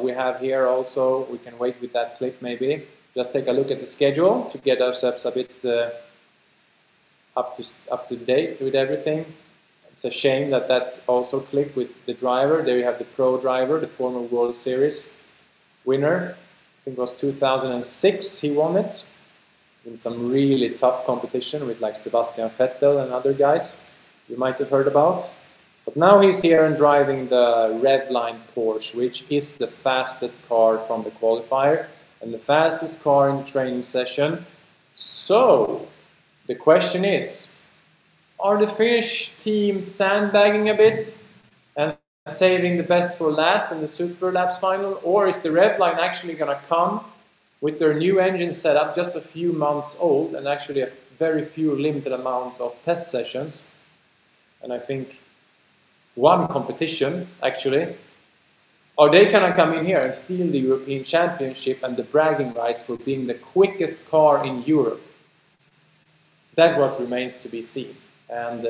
We have here also, we can wait with that clip maybe, just take a look at the schedule to get ourselves a bit up to date with everything. It's a shame that that also clip with the driver, there you have the pro driver, the former World Series winner. I think it was 2006 he won it, in some really tough competition with like Sebastian Vettel and other guys you might have heard about. But now he's here and driving the Revline Porsche, which is the fastest car from the qualifier and the fastest car in the training session. So the question is, are the Finnish team sandbagging a bit and saving the best for last in the Super Laps final, or is the Revline actually going to come with their new engine setup, just a few months old, and actually a very few limited amount of test sessions, and I think one competition actually, are they gonna come in here and steal the European Championship and the bragging rights for being the quickest car in Europe? That what remains to be seen, and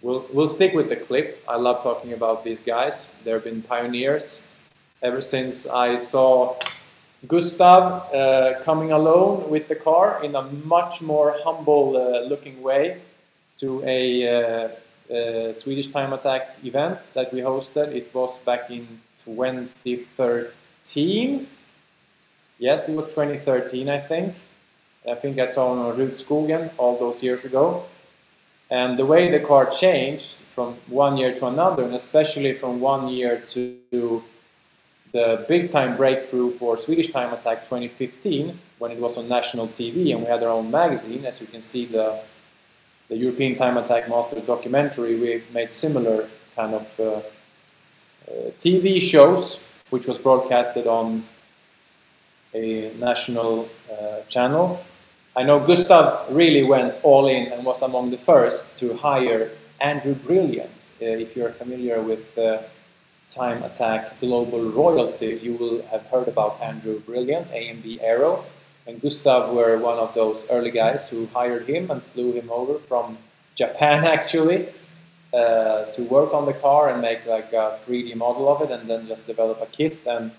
we'll stick with the clip. I love talking about these guys. They've been pioneers ever since I saw Gustav coming alone with the car in a much more humble looking way to a Swedish Time Attack event that we hosted. It was back in 2013. Yes, it was 2013, I think. I think I saw him on Rudskogen all those years ago. And the way the car changed from one year to another, and especially from 1 year to the big time breakthrough for Swedish Time Attack 2015, when it was on national TV and we had our own magazine. As you can see, the European Time Attack Masters documentary, we made similar kind of TV shows, which was broadcasted on a national channel. I know Gustav really went all in and was among the first to hire Andrew Brilliant. If you're familiar with Time Attack Global Royalty, you will have heard about Andrew Brilliant, AMB Aero. and Gustav were one of those early guys who hired him and flew him over from Japan actually to work on the car and make like a 3D model of it, and then just develop a kit. And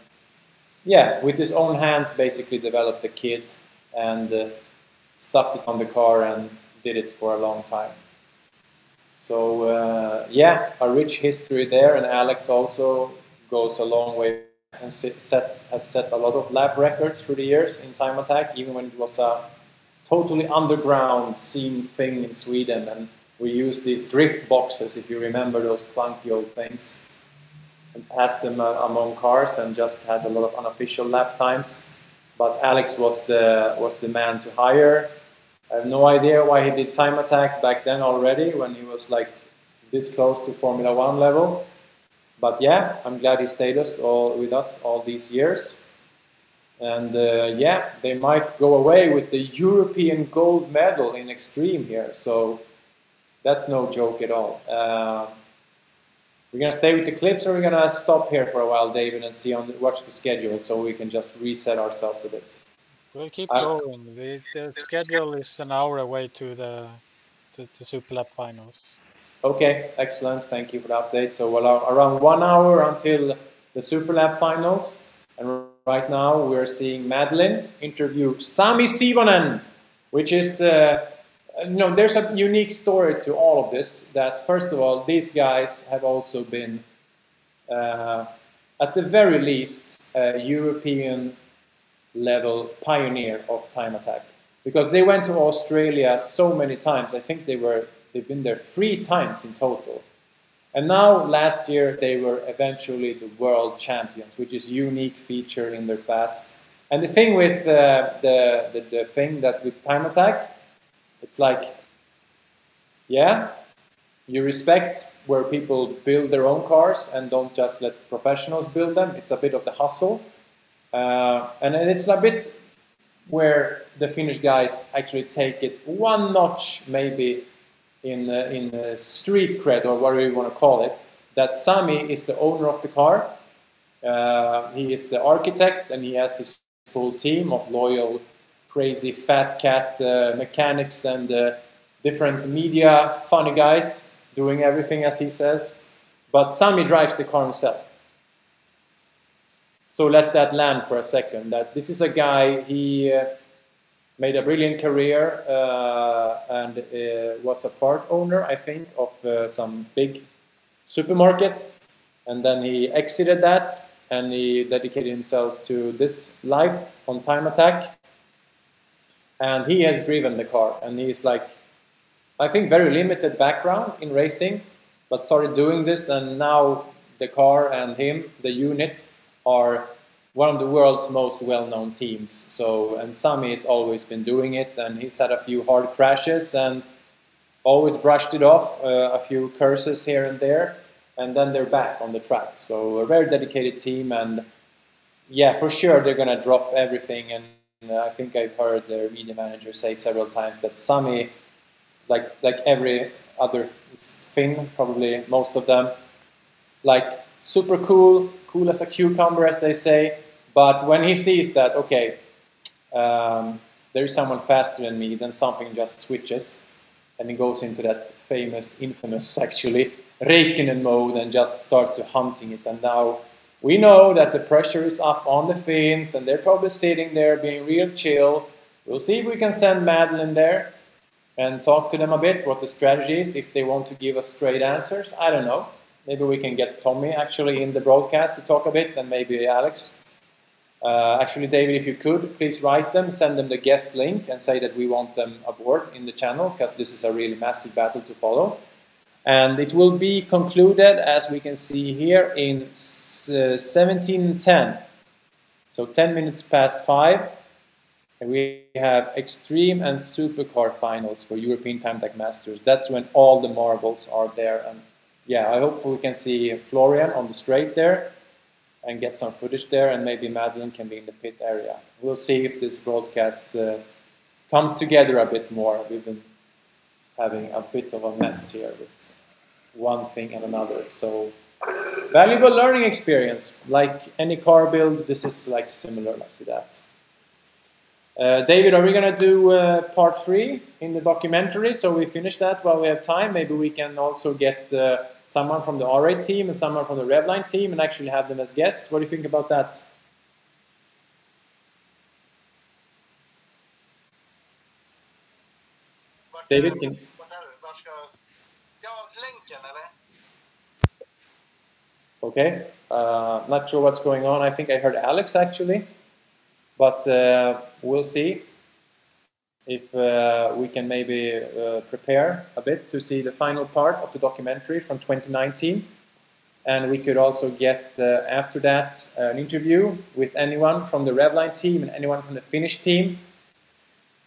yeah, with his own hands basically developed the kit and stuffed it on the car and did it for a long time. So yeah, a rich history there, and Alex also goes a long way and has set a lot of lap records through the years in time attack, even when it was a totally underground scene thing in Sweden. And we used these drift boxes, if you remember those clunky old things, and passed them among cars and just had a lot of unofficial lap times. But Alex was the man to hire. I have no idea why he did time attack back then already, when he was like this close to Formula 1 level. But yeah, I'm glad he stayed with us all these years. And yeah, they might go away with the European gold medal in Extreme here. So that's no joke at all. We're going to stay with the clips, or we're going to stop here for a while, David, and watch the schedule so we can just reset ourselves a bit. We'll keep going. The schedule is an hour away to the Super Lap finals. Okay, excellent. Thank you for the update. So around 1 hour until the Super Lap finals. And right now we're seeing Madlyn interview Sami Sivonen, which is, there's a unique story to all of this. That first of all, these guys have also been, at the very least, European level pioneer of time attack, because they went to Australia so many times. I think they've been there 3 times in total, and now last year they were eventually the world champions, which is a unique feature in their class. And the thing with the thing that with time attack, it's like, yeah, you respect where people build their own cars and don't just let professionals build them. It's a bit of the hustle. And it's a bit where the Finnish guys actually take it one notch, maybe in street cred, or whatever you want to call it. That Sami is the owner of the car. He is the architect, and he has this full team of loyal, crazy fat cat mechanics and different media funny guys doing everything as he says. But Sami drives the car himself. So let that land for a second. That this is a guy, he made a brilliant career and was a part owner, I think, of some big supermarket. And then he exited that and he dedicated himself to this life on time attack. And he has driven the car. And he's like, I think, very limited background in racing, but started doing this. And now the car and him, the unit, are one of the world's most well-known teams. So, and Sami has always been doing it, and he's had a few hard crashes and always brushed it off, a few curses here and there, and then they're back on the track. So a very dedicated team, and yeah, for sure they're gonna drop everything. And I think I've heard their media manager say several times that Sami, like every other Finn, probably most of them, like super cool as a cucumber, as they say. But when he sees that, okay, there is someone faster than me, then something just switches. And he goes into that infamous, actually, Räikkönen mode and just starts to hunting it. And now we know that the pressure is up on the Finns, and they're probably sitting there being real chill. We'll see if we can send Madlyn there and talk to them a bit, what the strategy is, if they want to give us straight answers. I don't know. Maybe we can get Tomi actually in the broadcast to talk a bit, and maybe Alex. Actually, David, if you could, please write them, send them the guest link, and say that we want them aboard in the channel, because this is a really massive battle to follow. And it will be concluded, as we can see here, in 17:10. So 10 minutes past 5. And we have Extreme and Supercar finals for European Time Attack Masters. That's when all the marbles are there. And yeah, I hope we can see Florian on the straight there and get some footage there, and maybe Madlyn can be in the pit area. We'll see if this broadcast comes together a bit more. We've been having a bit of a mess here with one thing and another. So valuable learning experience. Like any car build, this is like similar to that. David, are we going to do part 3 in the documentary? So we finish that while we have time. Maybe we can also get someone from the R8 team and someone from the Revline team and actually have them as guests. What do you think about that? David, can... Okay, not sure what's going on. I think I heard Alex actually, but we'll see if we can maybe prepare a bit to see the final part of the documentary from 2019. And we could also get, after that, an interview with anyone from the Revline team and anyone from the Finnish team,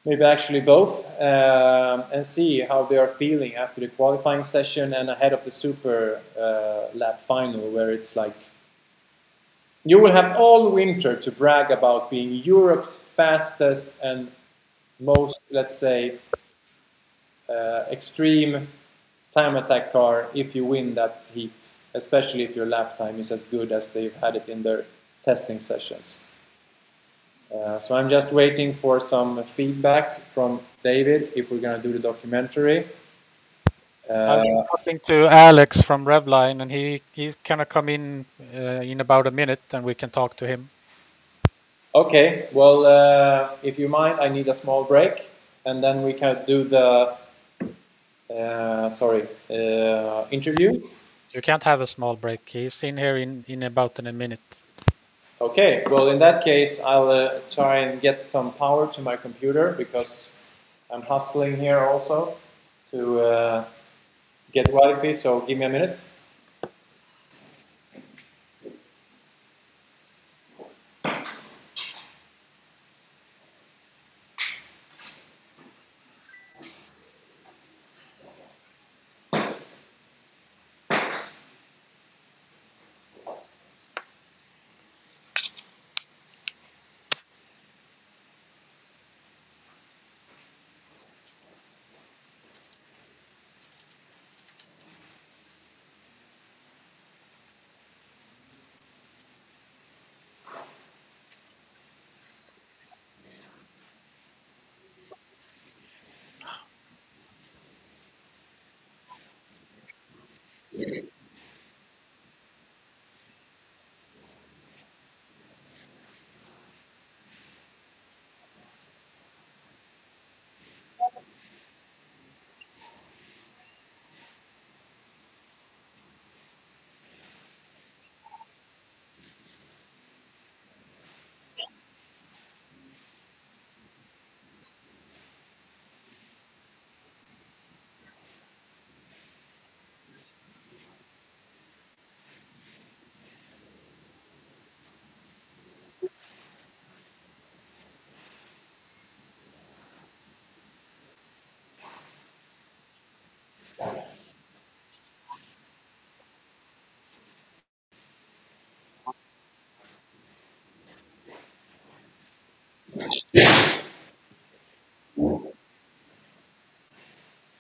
maybe actually both, and see how they are feeling after the qualifying session and ahead of the Super Lap final, where it's like, you will have all winter to brag about being Europe's fastest and most, let's say, extreme time attack car if you win that heat, especially if your lap time is as good as they've had it in their testing sessions. So I'm just waiting for some feedback from David if we're going to do the documentary. I'm talking to Alex from Revline, and he's going to come in about a minute, and we can talk to him. Okay, well, if you mind, I need a small break, and then we can do the interview. You can't have a small break. He's in here in about a minute. Okay, well, in that case, I'll try and get some power to my computer because I'm hustling here also to get Wi-Fi, so give me a minute.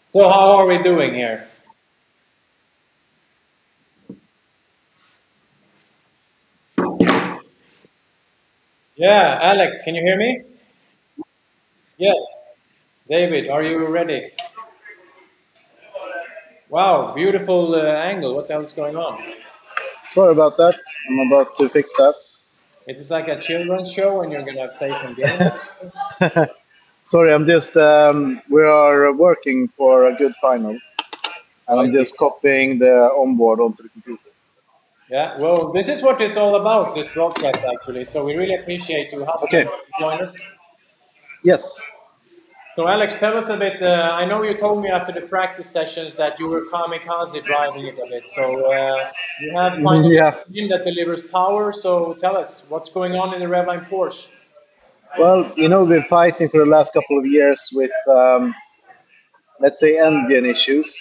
So how are we doing here? Yeah, Alex, can you hear me? Yes. David, are you ready? Wow, beautiful angle. What the hell is going on? Sorry about that. I'm about to fix that. It is like a children's show and you're going to play some games? Sorry, I'm just, we are working for a good final. And I'm just copying the onboard onto the computer. Yeah, well, this is what it's all about, this broadcast, actually. So we really appreciate you hustling to join us. Yes. So, Alex, tell us a bit. I know you told me after the practice sessions that you were kamikaze driving it a bit. So, you have finally a engine that delivers power. So, tell us, what's going on in the Revline Porsche? Well, you know, we've been fighting for the last couple of years with, let's say, engine issues.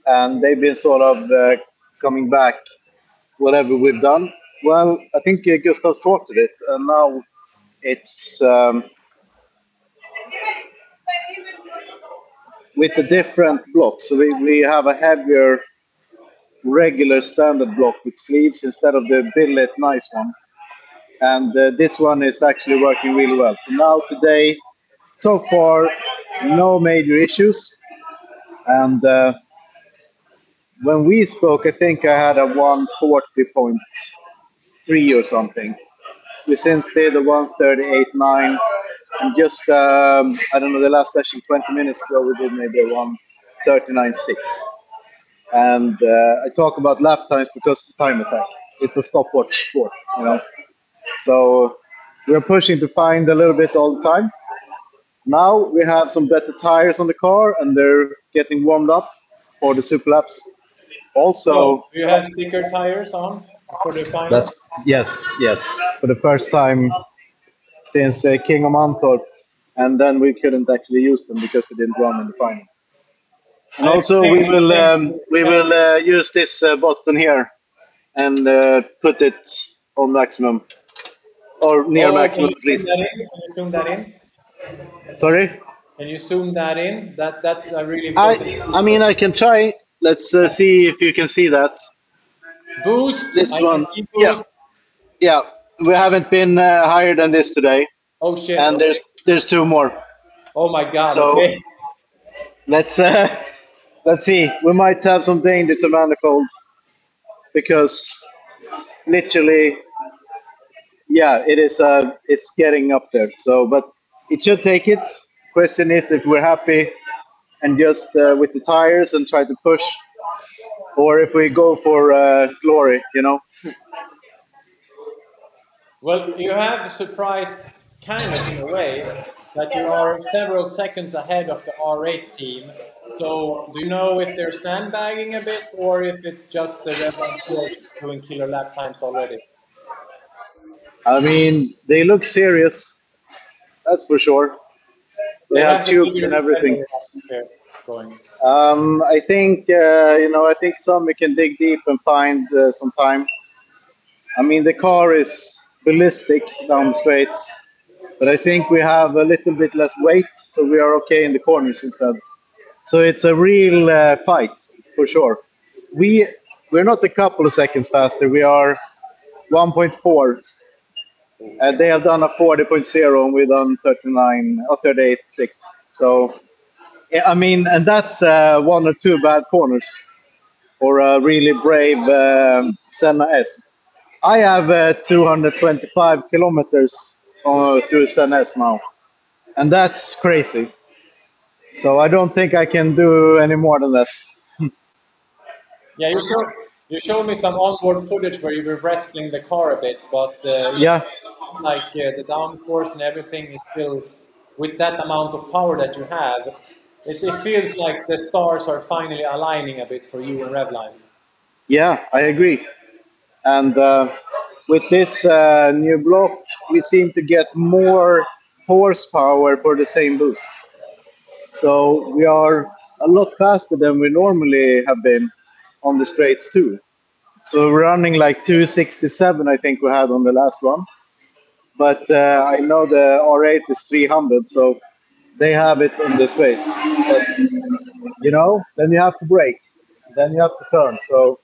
And they've been sort of coming back, whatever we've done. Well, I think Gustav sorted it, and now it's with a different block. So we have a heavier, regular standard block with sleeves instead of the billet nice one. and this one is actually working really well. So now today, so far, no major issues. And when we spoke, I think I had a 140.3 or something. We since did a 138.9, and just I don't know, the last session 20 minutes ago we did maybe a 139.6. And I talk about lap times because it's time attack. It's a stopwatch sport, you know. So we're pushing to find a little bit all the time. Now we have some better tires on the car, and they're getting warmed up for the super laps. Also, So, do you have sticker tires on for the finals? that's yes, for the first time since King of Mantorp, and then we couldn't actually use them because they didn't run in the final. And also, we will use this button here and put it on maximum or near maximum, at least. Can you zoom that in? Sorry. Can you zoom that in? That's a really important. I mean, I can try. Let's see if you can see that. Boost. This I one. can see boost. Yeah. We haven't been higher than this today. Oh shit. And there's two more. Oh my god. So okay. let's see. We might have some danger to manifold because literally, yeah, it is. It's getting up there. So, but it should take it. Question is if we're happy and just with the tires and try to push, or if we go for glory, you know. Well, you have surprised kind of in a way that you are several seconds ahead of the R8 team. So do you know if they're sandbagging a bit or if it's just the Red Line Porsche doing killer lap times already? I mean, they look serious. That's for sure. They have tubes and everything. Going. I think I think some we can dig deep and find some time. I mean, the car is ballistic down the straights, but I think we have a little bit less weight, so we are okay in the corners instead. So it's a real fight for sure. We're not a couple of seconds faster. We are 1.4. They have done a 40.0 and we've done 39 or 38.6. So, I mean, and that's one or two bad corners for a really brave Senna S. I have 225 kilometers through Senna S now, and that's crazy. So I don't think I can do any more than that. Yeah, you showed me some onboard footage where you were wrestling the car a bit, but yeah, like the downforce and everything is still with that amount of power that you have. It feels like the stars are finally aligning a bit for you in Revline. Yeah, I agree. And with this new block, we seem to get more horsepower for the same boost. So we are a lot faster than we normally have been on the straights too. So we're running like 267, I think we had on the last one. But I know the R8 is 300, so they have it on the straights. But, then you have to brake. Then you have to turn. So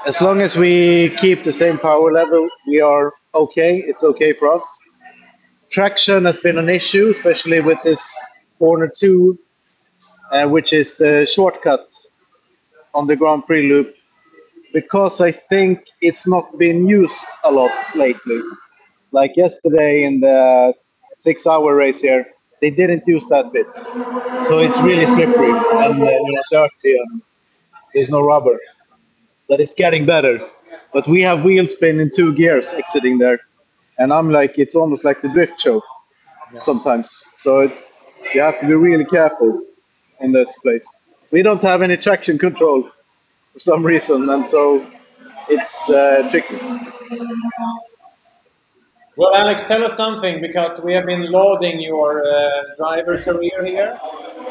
as long as we keep the same power level, we are okay. It's okay for us. Traction has been an issue, especially with this corner 2, which is the shortcut on the Grand Prix loop, because I think it's not been used a lot lately. Like yesterday in the 6-hour race here, they didn't use that bit. So it's really slippery and dirty and there's no rubber. But it's getting better. But we have wheel spin in 2 gears exiting there. And I'm like, it's almost like the drift show sometimes. So you have to be really careful in this place. We don't have any traction control for some reason, and so it's tricky. Well, Alex, tell us something, because we have been lauding your driver career here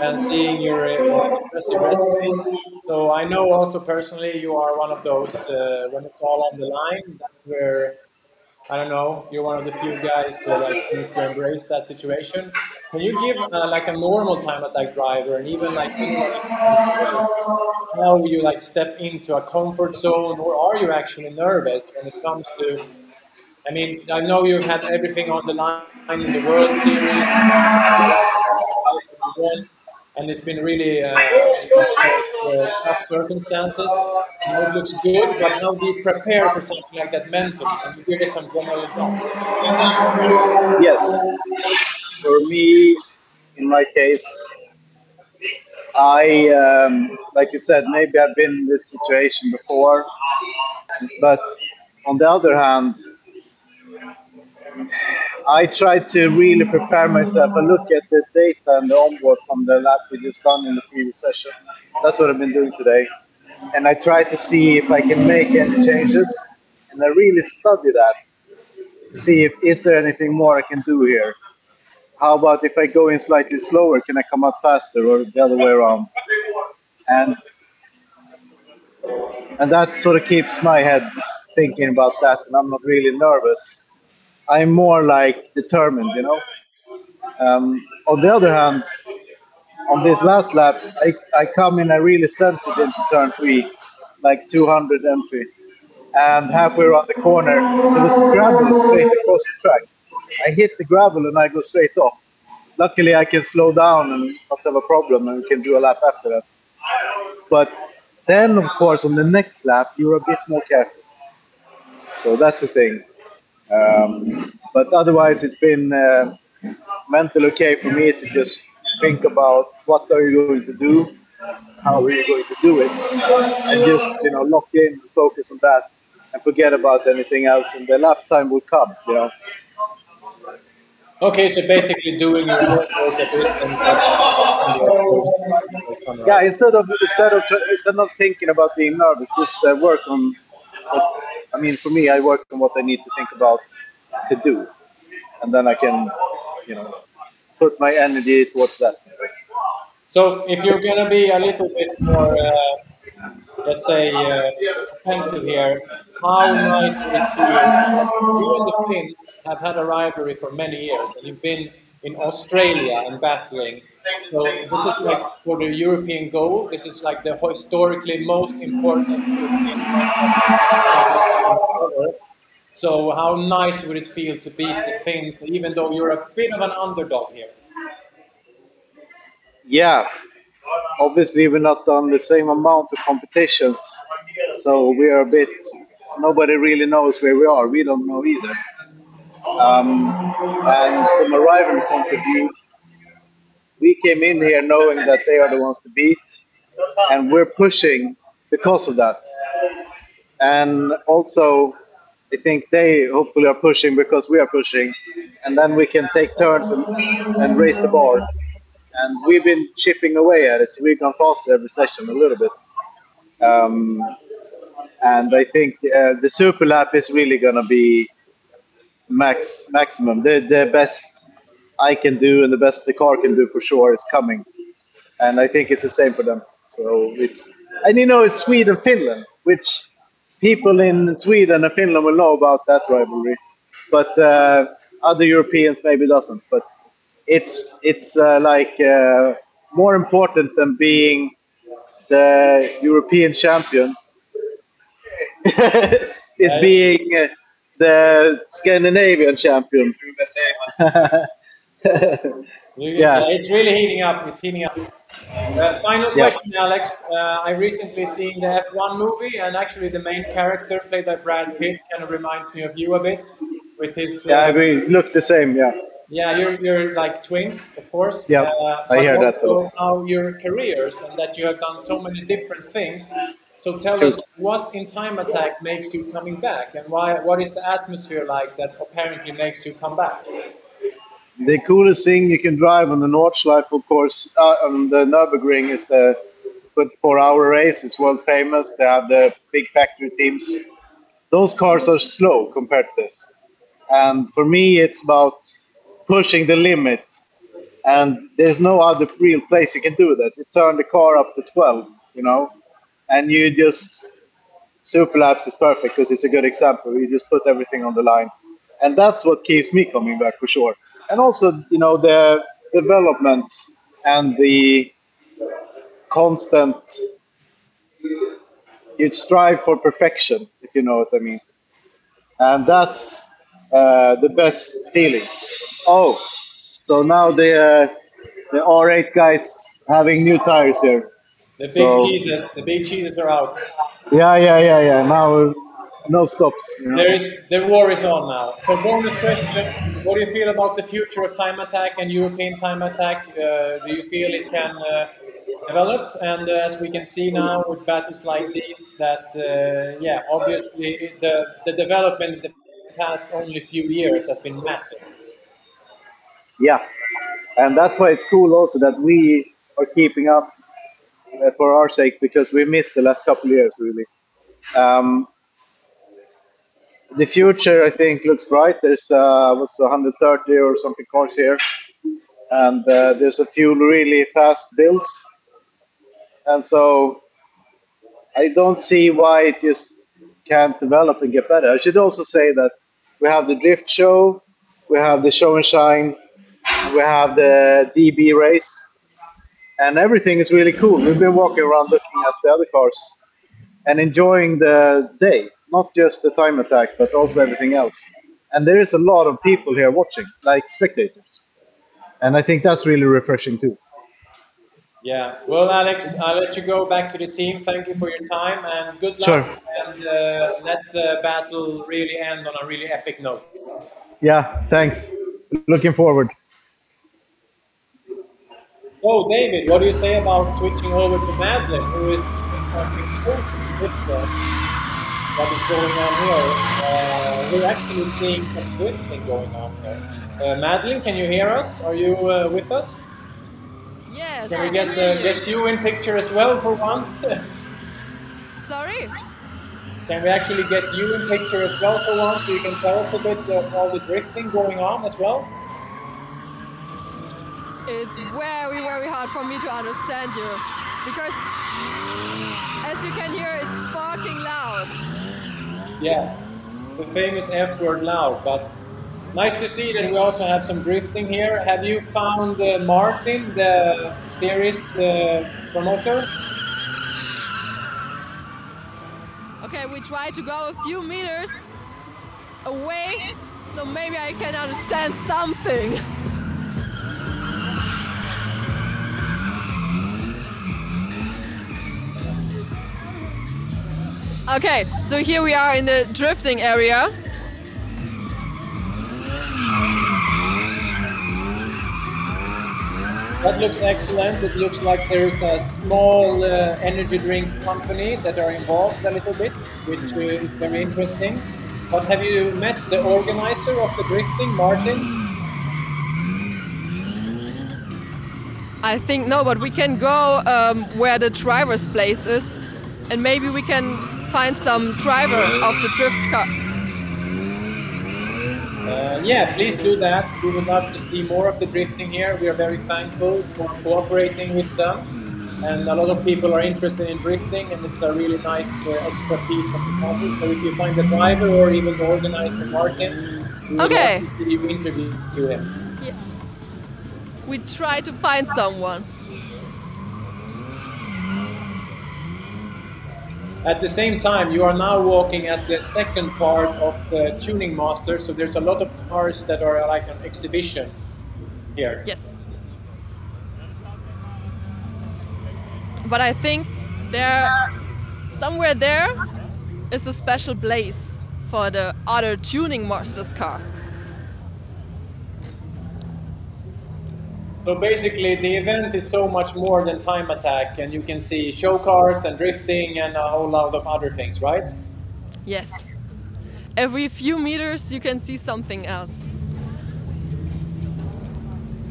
and seeing your impressive resume. So I know also personally you are one of those, when it's all on the line, that's where, I don't know, you're one of the few guys that seems to embrace that situation. Can you give like a normal time attack driver and even like anybody how you like step into a comfort zone, or are you actually nervous when it comes to I mean, I know you've had everything on the line in the World Series, and it's been really tough circumstances. Now it looks good, but how do you prepare for something like that mentally? Can you give us some general advice? Yes. For me, in my case, like you said, maybe I've been in this situation before, but on the other hand, I try to really prepare myself. I look at the data and the onboard from the lap we just done in the previous session. That's what I've been doing today. And I try to see if I can make any changes. And I really study that to see if is there anything more I can do here. How about if I go in slightly slower, can I come out faster or the other way around? And that sort of keeps my head thinking about that, and I'm not really nervous. I'm more like determined, you know. On the other hand, on this last lap, I come in, I really sent it into turn 3, like 200 entry. And halfway around the corner, there was gravel straight across the track. I hit the gravel and I go straight off. Luckily, I can slow down and not have a problem and can do a lap after that. But then, of course, on the next lap, you're a bit more careful. So that's the thing. But otherwise, it's been mentally okay for me to just think about what are you going to do, how are you going to do it, and just lock in, focus on that, and forget about anything else, and the lap time will come. Okay, so basically doing your homework a bit and just Yeah, instead of thinking about being nervous, just work on what. I mean, for me, I work on what I need to think about to do, and then I can, put my energy towards that. So if you're going to be a little bit more, let's say, offensive here, how nice would it feel? You and the Finns have had a rivalry for many years, and you've been in Australia and battling. So this is like for the European goal. This is like the historically most important European ever. So how nice would it feel to beat the Finns, even though you're a bit of an underdog here? Yeah, obviously we're not on the same amount of competitions, so we are a bit. Nobody really knows where we are. We don't know either. And from a rival point of view, we came in here knowing that they are the ones to beat, and we're pushing because of that. And also, I think they hopefully are pushing because we are pushing, and then we can take turns and raise the bar. And we've been chipping away at it, so we've gone faster every session a little bit. And I think the super lap is really going to be maximum. The best I can do and the best the car can do for sure is coming. And I think it's the same for them. So it's Sweden Finland, which people in Sweden and Finland will know about that rivalry, but other Europeans maybe doesn't. But it's more important than being the European champion is being the Scandinavian champion. Yeah, it's really heating up. It's heating up. Final question, Alex. I recently seen the F1 movie, and actually the main character, played by Brad Pitt, kind of reminds me of you a bit, with his. Yeah, we look the same. Yeah. Yeah, you're like twins, of course. Yeah, I hear that. Also how your careers and that you have done so many different things. So tell us what in Time Attack makes you coming back, and what is the atmosphere like that apparently makes you come back? The coolest thing you can drive on the Nordschleife, of course, on the Nürburgring is the 24-hour race. It's world famous. They have the big factory teams. Those cars are slow compared to this. And for me, it's about pushing the limit. And there's no other real place you can do that. You turn the car up to 12, and you just... Superlapse is perfect because it's a good example. You just put everything on the line. And that's what keeps me coming back for sure. And also, the developments and the constant, you strive for perfection, if you know what I mean. And that's the best feeling. Oh, so now the R8 guys having new tires here. So The big cheeses are out. yeah. Now no stops. You know? The war is on now. So bonus question: what do you feel about the future of time attack and European time attack? Do you feel it can develop? And as we can see now with battles like these, that obviously the development in the past only few years has been massive. Yeah, and that's why it's cool also that we are keeping up for our sake because we missed the last couple of years really. The future I think looks bright. There's was 130 or something cars here, and there's a few really fast builds, and so I don't see why it just can't develop and get better. I should also say that we have the drift show, we have the show and shine, we have the DB race, and everything is really cool. We've been walking around looking at the other cars and enjoying the day, not just the time attack, but also everything else. And there is a lot of people here watching, like spectators. And I think that's really refreshing too. Yeah. Well, Alex, I'll let you go back to the team. Thank you for your time and good luck. Sure. And let the battle really end on a really epic note. Yeah, thanks. Looking forward. So, David, what do you say about switching over to Madlyn, who is something totally different? What is going on here? We're actually seeing some drifting going on here. Madlyn, can you hear us? Are you with us? Yes. Can we get you in picture as well for once? Sorry? Can we actually get you in picture as well for once, so you can tell us a bit of all the drifting going on as well? It's very, very hard for me to understand you because, as you can hear, it's fucking loud. Yeah, the famous F word loud, but nice to see that we also have some drifting here. Have you found Martin, the series promoter? Okay, we try to go a few meters away, so maybe I can understand something. Okay, so here we are in the drifting area. That looks excellent. It looks like there's a small energy drink company that are involved a little bit, which is very interesting. But have you met the organizer of the drifting, Martin? I think no, but we can go where the driver's place is, and maybe we can find some driver of the drift cars. Yeah, please do that. We would love to see more of the drifting here. We are very thankful for cooperating with them. And a lot of people are interested in drifting, and it's a really nice extra piece of the puzzle. So if you find the driver or even the organizer, Martin, we would love to see you interview him. Yeah. We try to find someone. At the same time, you are now walking at the second part of the tuning master, so there's a lot of cars that are like an exhibition here. Yes. But I think somewhere there is a special place for the other tuning master's car. So basically, the event is so much more than time attack, and you can see show cars and drifting and a whole lot of other things, right? Yes. Every few meters you can see something else.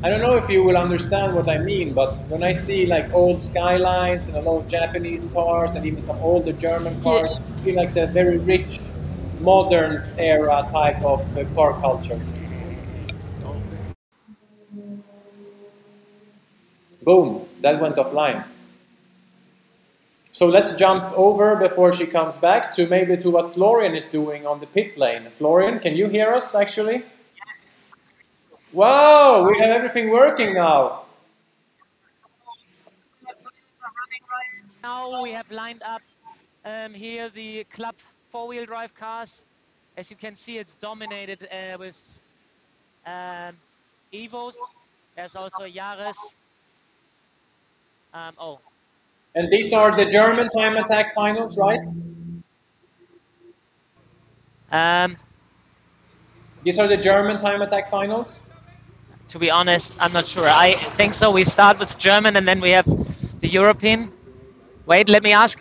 I don't know if you will understand what I mean, but when I see like old skylines and a lot of Japanese cars and even some older German cars, I feel like it's a very rich, modern era type of car culture. Boom, that went offline. So let's jump over before she comes back to maybe to what Florian is doing on the pit lane. Florian, can you hear us actually? Yes. Wow, we have everything working now. Now we have lined up here the club four-wheel drive cars As you can see, it's dominated with Evos. There's also a Yaris. Oh. And these are the German time attack finals, right? These are the German time attack finals? To be honest, I'm not sure. I think so. We start with German and then we have the European. Wait, let me ask.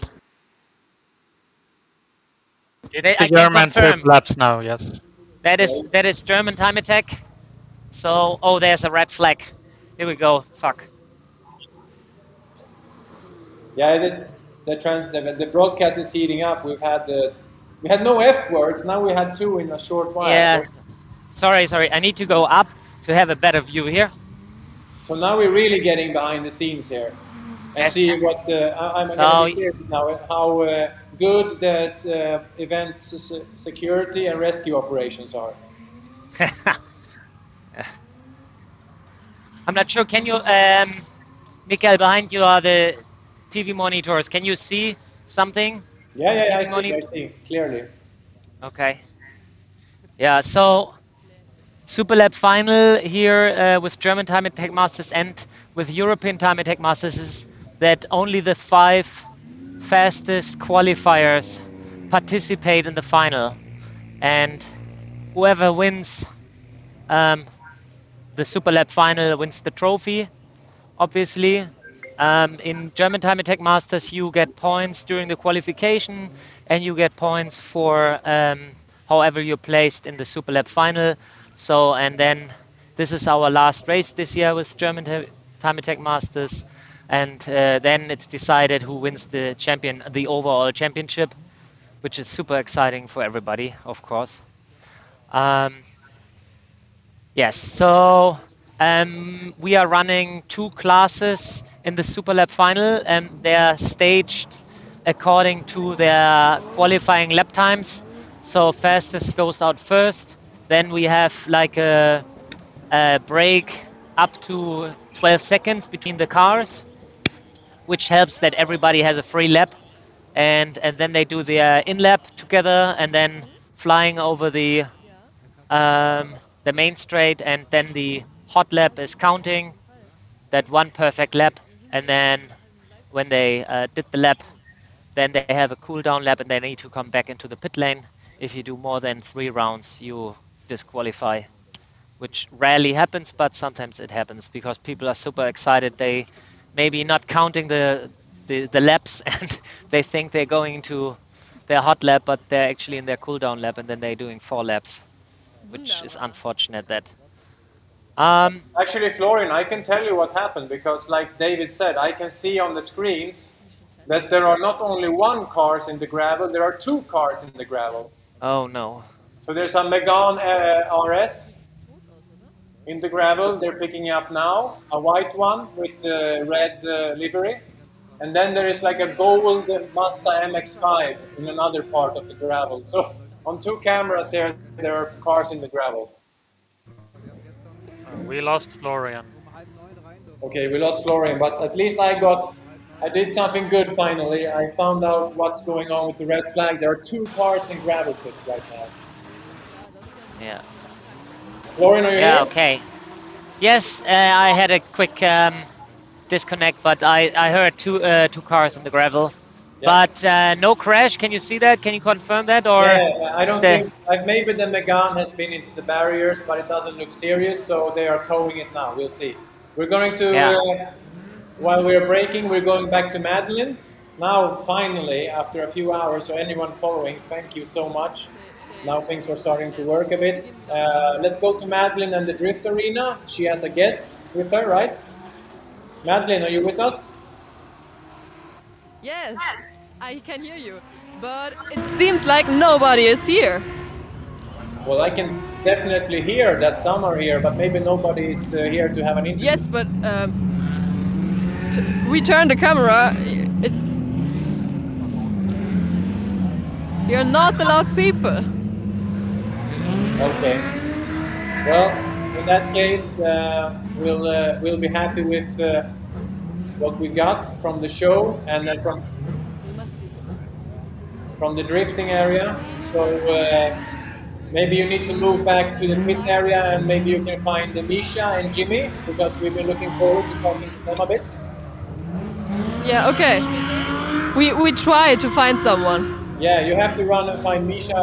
It's the German super laps now, yes. That is German time attack. So, oh, there's a red flag. Here we go. Fuck. Yeah, the broadcast is heating up. We had no F words. Now we had 2 in a short while. Yeah. Sorry. I need to go up to have a better view here. So now we're really getting behind the scenes here and see what I'm going to be curious now how good the event security and rescue operations are. I'm not sure. Can you, Mikael, behind you are the TV monitors. Can you see something? Yeah, I see clearly. Okay. Yeah, so Super Lab final here with German Time Attack Masters and with European Time Attack Masters is that only the 5 fastest qualifiers participate in the final. And whoever wins the Super Lab final wins the trophy, obviously. In German Time Attack Masters, you get points during the qualification and you get points for however you're placed in the Super Lab final. So, and then this is our last race this year with German Time Attack Masters. And then it's decided who wins the overall championship, which is super exciting for everybody, of course. Yes, so we are running 2 classes in the Super Lab final, and they're staged according to their qualifying lap times. So fastest goes out first. Then we have like a break up to 12 seconds between the cars, which helps that everybody has a free lap. And then they do their in-lap together, and then flying over the main straight, and then the hot lap is counting that 1 perfect lap. And then when they did the lap, then they have a cool down lap and they need to come back into the pit lane. If you do more than 3 rounds, you disqualify, which rarely happens, but sometimes it happens because people are super excited. They maybe not counting the laps and they think they're going to their hot lap, but they're actually in their cool down lap, and then they're doing 4 laps, which is unfortunate. That actually, Florian, I can tell you what happened, because like David said, I can see on the screens that there are not only 1 cars in the gravel, there are 2 cars in the gravel. Oh no. So there's a Megane RS in the gravel, they're picking up now, a white one with the red livery. And then there is like a gold Mazda MX-5 in another part of the gravel. So on 2 cameras here, there are cars in the gravel. We lost Florian. Okay, we lost Florian, but at least I did something good finally. I found out what's going on with the red flag. There are 2 cars in gravel pits right now. Yeah. Florian, are you here? Yeah, okay. Yes, I had a quick disconnect, but I heard 2 cars in the gravel. Yeah. But no crash. Can you see that? Can you confirm that? Or yeah, I don't think. Maybe the Megane has been into the barriers, but it doesn't look serious, so they are towing it now. We'll see. We're going to, while we're braking, we're going back to Madlyn. Now, finally, after a few hours, so anyone following, thank you so much. Now things are starting to work a bit. Let's go to Madlyn and the drift arena. She has a guest with her, right? Madlyn, are you with us? Yes, I can hear you, but it seems like nobody is here. Well, I can definitely hear that some are here, but maybe nobody is here to have an interview. Yes, but we turn the camera. There are not a lot of people. Okay. Well, in that case, we'll be happy with what we got from the show and then from the drifting area. So maybe you need to move back to the pit area and maybe you can find Misha and Jimmy, because we've been looking forward to talking to them a bit. Yeah, okay. We try to find someone. Yeah, you have to run and find Misha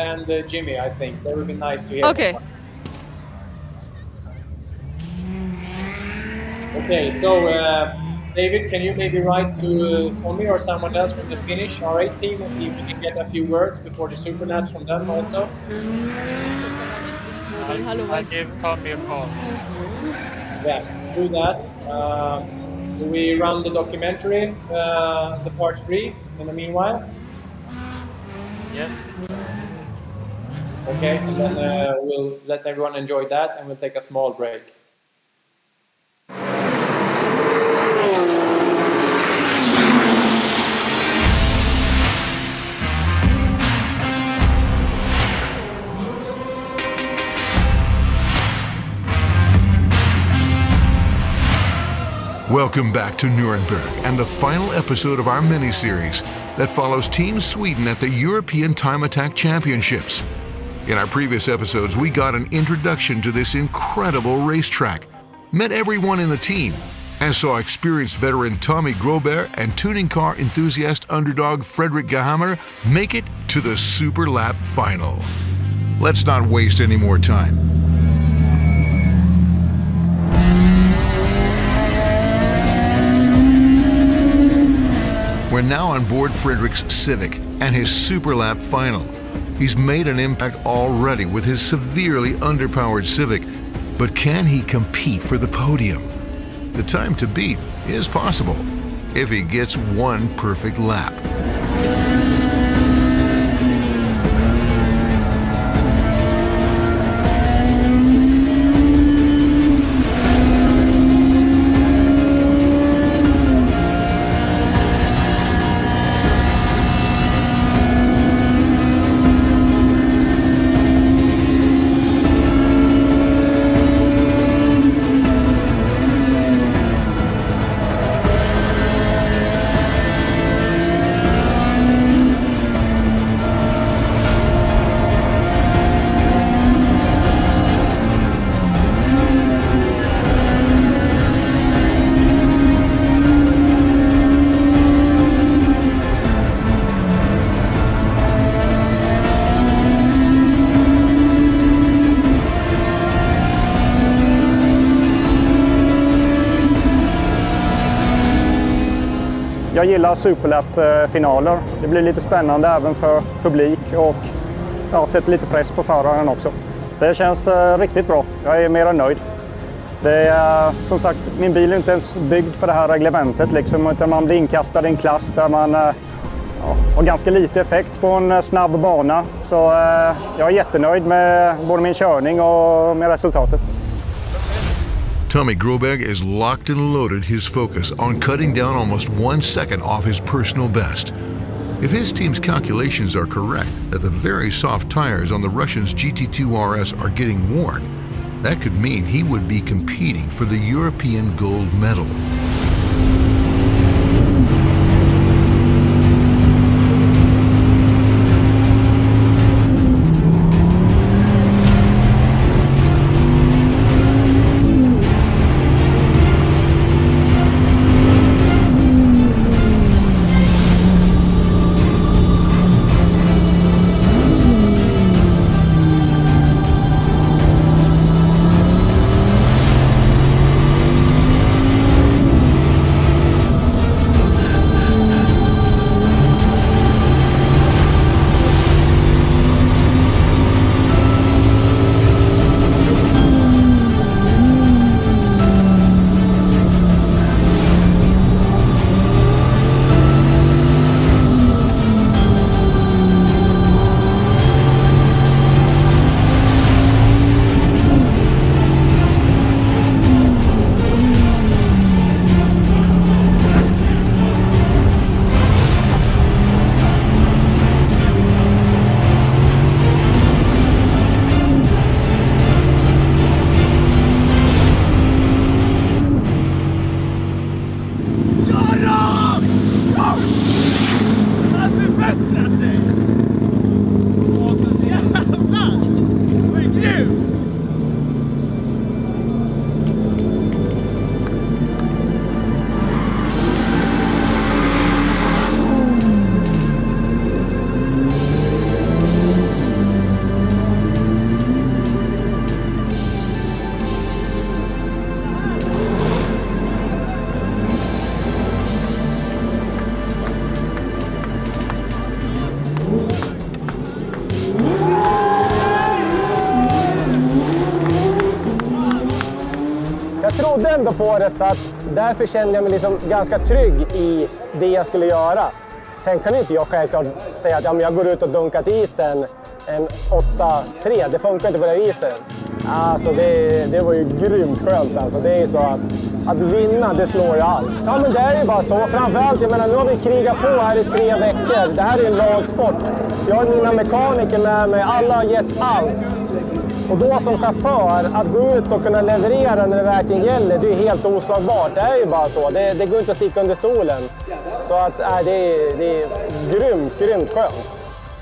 and Jimmy, I think. That would be nice to hear. Okay. Okay, so David, can you maybe write to Tomi or someone else from the Finnish R8 team and see if we can get a few words before the super laps from them also? I'll give Tomi a call. Yeah, do that. Do we run the documentary, the part 3, in the meanwhile? Yes. Okay, and then we'll let everyone enjoy that and we'll take a small break. Welcome back to Nuremberg and the final episode of our mini-series that follows Team Sweden at the European Time Attack Championships. In our previous episodes, we got an introduction to this incredible racetrack, met everyone in the team, and saw experienced veteran Tomi Grober and tuning car enthusiast underdog Fredrik Gahammer make it to the Super Lap final. Let's not waste any more time. We're now on board Fredrik's Civic and his Super Lap final. He's made an impact already with his severely underpowered Civic, but can he compete for the podium? The time to beat is possible if he gets one perfect lap. Jag gillar superlap-finaler. Det blir lite spännande även för publik och sätter lite press på föraren också. Det känns riktigt bra. Jag är mer än nöjd. Det är, som sagt, min bil är inte ens byggd för det här reglementet liksom, utan man blir inkastad i en klass där man har ganska lite effekt på en snabb bana. Så jag är jättenöjd med både min körning och med resultatet. Tomi Groberg is locked and loaded his focus on cutting down almost 1 second off his personal best. If his team's calculations are correct that the very soft tires on the Russian's GT2 RS are getting worn, that could mean he would be competing for the European gold medal. ändå på det, så att därför kände jag mig liksom ganska trygg i det jag skulle göra. Sen kan inte jag självklart säga att ja, men jag går ut och dunkar dit en 8-3. Det funkar inte på det viset. Alltså det var ju grymt skönt. Alltså, det är ju så att vinna, det slår ju allt. Ja, men det är ju bara så. Framförallt, jag menar, nu har vi krigat på här i 3 veckor. Det här är en lagsport. Jag har mina mekaniker med mig. Alla har gett allt. Och då som chaufför, att gå ut och kunna leverera när det verkligen gäller, det är helt oslagbart. Det är ju bara så. Det går inte att sticka under stolen. Så att det är grymt skönt.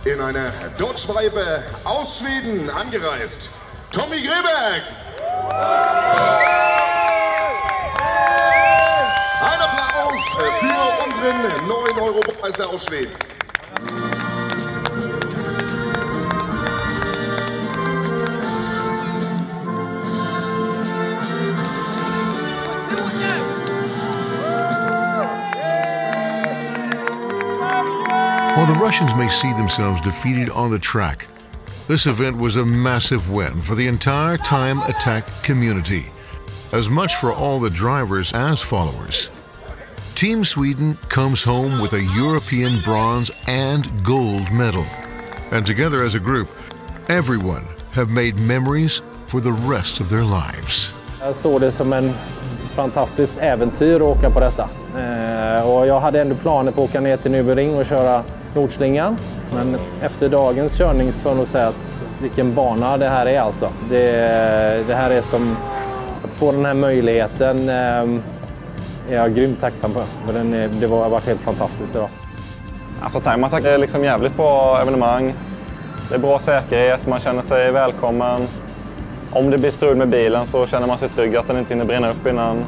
In einer Dodge-Weibe aus Schweden angereist, Tomi Greberg! Ein Applaus für unseren neuen Europameister aus Schweden. While the Russians may see themselves defeated on the track, this event was a massive win for the entire time attack community, as much for all the drivers as followers. Team Sweden comes home with a European bronze and gold medal. And together as a group, everyone have made memories for the rest of their lives. Jag såg det som en fantastiskt äventyr att åka på detta. Och jag hade ändå planer på att åka ner till Nürburgring och köra Nordslingan. Men efter dagens körning så får jag nog säga att vilken bana det här är alltså. Det här är som att få den här möjligheten är jag grymt tacksam på. Det har varit helt fantastiskt idag. Alltså Time Attack är liksom jävligt bra evenemang. Det är bra säkerhet, man känner sig välkommen. Om det blir strul med bilen så känner man sig trygg att den inte hinner brinna upp innan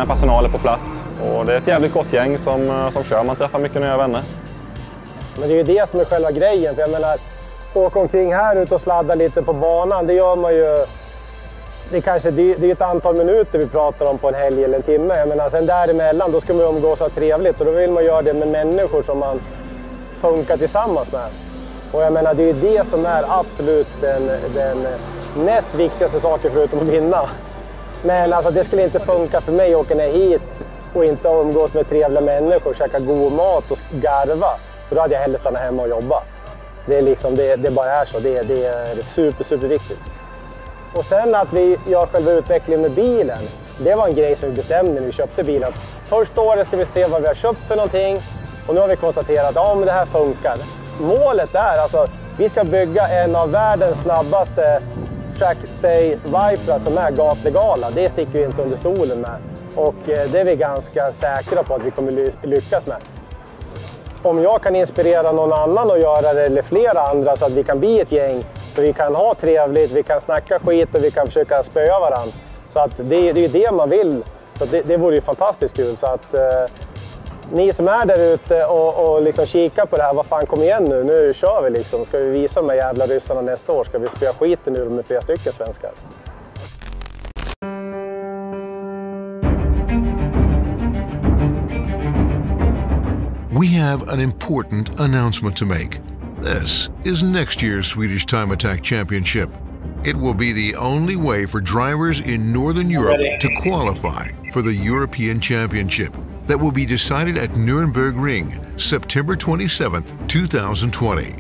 personal är på plats. Och det är ett jävligt gott gäng som kör, man träffar mycket nya vänner. Men det är ju det som är själva grejen, för jag menar, åka omkring här ut och sladda lite på banan, det gör man ju, det är ett antal minuter vi pratar om på en helg eller en timme. Jag menar, sen däremellan, då ska man umgås och ha trevligt, och då vill man göra det med människor som man funkar tillsammans med. Och jag menar, det är ju det som är absolut den näst viktigaste saken förutom att vinna. Men alltså, det skulle inte funka för mig att åka ner hit och inte umgås med trevliga människor, käka god mat och garva. För då hade jag hellre stannat hemma och jobba. Det är liksom, det bara är så. Det är super viktigt. Och sen att vi gör själva utvecklingen med bilen. Det var en grej som vi bestämde när vi köpte bilen. Första året ska vi se vad vi har köpt för någonting. Och nu har vi konstaterat att men det här funkar. Målet är alltså, vi ska bygga en av världens snabbaste trackday Viprar som är gatlegala. Det sticker vi inte under stolen med. Och det är vi ganska säkra på att vi kommer lyckas med. Om jag kan inspirera någon annan att göra det, eller flera andra, så att vi kan bli ett gäng, så vi kan ha trevligt, vi kan snacka skit och vi kan försöka spöa varandra. Så att det är ju det man vill. Så det vore ju fantastiskt kul. Så att ni som är där ute och liksom kikar på det här, vad fan, kom igen nu kör vi liksom. Ska vi visa de här jävla ryssarna nästa år? Ska vi spöa skiten ur med flera stycken svenskar? We have an important announcement to make. This is next year's Swedish Time Attack Championship. It will be the only way for drivers in Northern Europe to qualify for the European Championship that will be decided at Nürburgring, September 27th, 2020.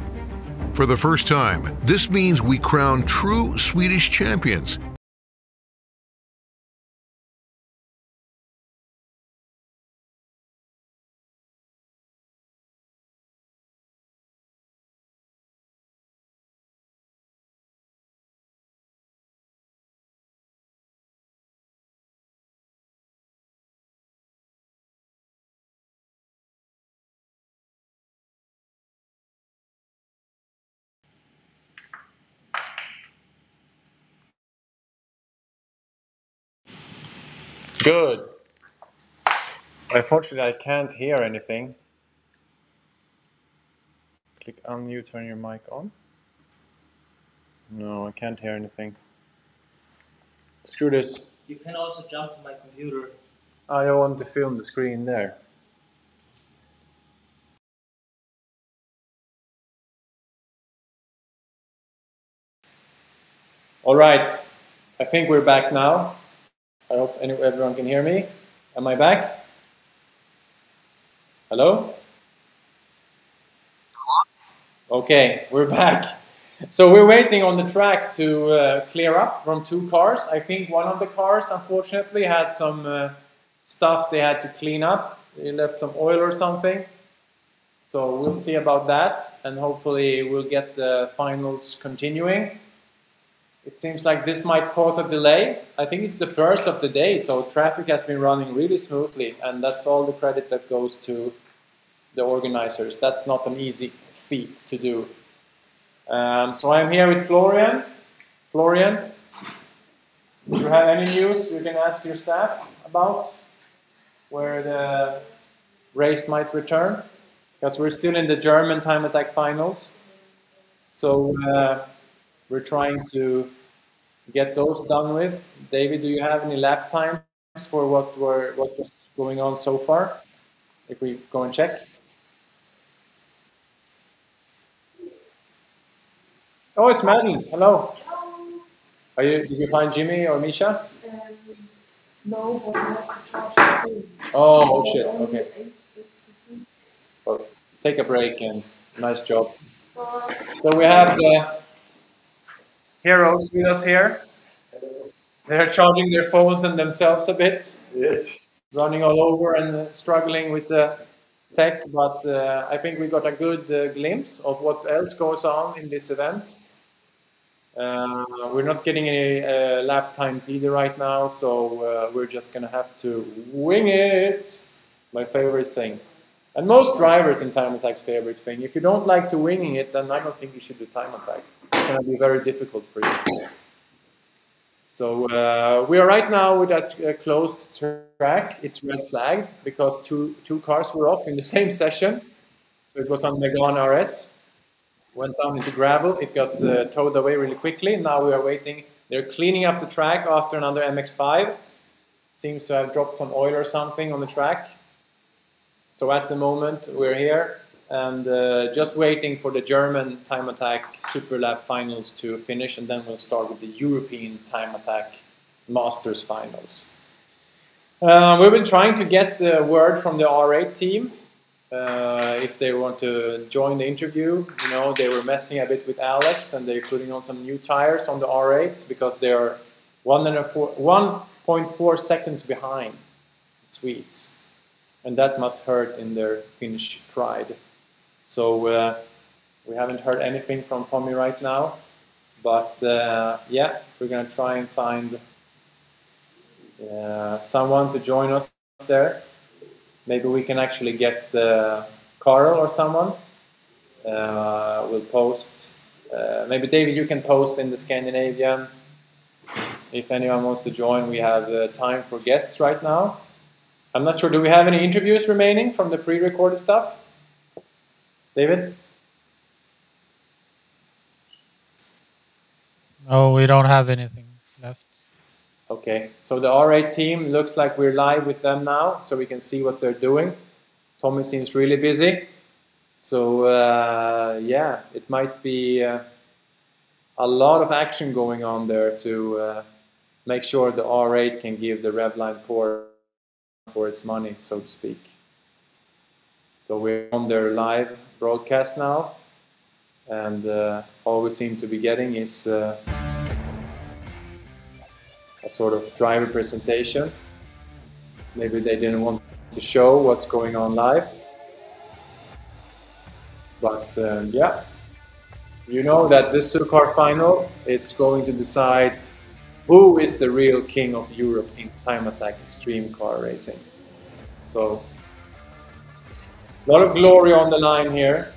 For the first time, this means we crown true Swedish champions. Good. Unfortunately, I can't hear anything. Click unmute, turn your mic on. No, I can't hear anything. Screw this. You can also jump to my computer. I want to film the screen there. All right. I think we're back now. I hope everyone can hear me. Am I back? Hello? Okay, we're back. So we're waiting on the track to clear up from 2 cars. I think one of the cars, unfortunately, had some stuff they had to clean up. They left some oil or something. So we'll see about that, and hopefully we'll get the finals continuing. It seems like this might cause a delay. I think it's the first of the day, so traffic has been running really smoothly, and that's all the credit that goes to the organizers. That's not an easy feat to do. So I'm here with Florian. Florian, do you have any news you can ask your staff about where the race might return? Because we're still in the German time attack finals. So we're trying to get those done with. David, do you have any lap times for what was going on so far? If we go and check. Oh, it's Madlyn. Hello. Did you find Jimmy or Misha? No, but I have to charge the phone. Oh shit. Okay. Well, take a break and nice job. So we have the heroes with us here. They're charging their phones and themselves a bit. Yes. Running all over and struggling with the tech, but I think we got a good glimpse of what else goes on in this event. We're not getting any lap times either right now, so we're just gonna have to wing it. My favorite thing. And most drivers in time attack's favorite thing. If you don't like to winging it, then I don't think you should do time attack. It's gonna be very difficult for you. So we are right now with a closed track. It's red flagged because two cars were off in the same session. So it was on Megane RS. Went down into gravel. It got towed away really quickly. Now we are waiting. They're cleaning up the track after another MX-5. Seems to have dropped some oil or something on the track. So at the moment we're here and just waiting for the German time attack Super Lap finals to finish, and then we'll start with the European time attack Masters finals. We've been trying to get word from the R8 team if they want to join the interview. You know, they were messing a bit with Alex and they're putting on some new tires on the R8 because they're 1.4 seconds behind the Swedes. And that must hurt in their Finnish pride. So we haven't heard anything from Tomi right now. But yeah, we're going to try and find someone to join us there. Maybe we can actually get Carl or someone. We'll post. Maybe David, you can post in the Scandinavian. If anyone wants to join, we have time for guests right now. I'm not sure, do we have any interviews remaining from the pre-recorded stuff? David? No, we don't have anything left. Okay, so the R8 team, looks like we're live with them now, so we can see what they're doing. Tomi seems really busy. So yeah, it might be a lot of action going on there to make sure the R8 can give the Revline pour for its money, so to speak. So we're on their live broadcast now, and all we seem to be getting is a sort of driver presentation. Maybe they didn't want to show what's going on live, but yeah, you know that this Supercar final, it's going to decide who is the real king of Europe in time attack extreme car racing. So a lot of glory on the line here.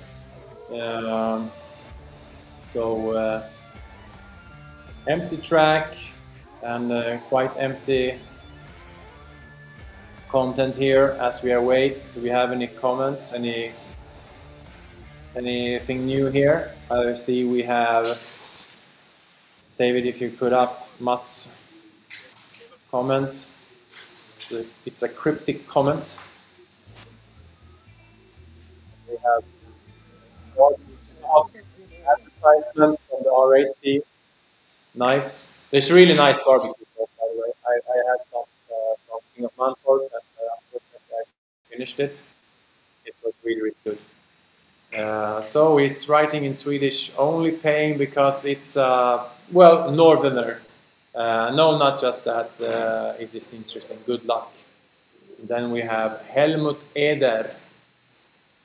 Empty track and quite empty content here as we await. Do we have any comments? Anything new here? I see we have David, if you put up Mats' comment. It's a cryptic comment. We have advertisement from the R8 team. Nice. There's really nice barbecue sauce, by the way. I had some from King of Mantorp, and unfortunately I finished it. It was really, really good. So it's writing in Swedish only paying because it's, well, northerner. No, not just that. It is interesting. Good luck. And then we have Helmut Eder,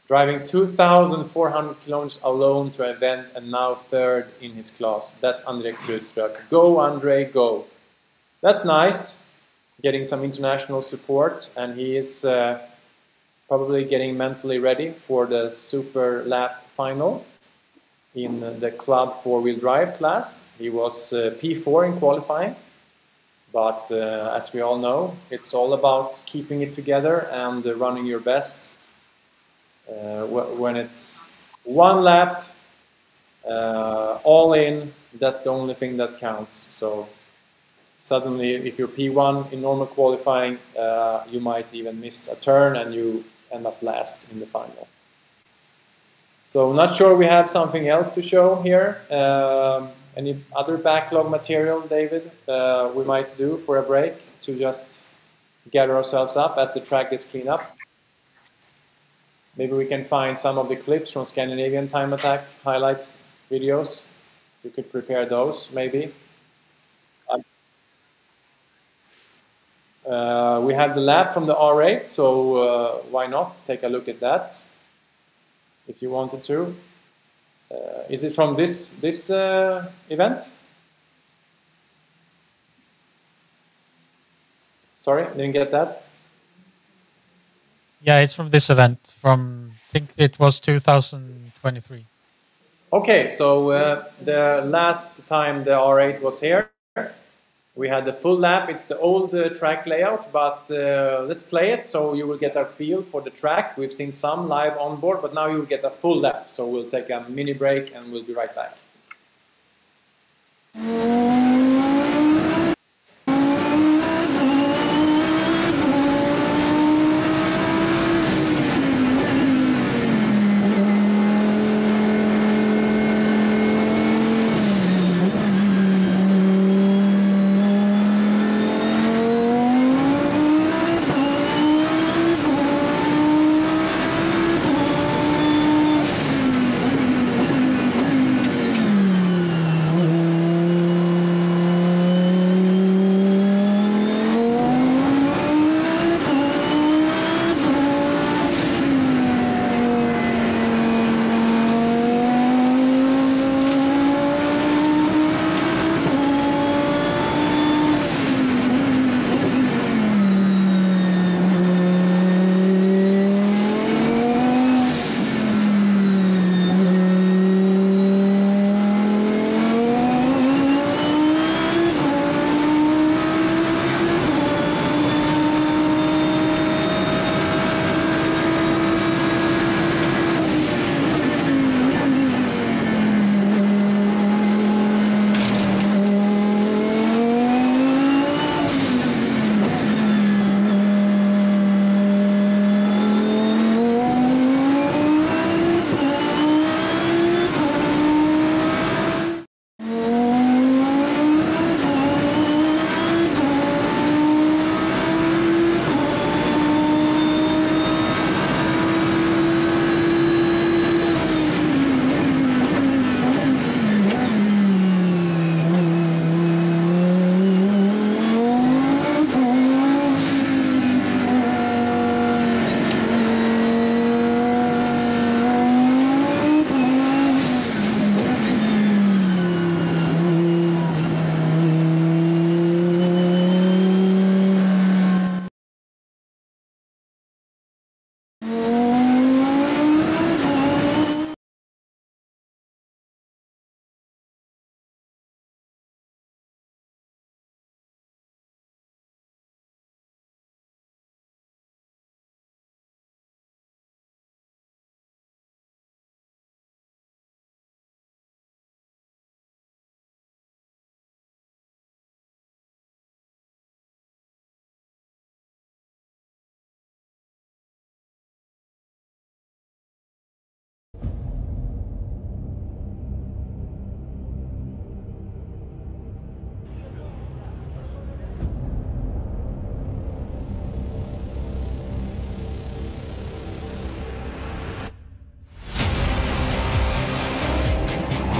driving 2,400 kilometers alone to an event and now third in his class. That's André Krutrök. Go, André, go. That's nice, getting some international support, and he is probably getting mentally ready for the Super Lap final in the club four-wheel drive class. He was P4 in qualifying, but as we all know, it's all about keeping it together and running your best. When it's one lap, all in, that's the only thing that counts. So suddenly, if you're P1 in normal qualifying, you might even miss a turn and you end up last in the final. So not sure we have something else to show here. Any other backlog material, David, we might do for a break to just gather ourselves up as the track gets cleaned up? Maybe we can find some of the clips from Scandinavian Time Attack highlights videos. You could prepare those, maybe. We have the lap from the R8, so why not take a look at that if you wanted to. Is it from this event? Sorry, didn't get that. Yeah, it's from this event. From I think it was 2023. Okay, so the last time the R8 was here, we had the full lap. It's the old track layout, but let's play it so you will get a feel for the track. We've seen some live on board, but now you will get a full lap. So we'll take a mini break and we'll be right back.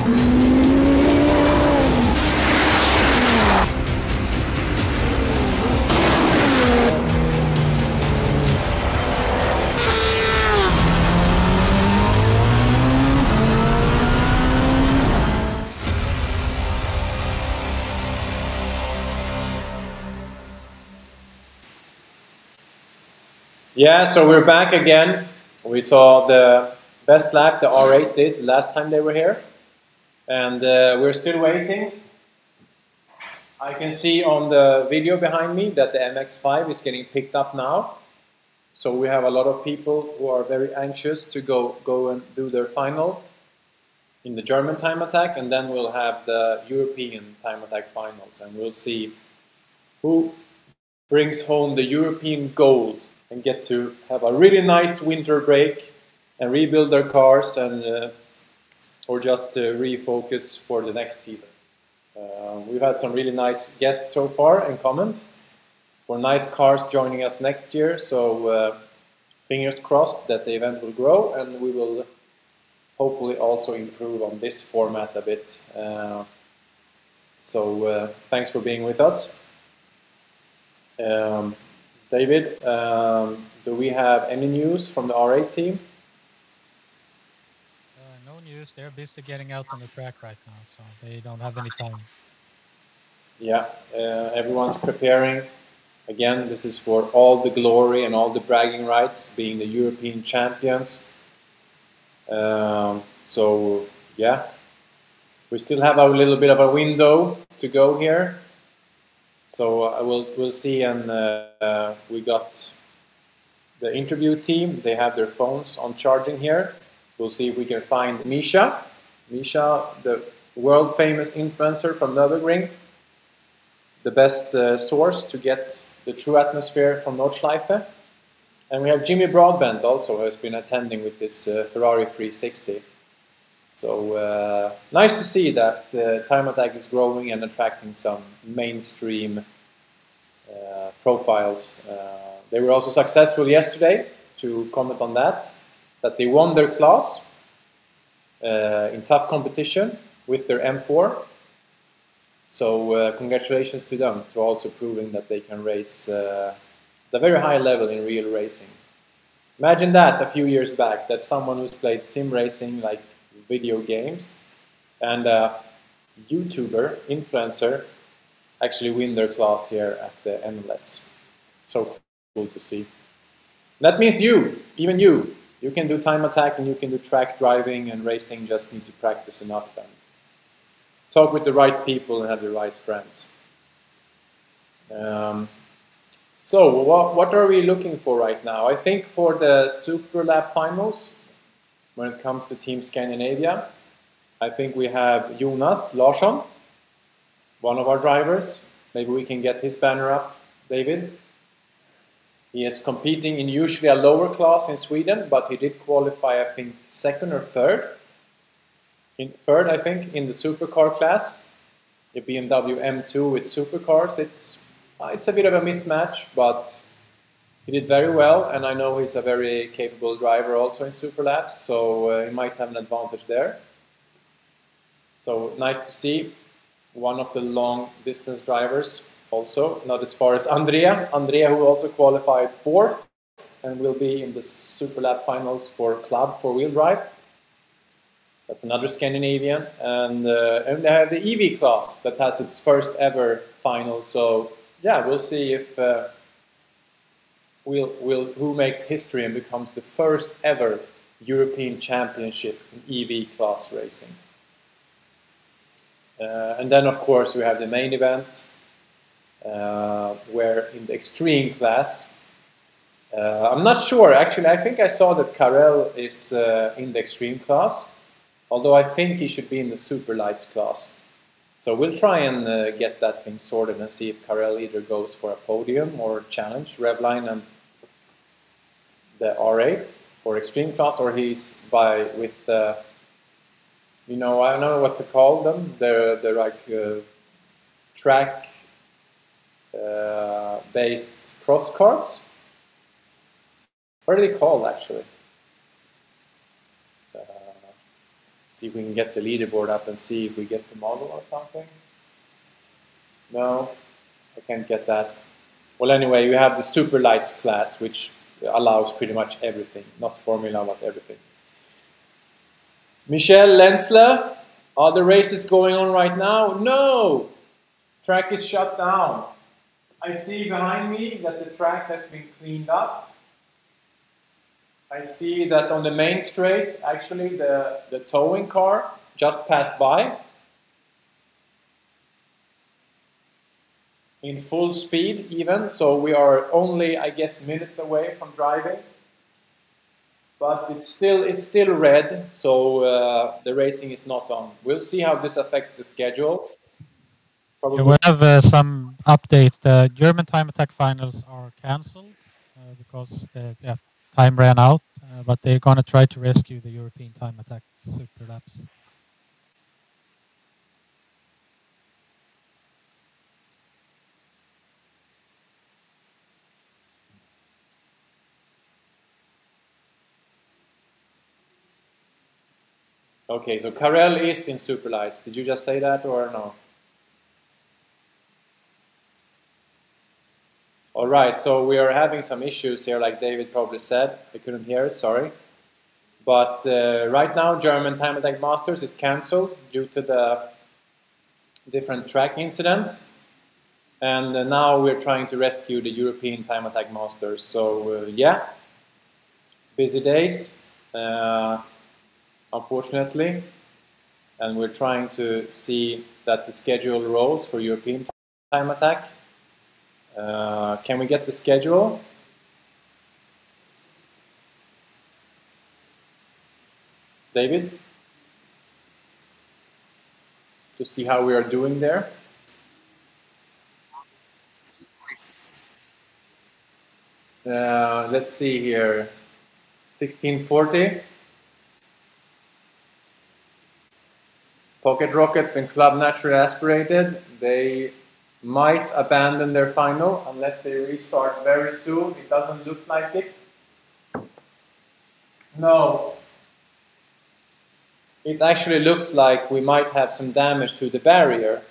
Yeah, so we're back again. We saw the best lap the R8 did last time they were here. And we're still waiting. I can see on the video behind me that the MX-5 is getting picked up now. So we have a lot of people who are very anxious to go and do their final in the German time attack, and then we'll have the European time attack finals, and we'll see who brings home the European gold and get to have a really nice winter break and rebuild their cars and or just refocus for the next season. We've had some really nice guests so far and comments for nice cars joining us next year, so fingers crossed that the event will grow and we will hopefully also improve on this format a bit. So thanks for being with us. David, do we have any news from the R8 team? No news. They're busy getting out on the track right now, so they don't have any time. Yeah, everyone's preparing. Again, this is for all the glory and all the bragging rights, being the European champions. So, yeah, we still have a little bit of a window to go here. So we'll see, and we got the interview team. They have their phones on charging here. We'll see if we can find Misha. Misha, the world famous influencer from Nürburgring, the best source to get the true atmosphere from Nordschleife. And we have Jimmy Broadbent also, who has been attending with this Ferrari 360. So nice to see that Time Attack is growing and attracting some mainstream profiles. They were also successful yesterday, to comment on that they won their class in tough competition with their M4. So congratulations to them, to also proving that they can race at a very high level in real racing. Imagine that a few years back, that someone who's played sim racing like video games and a YouTuber, influencer, actually win their class here at the MLS. So cool to see. That means even you can do time attack and you can do track driving and racing, just need to practice enough and talk with the right people and have the right friends. So what are we looking for right now? I think for the Super Lap finals, when it comes to Team Scandinavia, I think we have Jonas Larsson, one of our drivers. Maybe we can get his banner up, David. He is competing in usually a lower class in Sweden, but he did qualify, I think, second or third. Third, I think, in the supercar class. The BMW M2 with supercars, it's a bit of a mismatch, but he did very well, and I know he's a very capable driver also in Super Laps, so he might have an advantage there. So nice to see one of the long distance drivers also, not as far as Andrea, who also qualified 4th and will be in the Super Lap finals for Club 4-wheel drive. That's another Scandinavian, and they have the EV class that has its first ever final. So yeah, we'll see if who makes history and becomes the first ever European championship in EV class racing. And then of course we have the main event, where in the extreme class, I'm not sure, actually I think I saw that Karel is in the extreme class, although I think he should be in the super lights class. So we'll try and get that thing sorted and see if Karel either goes for a podium or challenge Revline and the R8 for extreme class, or he's with the, you know, I don't know what to call them. They're like track based cross carts. What are they called actually? See if we can get the leaderboard up and see if we get the model or something. No, I can't get that. Well, anyway, you have the super lights class, which allows pretty much everything, not formula, but everything. Michel Lenzler, are the races going on right now? No! Track is shut down. I see behind me that the track has been cleaned up. I see that on the main straight, actually, the towing car just passed by in full speed even, so we are only, I guess, minutes away from driving. But it's still red, so the racing is not on. We'll see how this affects the schedule. Probably. Yeah, we have some update. The German time attack finals are cancelled because the time ran out, but they're going to try to rescue the European time attack super laps. Okay, so Karel is in super lights. Did you just say that or no? All right, so we are having some issues here, like David probably said. I couldn't hear it, sorry. But right now, German Time Attack Masters is cancelled due to the different track incidents. And now we're trying to rescue the European Time Attack Masters. So yeah, busy days, unfortunately. And we're trying to see that the schedule rolls for European Time Attack. Can we get the schedule? David? To see how we are doing there. Let's see here. 1640. Pocket Rocket and Club Naturally Aspirated, they might abandon their final unless they restart very soon. It doesn't look like it. No. It actually looks like we might have some damage to the barrier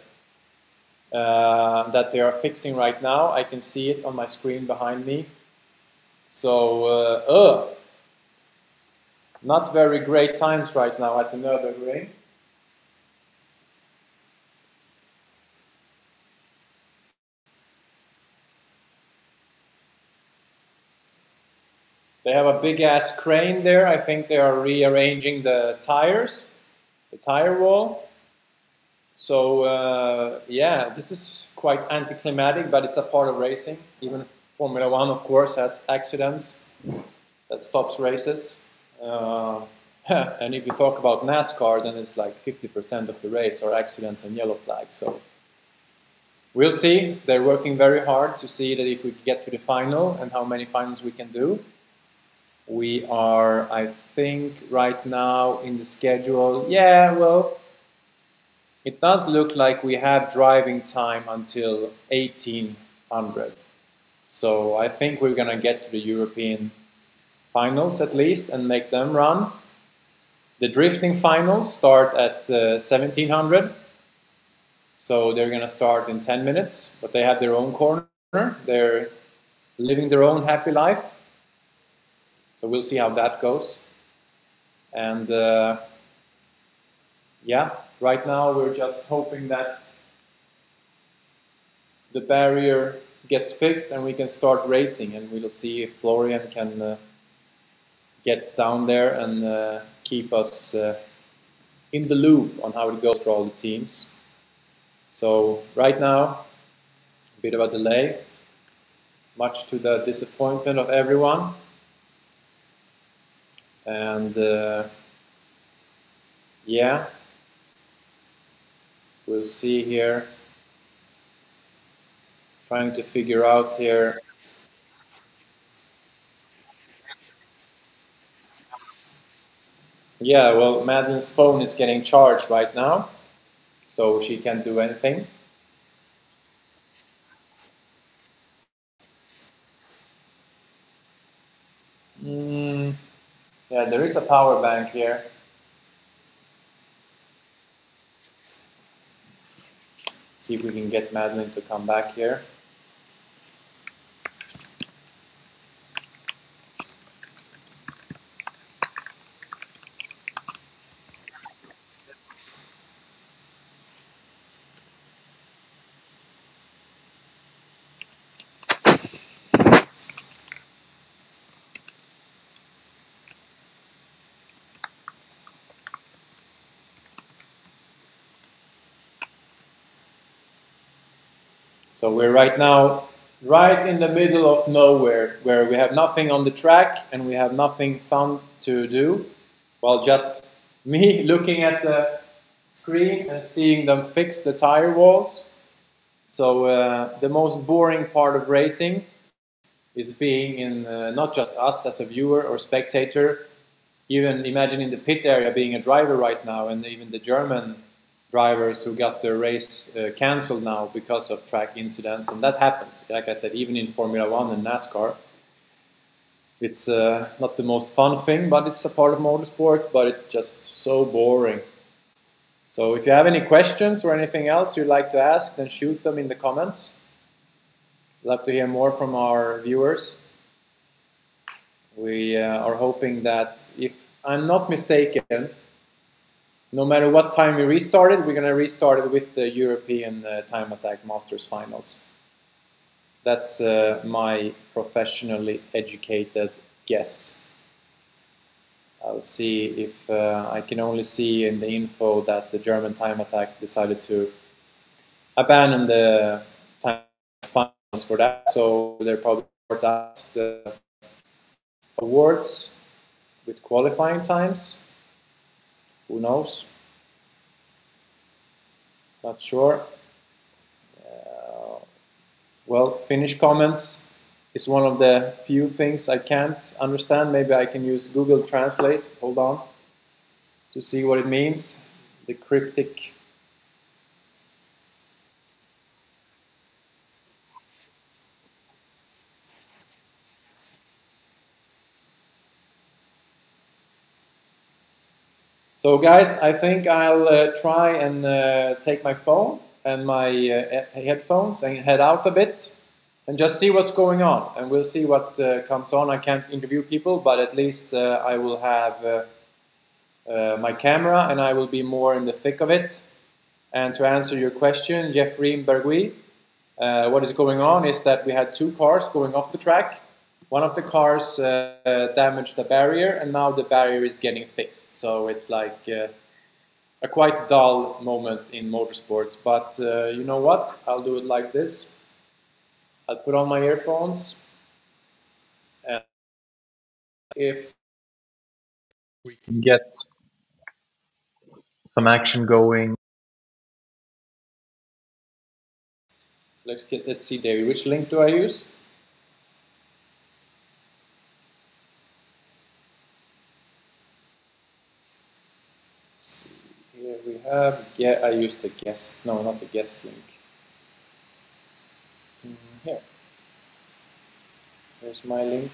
that they are fixing right now. I can see it on my screen behind me. So, not very great times right now at the Nürburgring. They have a big ass crane there. I think they are rearranging the tires, the tire wall. So yeah, this is quite anticlimactic, but it's a part of racing. Even Formula One, of course, has accidents that stops races. And if you talk about NASCAR, then it's like 50% of the race are accidents and yellow flags. So we'll see. They're working very hard to see that if we get to the final and how many finals we can do. We are, I think, right now in the schedule. Yeah, well, it does look like we have driving time until 1800. So I think we're going to get to the European finals at least and make them run. The drifting finals start at 1700. So they're going to start in 10 minutes, but they have their own corner. They're living their own happy life. So we'll see how that goes. And yeah, right now we're just hoping that the barrier gets fixed and we can start racing, and we'll see if Florian can get down there and keep us in the loop on how it goes for all the teams. So right now, a bit of a delay, much to the disappointment of everyone. And yeah, we'll see here, trying to figure out here. Yeah, well, Madlyn's phone is getting charged right now, so she can't do anything. Yeah, there is a power bank here. See if we can get Madlyn to come back here. So we're right now right in the middle of nowhere, where we have nothing on the track and we have nothing fun to do. Well, just me looking at the screen and seeing them fix the tire walls. So the most boring part of racing is being in not just us as a viewer or spectator, even imagining the pit area being a driver right now, and even the German drivers who got their race cancelled now because of track incidents. And that happens, like I said, even in Formula 1 and NASCAR. It's not the most fun thing, but it's a part of motorsport, but it's just so boring. So if you have any questions or anything else you'd like to ask, then shoot them in the comments. Love to hear more from our viewers. We are hoping that, if I'm not mistaken, no matter what time we restarted, we're going to restart it with the European Time Attack Masters Finals. That's my professionally educated guess. I'll see if I can only see in the info that the German Time Attack decided to abandon the time finals for that, so they're probably sort out the awards with qualifying times. Who knows? Not sure. Well, Finnish comments is one of the few things I can't understand. Maybe I can use Google Translate. Hold on. To see what it means. The cryptic. So guys, I think I'll try and take my phone and my headphones and head out a bit and just see what's going on, and we'll see what comes on. I can't interview people, but at least I will have my camera and I will be more in the thick of it. And to answer your question, Jeffrey Bergui, what is going on is that we had two cars going off the track. One of the cars damaged the barrier, and now the barrier is getting fixed. So it's like a quite dull moment in motorsports. But you know what? I'll do it like this. I'll put on my earphones. And if we can get some action going. Let's see, David. Which link do I use? Here we have, yeah, I used the guest, no, not the guest link. Here. Here's my link.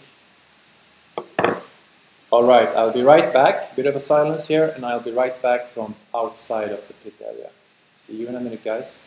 All right, I'll be right back. Bit of a silence here, and I'll be right back from outside of the pit area. See you in a minute, guys.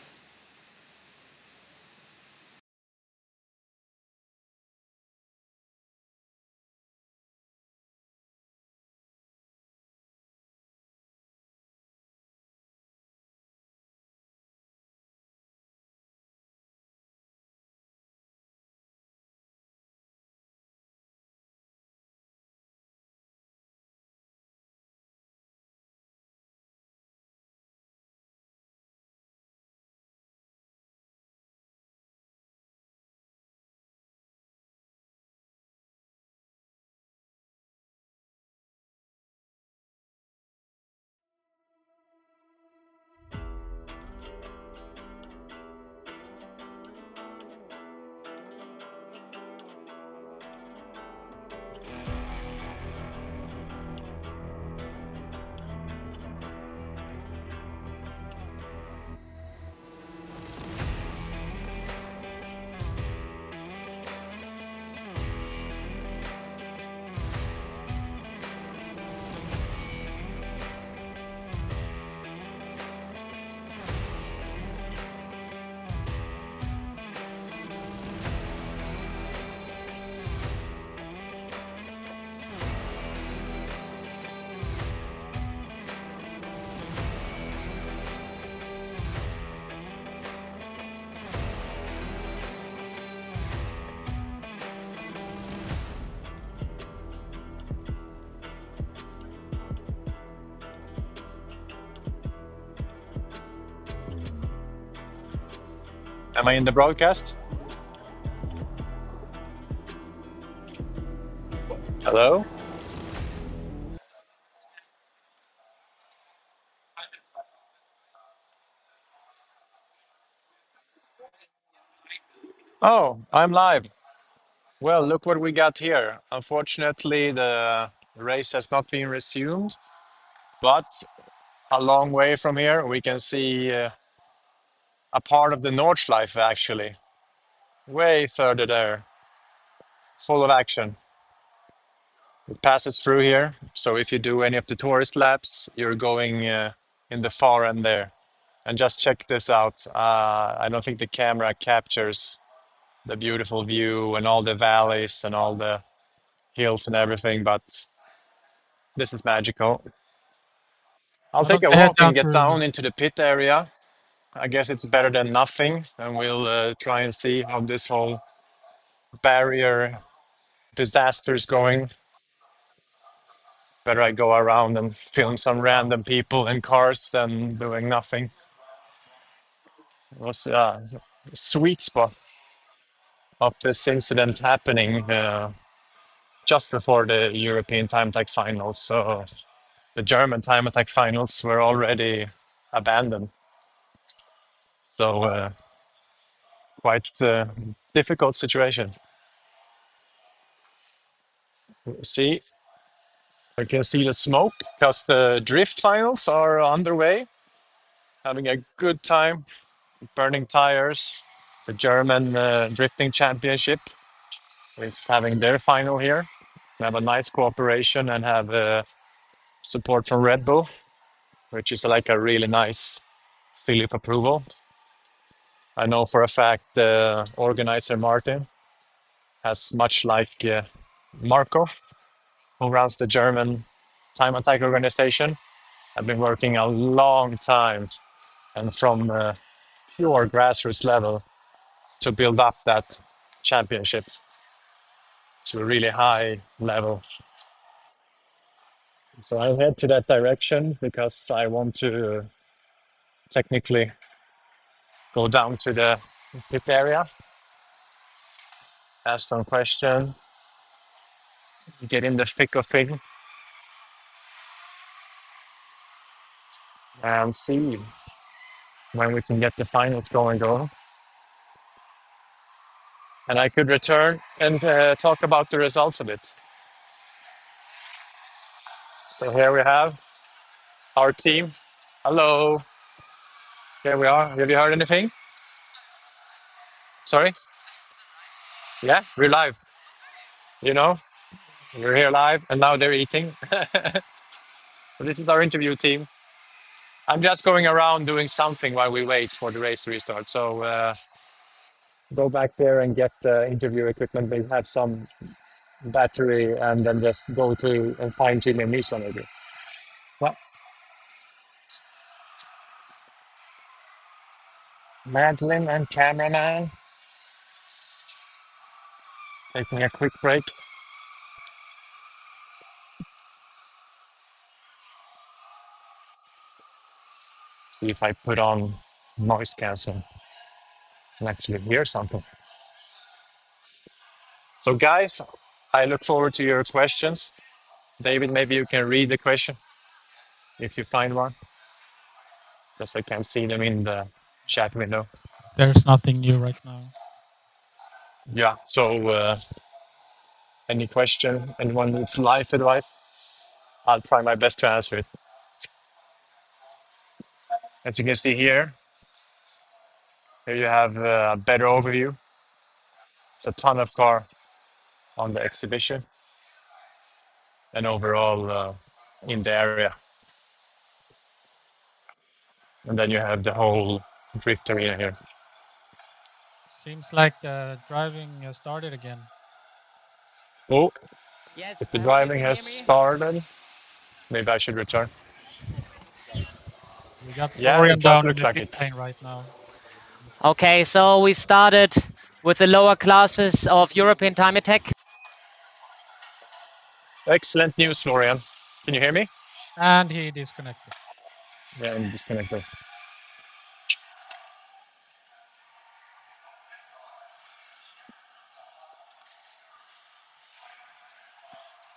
Am I in the broadcast? Hello? Oh, I'm live. Well, look what we got here. Unfortunately, the race has not been resumed, but a long way from here, we can see a part of the Nordschleife actually, way further there, full of action. It passes through here, so if you do any of the tourist laps, you're going in the far end there. And just check this out. I don't think the camera captures the beautiful view and all the valleys and all the hills and everything, but this is magical. I'll Why don't take a we head walk and down get to... down into the pit area. I guess it's better than nothing, and we'll try and see how this whole barrier disaster is going. Better I go around and film some random people and cars than doing nothing. It was a sweet spot of this incident happening just before the European Time Attack finals. So the German Time Attack finals were already abandoned. So quite a difficult situation. See, I can see the smoke because the drift finals are underway. Having a good time, burning tires. The German drifting championship is having their final here. We have a nice cooperation and have support from Red Bull, which is like a really nice seal of approval. I know for a fact the organizer Martin has much like Marco, who runs the German Time Attack organization. I've been working a long time and from pure grassroots level to build up that championship to a really high level. So I head to that direction because I want to technically go down to the pit area, ask some questions, get in the thick of things, and see when we can get the finals going. And I could return and talk about the results of it. So here we have our team. Hello. Here we are. Have you heard anything? Sorry? Yeah, we're live. You know, we're here live and now they're eating. So this is our interview team. I'm just going around doing something while we wait for the race to restart. So go back there and get interview equipment. They have some battery and then just go to and find Jimmy and Misha maybe. Well, Madlyn and cameraman taking a quick break. See if I put on noise cancel and actually hear something. So guys, I look forward to your questions. David, maybe you can read the question if you find one, because I can't see them in the chat window. There's nothing new right now. Yeah, so any question, anyone needs life advice, I'll try my best to answer it. As you can see here you have a better overview. It's a ton of cars on the exhibition and overall in the area. And then you have the whole drift arena here. Seems like the driving started again. Oh, Yes, if the I hope you driving can has hear me. started, maybe I should return. We got Yeah, Florian it does down in look the like pit it. lane right now. Okay, so we started with the lower classes of European Time Attack. Excellent news, Florian. Can you hear me? And he disconnected. Yeah, I'm disconnected.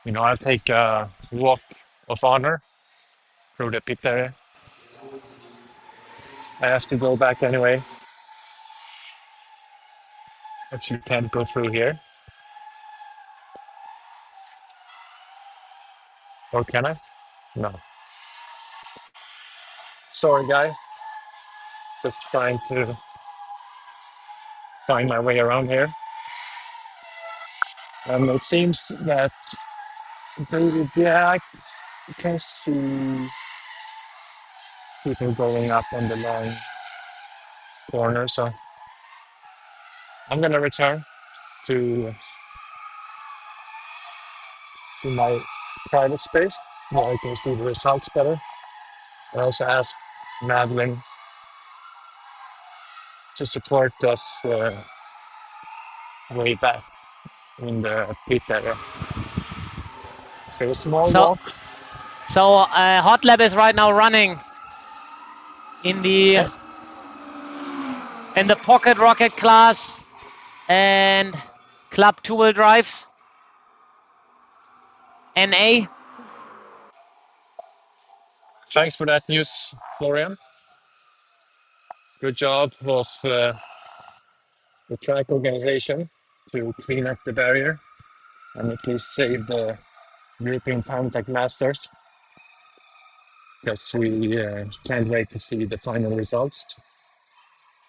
I'll take a walk of honor through the pit area. I have to go back anyway. Actually, can't go through here. Or can I? No. Sorry, guy. Just trying to find my way around here. It seems that David, I can see people going up on the long corner. So I'm going to return to my private space where I can see the results better. I also asked Madlyn to support us way back in the pit area. So a small walk. So Hot Lap is right now running in the pocket rocket class and club 2-wheel drive NA. Thanks for that news, Florian. Good job of the track organization to clean up the barrier and at least save the European Time Attack Masters, because we can't wait to see the final results,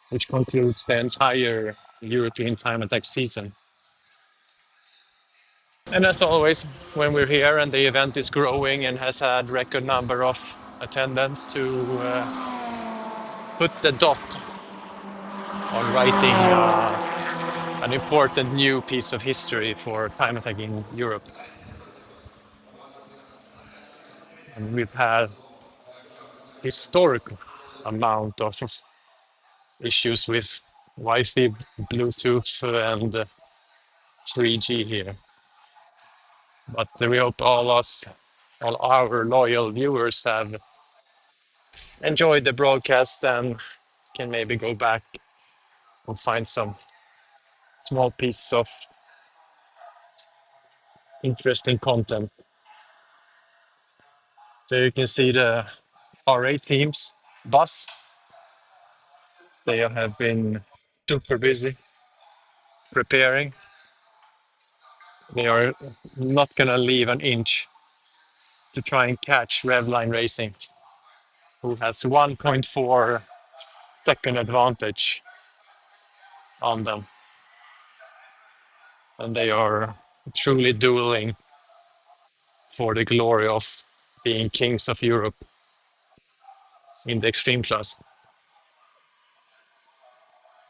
which concludes the entire European Time Attack season. And as always, when we're here and the event is growing and has had record number of attendance, to put the dot on writing an important new piece of history for time attack in Europe. And we've had historical amount of issues with Wi-Fi, Bluetooth, and 3G here. But we hope all our loyal viewers have enjoyed the broadcast and can maybe go back and find some small piece of interesting content. So you can see the R8 teams bus. They have been super busy preparing. They are not going to leave an inch to try and catch Revline Racing, who has 1.4 second advantage on them. And they are truly dueling for the glory of being kings of Europe in the extreme class.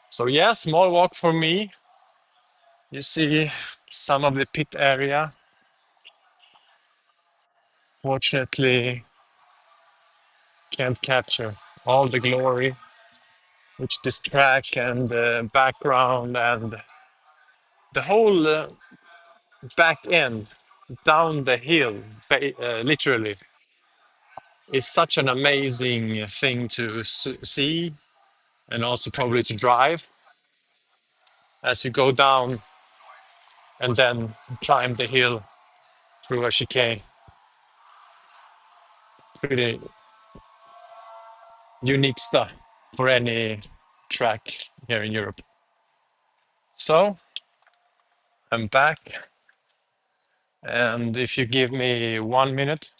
So yeah, small walk for me. You see some of the pit area. Fortunately, can't capture all the glory, which this track and the background and the whole back end down the hill, literally, is such an amazing thing to see and also probably to drive as you go down and then climb the hill through a chicane. Pretty unique stuff for any track here in Europe. So I'm back, and if you give me 1 minute,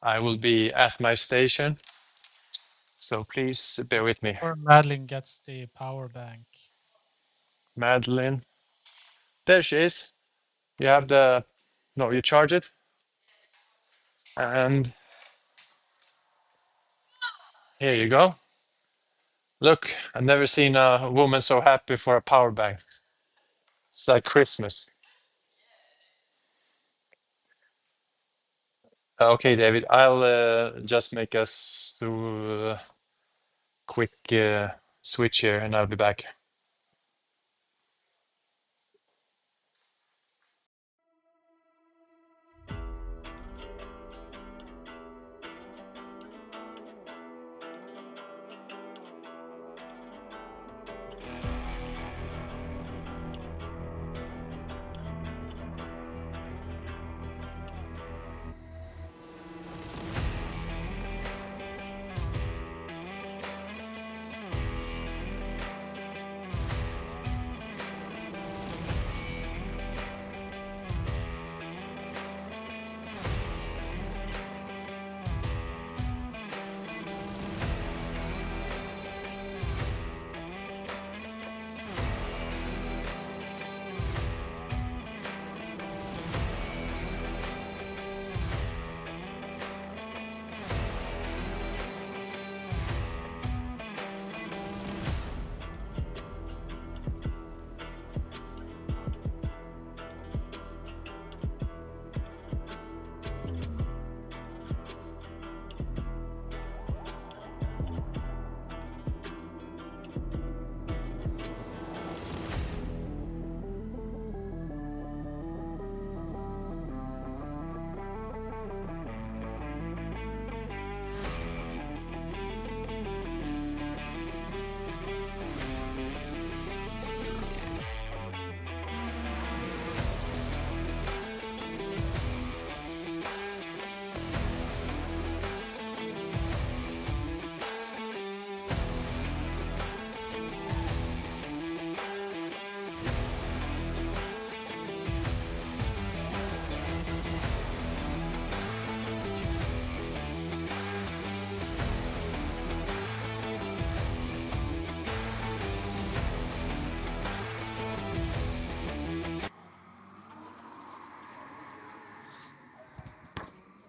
I will be at my station. So please bear with me. Or Madlyn gets the power bank. Madlyn. There she is. You have you charge it. And here you go. Look, I've never seen a woman so happy for a power bank. It's like Christmas. Okay, David, I'll just make a quick switch here and I'll be back.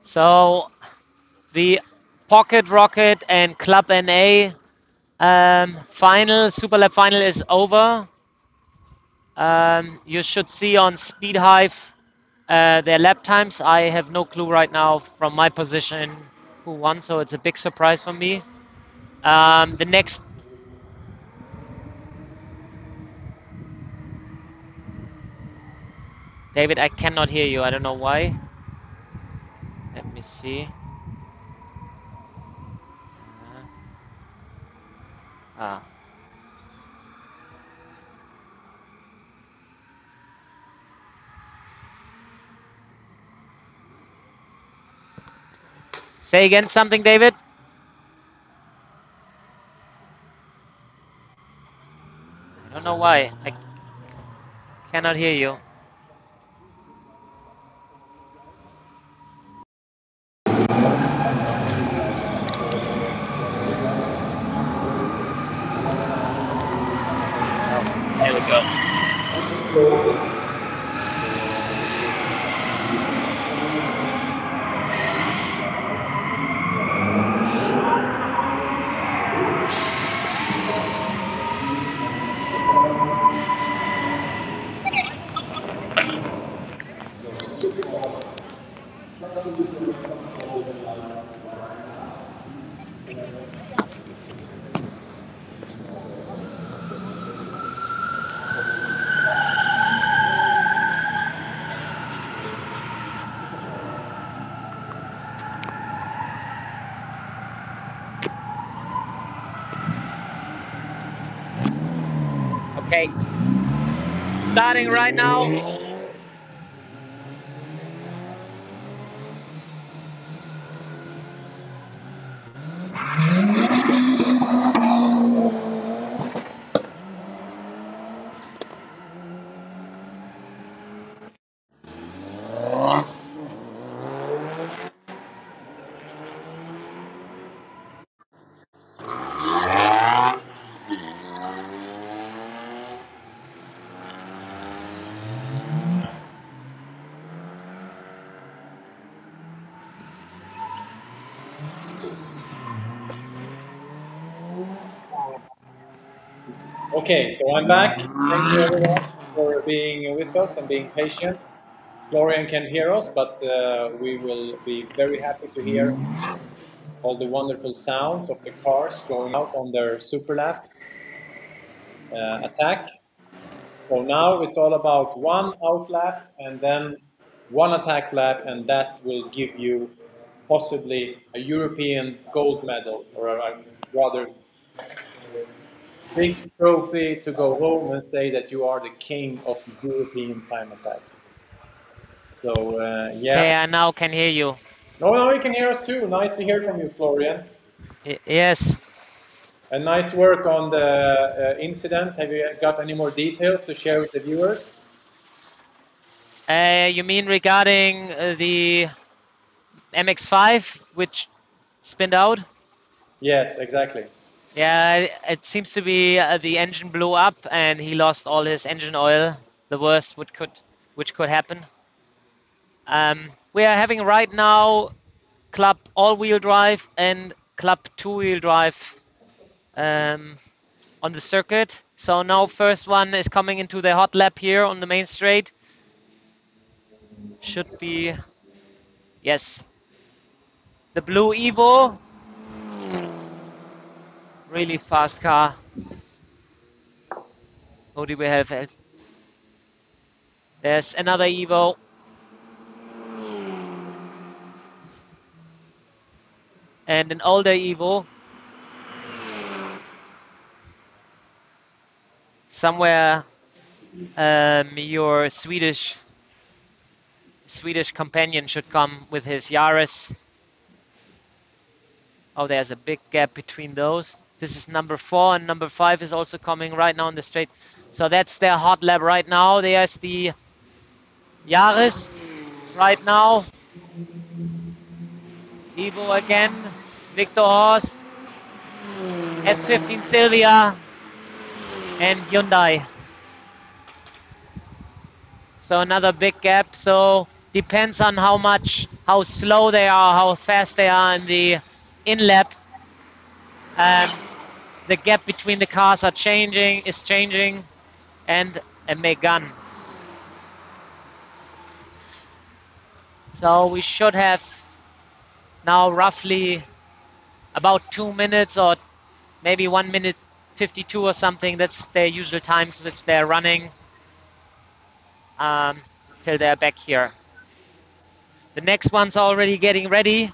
So the Pocket Rocket and Club NA final, Super Lab final is over. You should see on Speed Hive their lap times. I have no clue right now from my position who won, so it's a big surprise for me. The next... David, I cannot hear you. I don't know why. Let me see. Say again something, David. I don't know why. I cannot hear you. There we go. Okay. Starting right now. Okay, so I'm back. Thank you everyone for being with us and being patient. Florian can hear us, but we will be very happy to hear all the wonderful sounds of the cars going out on their super lap attack. So now it's all about one out lap and then one attack lap, and that will give you possibly a European gold medal, or a rather big trophy to go home and say that you are the king of European time attack. So yeah. Okay, I now can hear you. No, you can hear us too. Nice to hear from you, Florian. Yes. And nice work on the incident. Have you got any more details to share with the viewers? You mean regarding the MX-5, which spinned out? Yes, exactly. Yeah, it seems to be the engine blew up and he lost all his engine oil. The worst which could happen. We are having right now Club all-wheel drive and Club two-wheel drive on the circuit. So now first one is coming into the hot lap here on the main straight. Should be, yes, the blue Evo. Really fast car. Who do we have? There's another Evo. And an older Evo. Somewhere your Swedish companion should come with his Yaris. Oh, there's a big gap between those. This is number 4 and number 5 is also coming right now on the straight. So that's their hot lap right now. There's the Yaris right now. Evo again. Victor Horst. S15 Silvia. And Hyundai. So another big gap. So depends on how slow they are, how fast they are in the in-lap. The gap between the cars is changing, and a Megan. So we should have now roughly about 2 minutes, or maybe 1 minute 52 or something. That's their usual times which they're running till they're back here. The next one's already getting ready.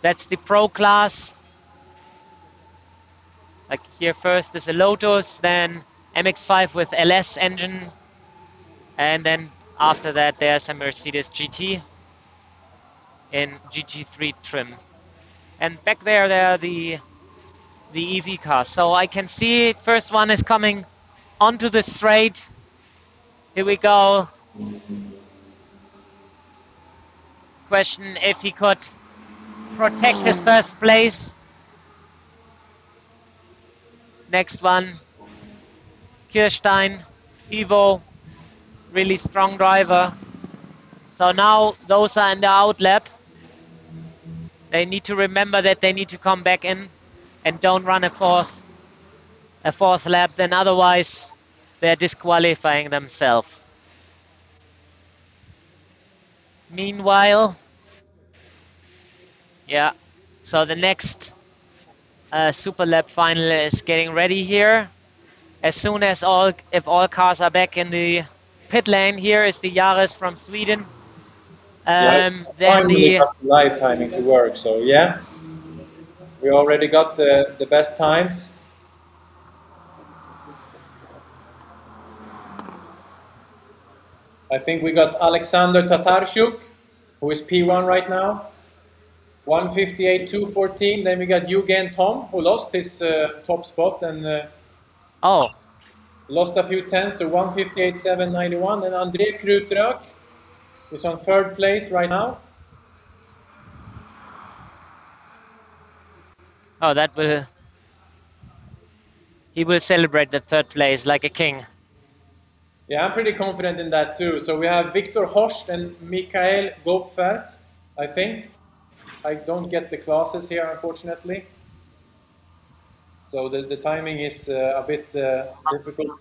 That's the Pro class. Like here first is a Lotus, then MX-5 with LS engine, and then after that there's a Mercedes GT in GT3 trim. And back there are the EV cars. So I can see first one is coming onto the straight. Here we go. Question if he could protect his first place. Next one, Kirstein, Ivo, really strong driver. So now those are in the out lap. They need to remember that they need to come back in and don't run a fourth lap, then otherwise they're disqualifying themselves. Meanwhile, yeah, so the next Super Lap final is getting ready here. As soon as if all cars are back in the pit lane, here is the Yaris from Sweden. Then finally got the live timing to work, so yeah. We already got the best times. I think we got Alexander Tatarchuk, who is P1 right now. 1:58.214. Then we got Eugen Tom, who lost his top spot and lost a few tenths, so 1:58.791. And André Krutrök is on third place right now. Oh, he will celebrate the third place like a king. Yeah, I'm pretty confident in that too. So we have Victor Horst and Mikael Gopfert, I think. I don't get the classes here, unfortunately. So the timing is a bit difficult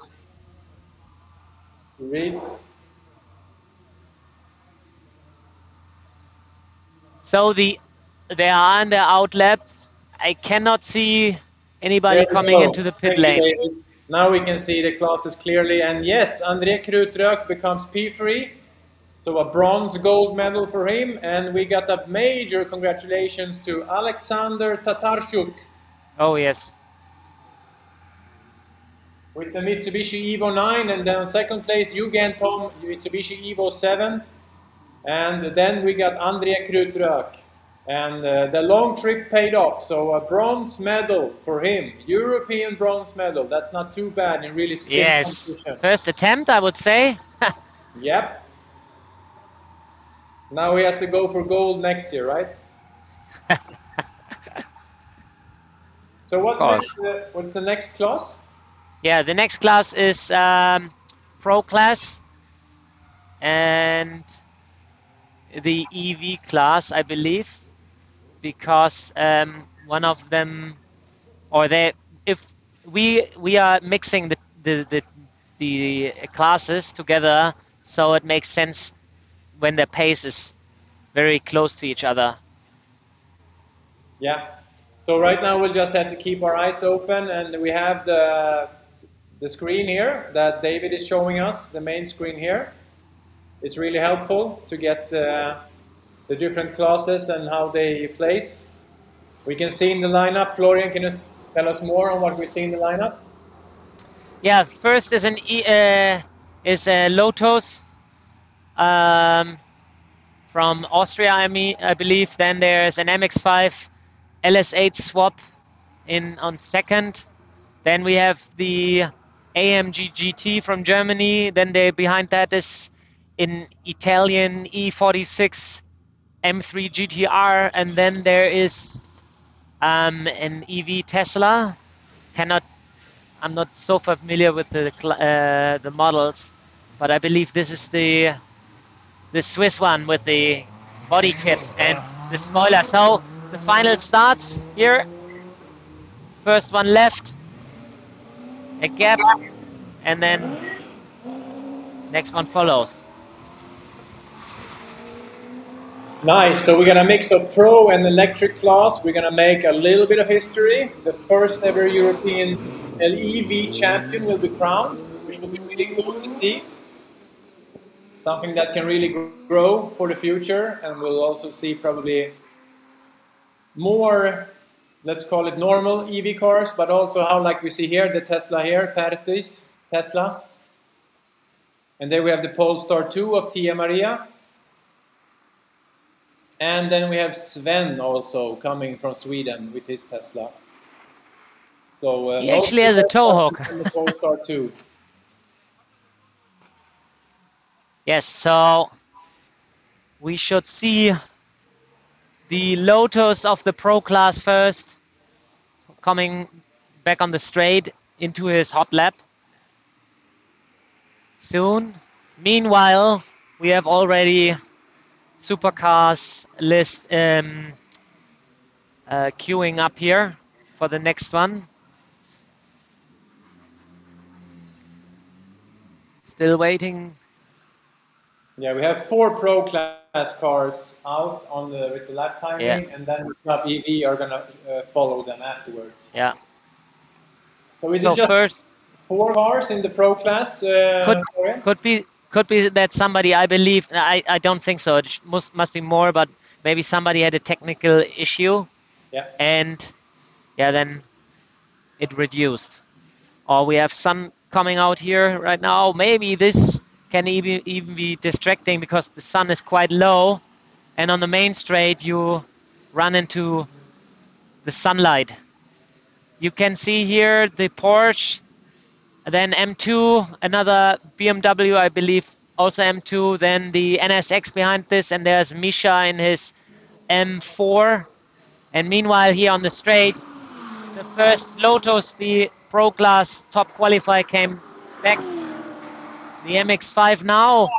to read. So they are on the out lap. I cannot see anybody coming into the pit lane. David. Now we can see the classes clearly. And yes, André Krutrök becomes P3. So a bronze gold medal for him. And we got a major congratulations to Alexander Tatarchuk. Oh, yes. With the Mitsubishi Evo 9. And then on second place, Eugen Tom, Mitsubishi Evo 7. And then we got André Krutrök. And the long trip paid off. So a bronze medal for him. European bronze medal. That's not too bad in really stiff competition. First attempt, I would say. Yep. Now he has to go for gold next year, right? So what's the next class? Yeah, the next class is Pro class and the EV class, I believe, because one of them, or if we are mixing the classes together, so it makes sense when the pace is very close to each other. Yeah. So right now we'll just have to keep our eyes open, and we have the screen here that David is showing us, the main screen here. It's really helpful to get the different classes and how they place. We can see in the lineup. Florian, can you tell us more on what we see in the lineup? Yeah, first is a Lotus from Austria, I believe. Then there's an MX-5 LS8 swap on second. Then we have the AMG GT from Germany. Then behind that is an Italian E46 M3 GTR, and then there is an EV Tesla. I'm not so familiar with the models, but I believe this is the the Swiss one with the body kit and the spoiler. So the final starts here. First one left, a gap, and then next one follows. Nice. So we're gonna mix of pro and electric class. We're gonna make a little bit of history. The first ever European LEV champion will be crowned, which will be really cool to see. Something that can really grow for the future, and we'll also see probably more, let's call it normal EV cars, but also how, like we see here, the Tesla here, Paradise, Tesla. And then we have the Polestar 2 of Tia Maria. And then we have Sven also coming from Sweden with his Tesla. So he actually has a towhawk. The Polestar 2. Yes, so we should see the Lotus of the Pro class first, coming back on the straight into his hot lap soon. Meanwhile, we have already supercars list queuing up here for the next one. Still waiting. Yeah, we have 4 pro class cars out on with the lap timing, and then the Club EV are gonna follow them afterwards. Yeah. So we did just first 4 cars in the pro class. Could be that somebody, I believe, I don't think so. It must be more, but maybe somebody had a technical issue. Yeah. And yeah, then it reduced. Or we have sun coming out here right now. Maybe this can even be distracting because the sun is quite low, and on the main straight you run into the sunlight. You can see here the Porsche, then M2, another BMW, I believe, also M2, then the NSX behind this, and there's Misha in his M4. And meanwhile here on the straight, the first Lotus, the Pro Class top qualifier, came back. The MX-5 now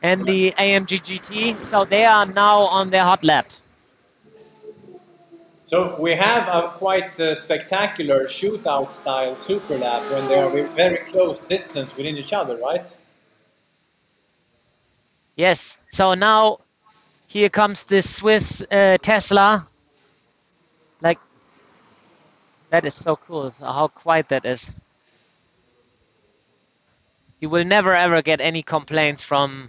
and the AMG GT, so they are now on their hot lap. So we have a quite spectacular shootout style super lap when they are very close distance within each other, right? Yes, so now here comes the Swiss Tesla. Like, that is so cool, so how quiet that is. You will never ever get any complaints from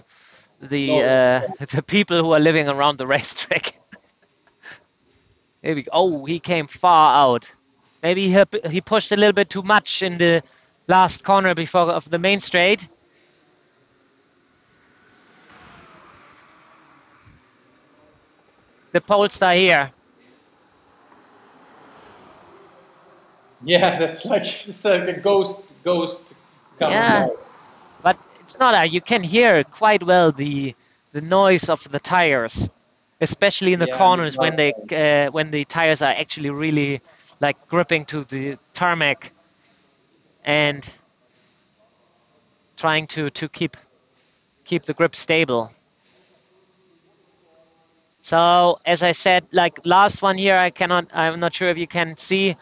the people who are living around the racetrack. Maybe, oh, he came far out. Maybe he pushed a little bit too much in the last corner before of the main straight. The Polestar here. Yeah, it's like a ghost coming out. But it's not. You can hear quite well the noise of the tires, especially in the corners when the tires are actually really like gripping to the tarmac and trying to keep the grip stable. So as I said, like last one here, I'm not sure if you can see.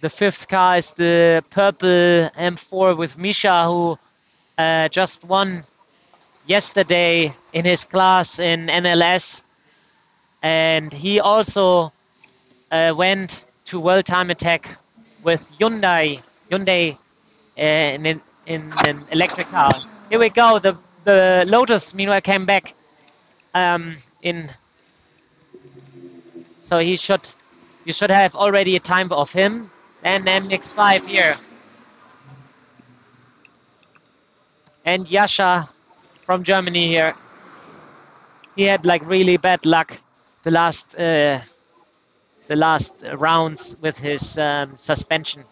The 5th car is the purple M4 with Misha, who just won yesterday in his class in NLS. And he also went to World Time Attack with Hyundai in an electric car. Here we go. The Lotus, meanwhile, came back so you should have already a time of him. And MX-5 here. And Yasha from Germany here. He had like really bad luck the last rounds with his suspension.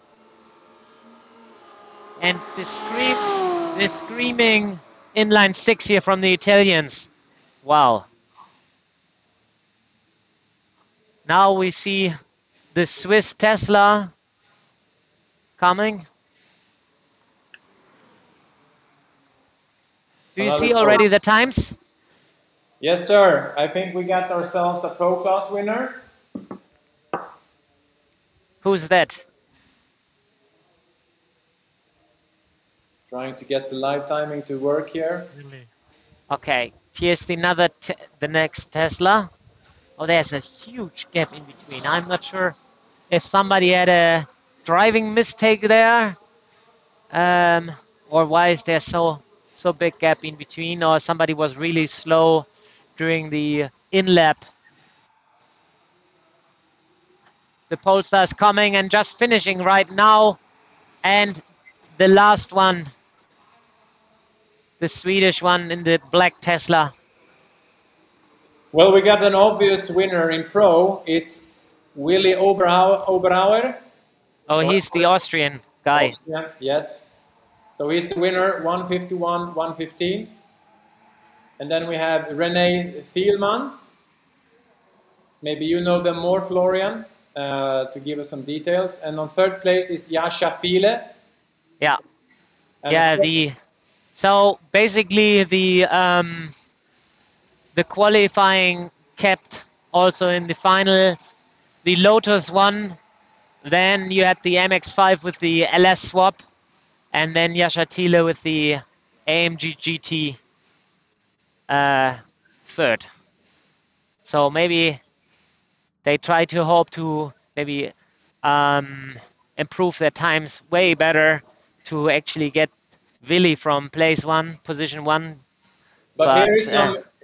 And the screaming inline 6 here from the Italians. Wow. Now we see the Swiss Tesla coming. Do you see already the times? Yes, sir. I think we got ourselves a pro class winner. Who's that? Trying to get the live timing to work here. Okay, here's the next Tesla. Oh, there's a huge gap in between. I'm not sure if somebody had a driving mistake there, or why is there so big gap in between, or somebody was really slow during the in-lap. The Polestar is coming and just finishing right now, and the last one, the Swedish one in the black Tesla. Well, we got an obvious winner in pro. It's Willy Oberauer. Oh, he's the Austrian guy. Yeah, yes. So he's the winner, 151, 115. And then we have René Thielmann. Maybe you know them more, Florian, to give us some details. And on third place is Jascha Fiele. Yeah. And Yeah, so basically the qualifying kept also in the final. The Lotus won. Then you had the MX-5 with the LS swap, and then Jascha Thiele with the AMG GT third. So maybe they try to hope to maybe improve their times way better to actually get Willy from position one. But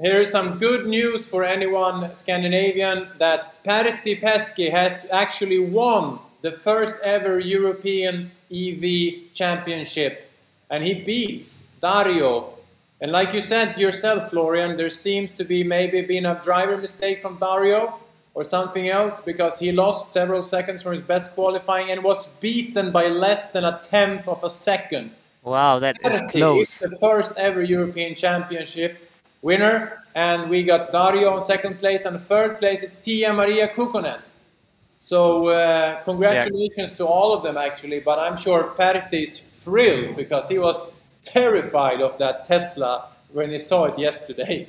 here is some good news for anyone Scandinavian, that Pertti Peski has actually won the first ever European EV championship, and he beats Dario. And like you said yourself, Florian, there seems to be maybe been a driver mistake from Dario or something else, because he lost several seconds from his best qualifying and was beaten by less than 1/10 of a second. Wow, that is close. It's the first ever European Championship winner, and we got Dario in second place, and third place it's Tia Maria Kukkonen. So congratulations to all of them actually, but I'm sure Pertti is thrilled because he was terrified of that Tesla when he saw it yesterday.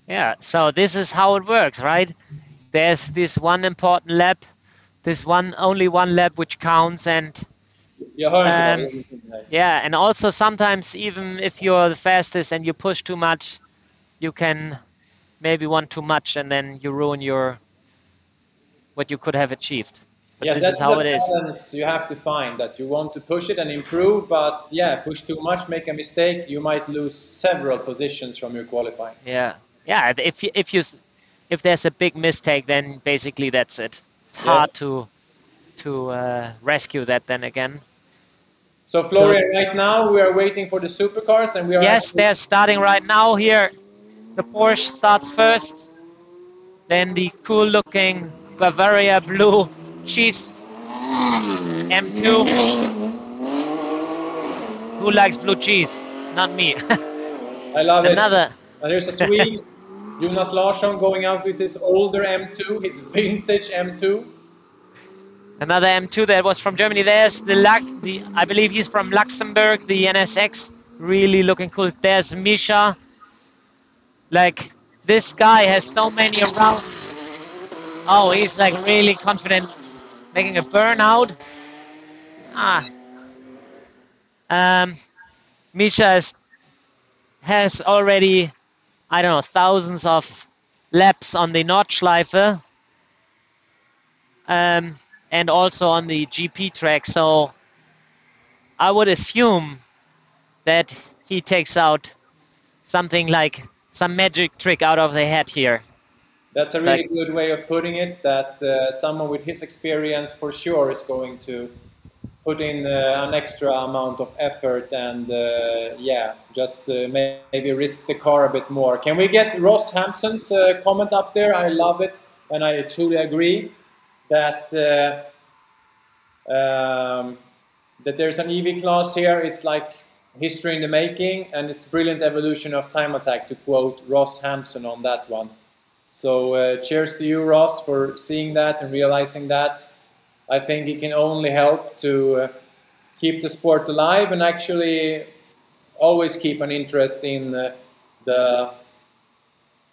Yeah, so this is how it works, right? There's this one important lap, only one lap which counts, and yeah, and also sometimes even if you're the fastest and you push too much, you can maybe want too much and then you ruin what you could have achieved. But Yes, this that's is how the it is. balance you have to find, that you want to push it and improve, but yeah, push too much, make a mistake, you might lose several positions from your qualifying. Yeah, yeah. If there's a big mistake, then basically that's it. It's hard to rescue that then again. So Florian, right now we are waiting for the supercars, and we are. Yes, they're starting right now here. The Porsche starts first, then the cool-looking Bavaria blue cheese M2. Who likes blue cheese? Not me. I love Another. it. And there's a Swede, Jonas Larsson, going out with his older M2, his vintage M2. Another M2 that was from Germany. There's I believe he's from Luxembourg, the NSX. Really looking cool. There's Misha. Like, this guy has so many around. Oh, he's like really confident, making a burnout. Misha has already, I don't know, thousands of laps on the Nordschleife. And also on the GP track, so I would assume that he takes out something like some magic trick out of the hat here. That's a really good way of putting it, that someone with his experience for sure is going to put in an extra amount of effort and yeah, just maybe risk the car a bit more. Can we get Ross Hampson's comment up there? I love it, and I truly agree that that there's an EV class here. It's like history in the making, and it's brilliant evolution of time attack, to quote Ross Hampson on that one. So cheers to you, Ross, for seeing that and realizing that. I think it can only help to keep the sport alive and actually always keep an interest in the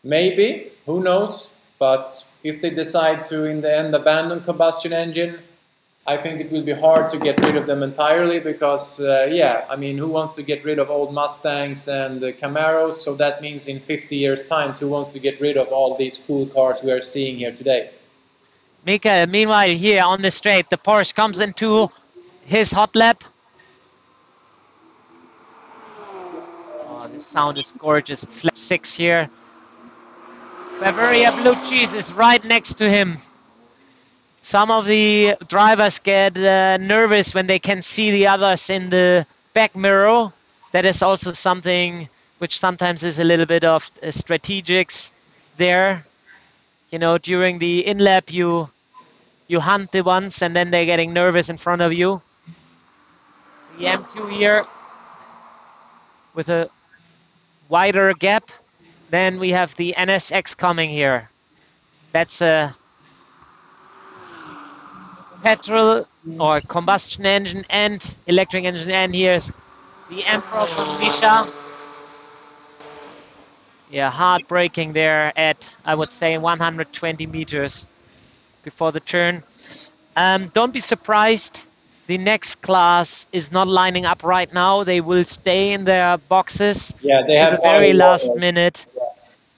maybe, who knows, but if they decide to in the end abandon combustion engine, I think it will be hard to get rid of them entirely because, yeah, I mean, who wants to get rid of old Mustangs and Camaros? So that means in 50 years' time, who wants to get rid of all these cool cars we are seeing here today? Mikael, meanwhile, here on the straight, the Porsche comes into his hot lap. Oh, the sound is gorgeous. It's flat 6 here. Bavaria Blue Cheese is right next to him. Some of the drivers get nervous when they can see the others in the back mirror. That is also something which sometimes is a little bit of strategics there. You know, during the in-lap, you hunt the ones and then they're getting nervous in front of you. The M2 here with a wider gap. Then we have the NSX coming here. That's a petrol or combustion engine and electric engine. And here's the Emperor from Misha. Yeah, hard braking there at, I would say, 120 meters before the turn. Don't be surprised. The next class is not lining up right now. They will stay in their boxes to the very last minute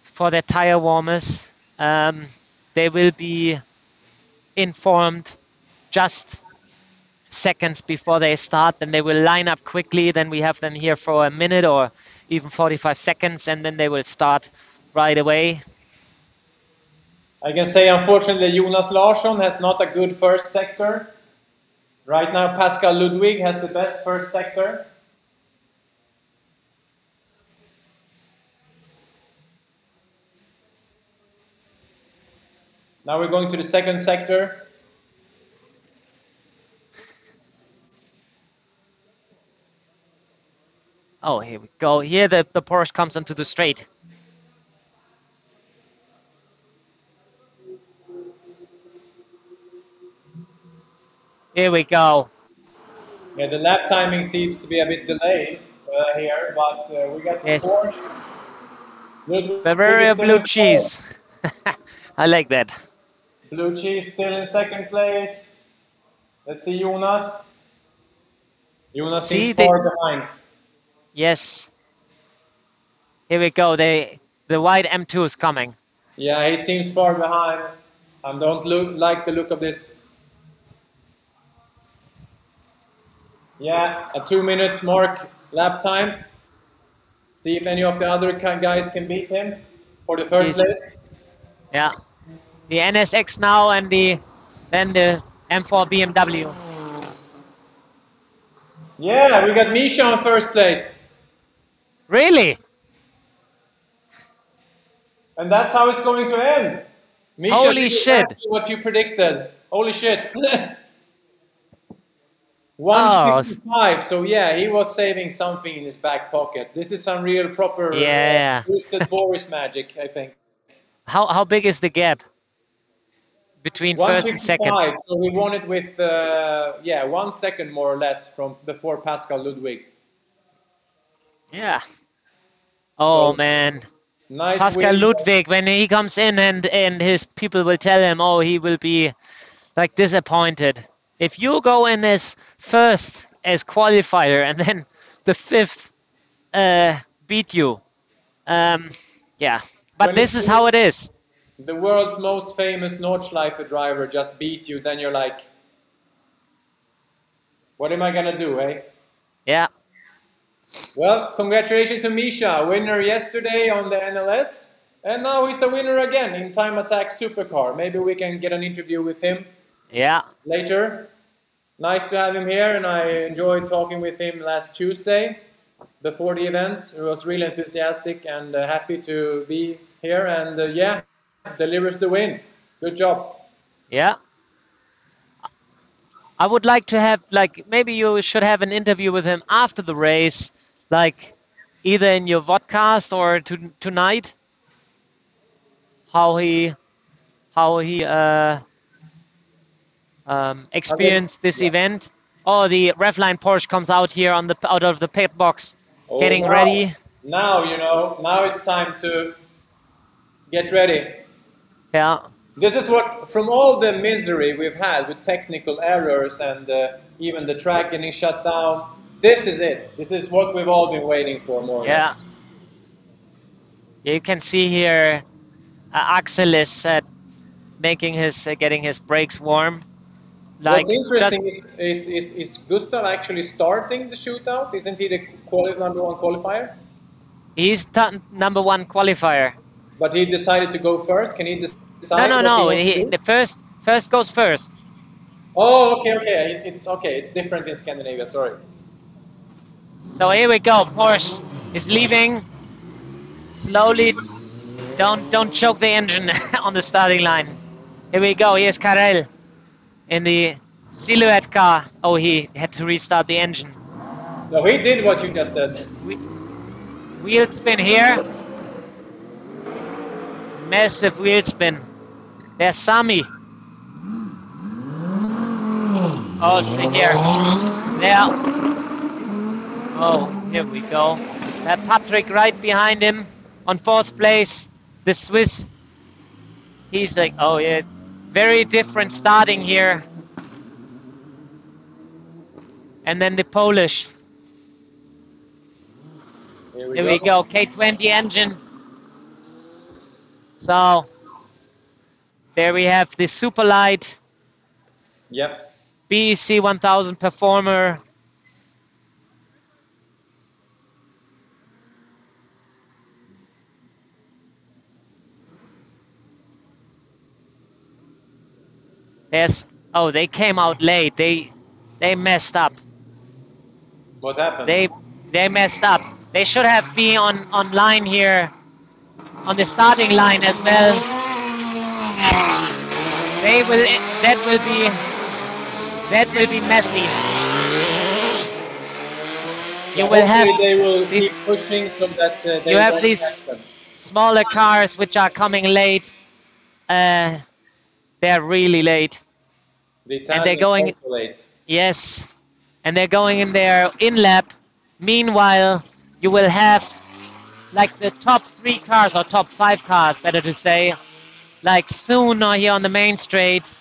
for their tire warmers. They will be informed just seconds before they start, then they will line up quickly. Then we have them here for a minute or even 45 seconds, and then they will start right away. I can say, unfortunately, Jonas Larsson has not a good first sector. Right now, Pascal Ludwig has the best first sector. Now we're going to the second sector. Oh, here we go. Here the Porsche comes onto the straight. Here we go. Yeah, the lap timing seems to be a bit delayed here, but we got the Porsche. Bavaria Blue Cheese. I like that. Blue Cheese still in second place. Let's see Jonas. Jonas seems far behind. Yes. Here we go. The white M2 is coming. Yeah, he seems far behind. I don't like the look of this. Yeah, a 2-minute mark lap time. See if any of the other guys can beat him for the third place. Yeah. The NSX now and then the M4 BMW. Yeah, we got Misha on first place. Really? And that's how it's going to end. Misha, holy shit! What you predicted? Holy shit! 155. So yeah, he was saving something in his back pocket. This is some real proper boosted Boris magic, I think. How big is the gap between first and second? So we won it with 1 second more or less from before Pascal Ludwig. Yeah. Oh so, man. Nice Pascal win. Ludwig, when he comes in and his people will tell him, oh, he will be like disappointed. If you go in as first as qualifier and then the fifth beat you, yeah. But when this is how it is. The world's most famous Nordschleife driver just beat you, then you're like, what am I gonna do, eh? Yeah. Well, congratulations to Misha, winner yesterday on the NLS, and now he's a winner again in Time Attack Supercar. Maybe we can get an interview with him. Yeah. Later. Nice to have him here, and I enjoyed talking with him last Tuesday before the event. He was really enthusiastic and happy to be here, and yeah, delivers the win. Good job. Yeah. I would like to have, like, maybe you should have an interview with him after the race, like either in your vodcast or tonight. How he experienced this event. Oh, the Revline Porsche comes out here out of the pit box. getting now, ready. Now, you know, now it's time to get ready. Yeah. This is what, from all the misery we've had with technical errors and even the track getting shut down, this is it. This is what we've all been waiting for, more or less. You can see here Axel is making his getting his brakes warm. Like, what's interesting is Gustav actually starting the shootout? Isn't he the #1 qualifier? He's number 1 qualifier. But he decided to go first. Can he decide? No. The first goes first. Oh, okay. It's okay. It's different in Scandinavia. Sorry. So here we go. Porsche is leaving slowly. Don't choke the engine on the starting line. Here we go. Here's Karel in the silhouette car. Oh, he had to restart the engine. No, he did what you just said. Wheel spin here. Massive wheel spin. There's Sami. Oh, see here. There. Oh, here we go. Patrick right behind him on 4th place. The Swiss. He's like, oh yeah, very different starting here. And then the Polish. Here we go, K20 engine. So, there we have the Superlight. Yep. BEC 1000 Performer. There's, oh, they came out late. They messed up. What happened? They messed up. They should have been on line here, on the starting line as well. That will be messy. You will have they will keep pushing so that they you have don't these catch them. smaller cars which are coming late. They're really late. The And Italians they're going also late. Yes, and they're going in their in-lap. Meanwhile, you will have like the top 3 cars, or top 5 cars, better to say, like soon here on the main straight,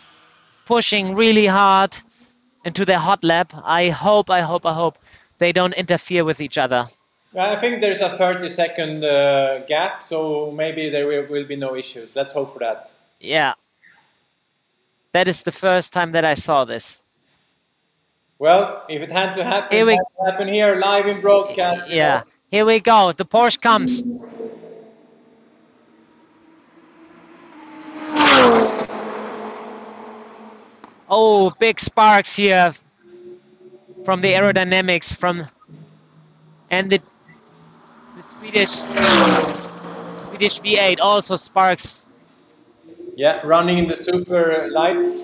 pushing really hard into their hot lap. I hope they don't interfere with each other. I think there's a 30-second gap, so maybe there will be no issues. Let's hope for that. Yeah. That is the first time that I saw this. Well, if it had to happen, Here it we- had to happen here, live in broadcast. you Yeah. know. Here we go. The Porsche comes. Oh, big sparks here from the aerodynamics and the Swedish V8 also sparks. Yeah, running in the super lights.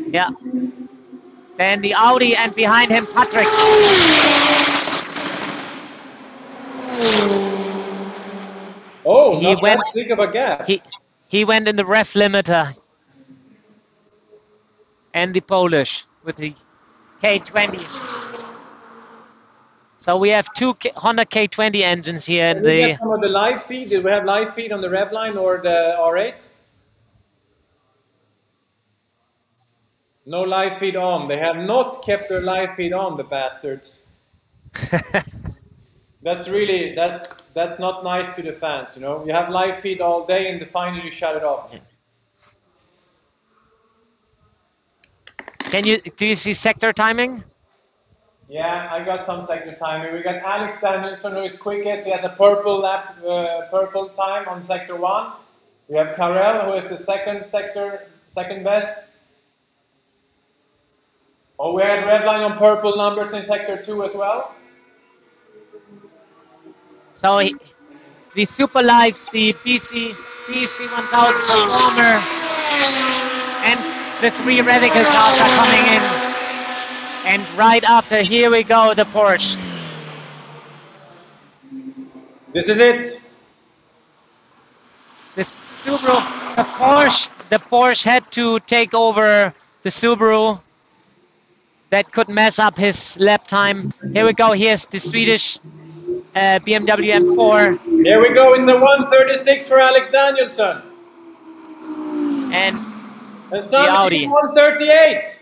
Yeah. Then the Audi, and behind him Patrick. Oh, He not went- that big of a gap. He went in the ref limiter. And the Polish with the K20. So we have 2 Honda K20 engines here in Did we the. get some of the live feed? Did we have live feed on the Revline or the R8? No live feed on. They have not kept their live feed on, the bastards. That's not nice to the fans, you know. You have live feed all day and finally you shut it off. Do you see sector timing? Yeah, I got some sector timing. We got Alex Danielson, who is quickest. He has a purple time on sector 1. We have Karel, who is the second best. Oh, we had Redline on purple numbers in sector 2 as well. So the super lights, the BC 1000 Performer, and the 3 radical cars are coming in. And right after, here we go, the Porsche. This is it. The Subaru, the Porsche had to take over the Subaru. That could mess up his lap time. Here we go, here's the Swedish BMW M4. Here we go. It's a 136 for Alex Danielsson. And Sami Audi. 138.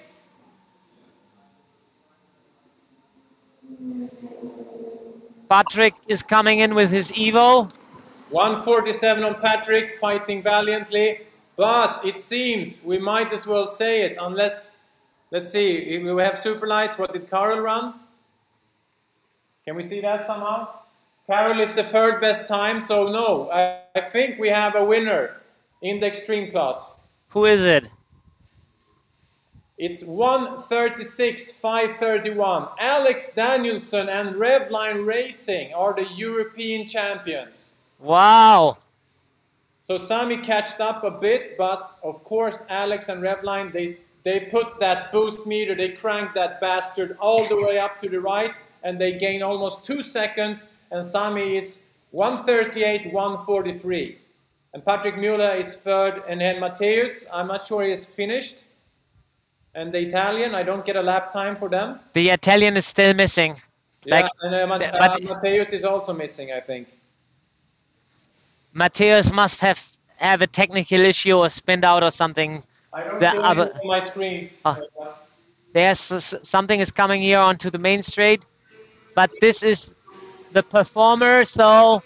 Patrick is coming in with his Evo. 147 on Patrick, fighting valiantly. But it seems we might as well say it, unless, let's see, if we have super lights. What did Carol run? Can we see that somehow? Carol is the third best time, so no, I think we have a winner in the extreme class. Who is it? It's 136.531. Alex Danielsson and Revline Racing are the European champions. Wow. So Sami catched up a bit, but of course Alex and Revline, they put that boost meter, they cranked that bastard all the way up to the right, and they gain almost 2 seconds, and Sami is 138.143. And Patrick Muller is third, and then Matteus, I'm not sure he is finished. And the Italian, I don't get a lap time for them. The Italian is still missing. Yeah, and Matteus is also missing, I think. Matteus must have a technical issue or spinned out or something. I don't see it on my screens. There's something is coming here onto the main straight, but this is the performer. So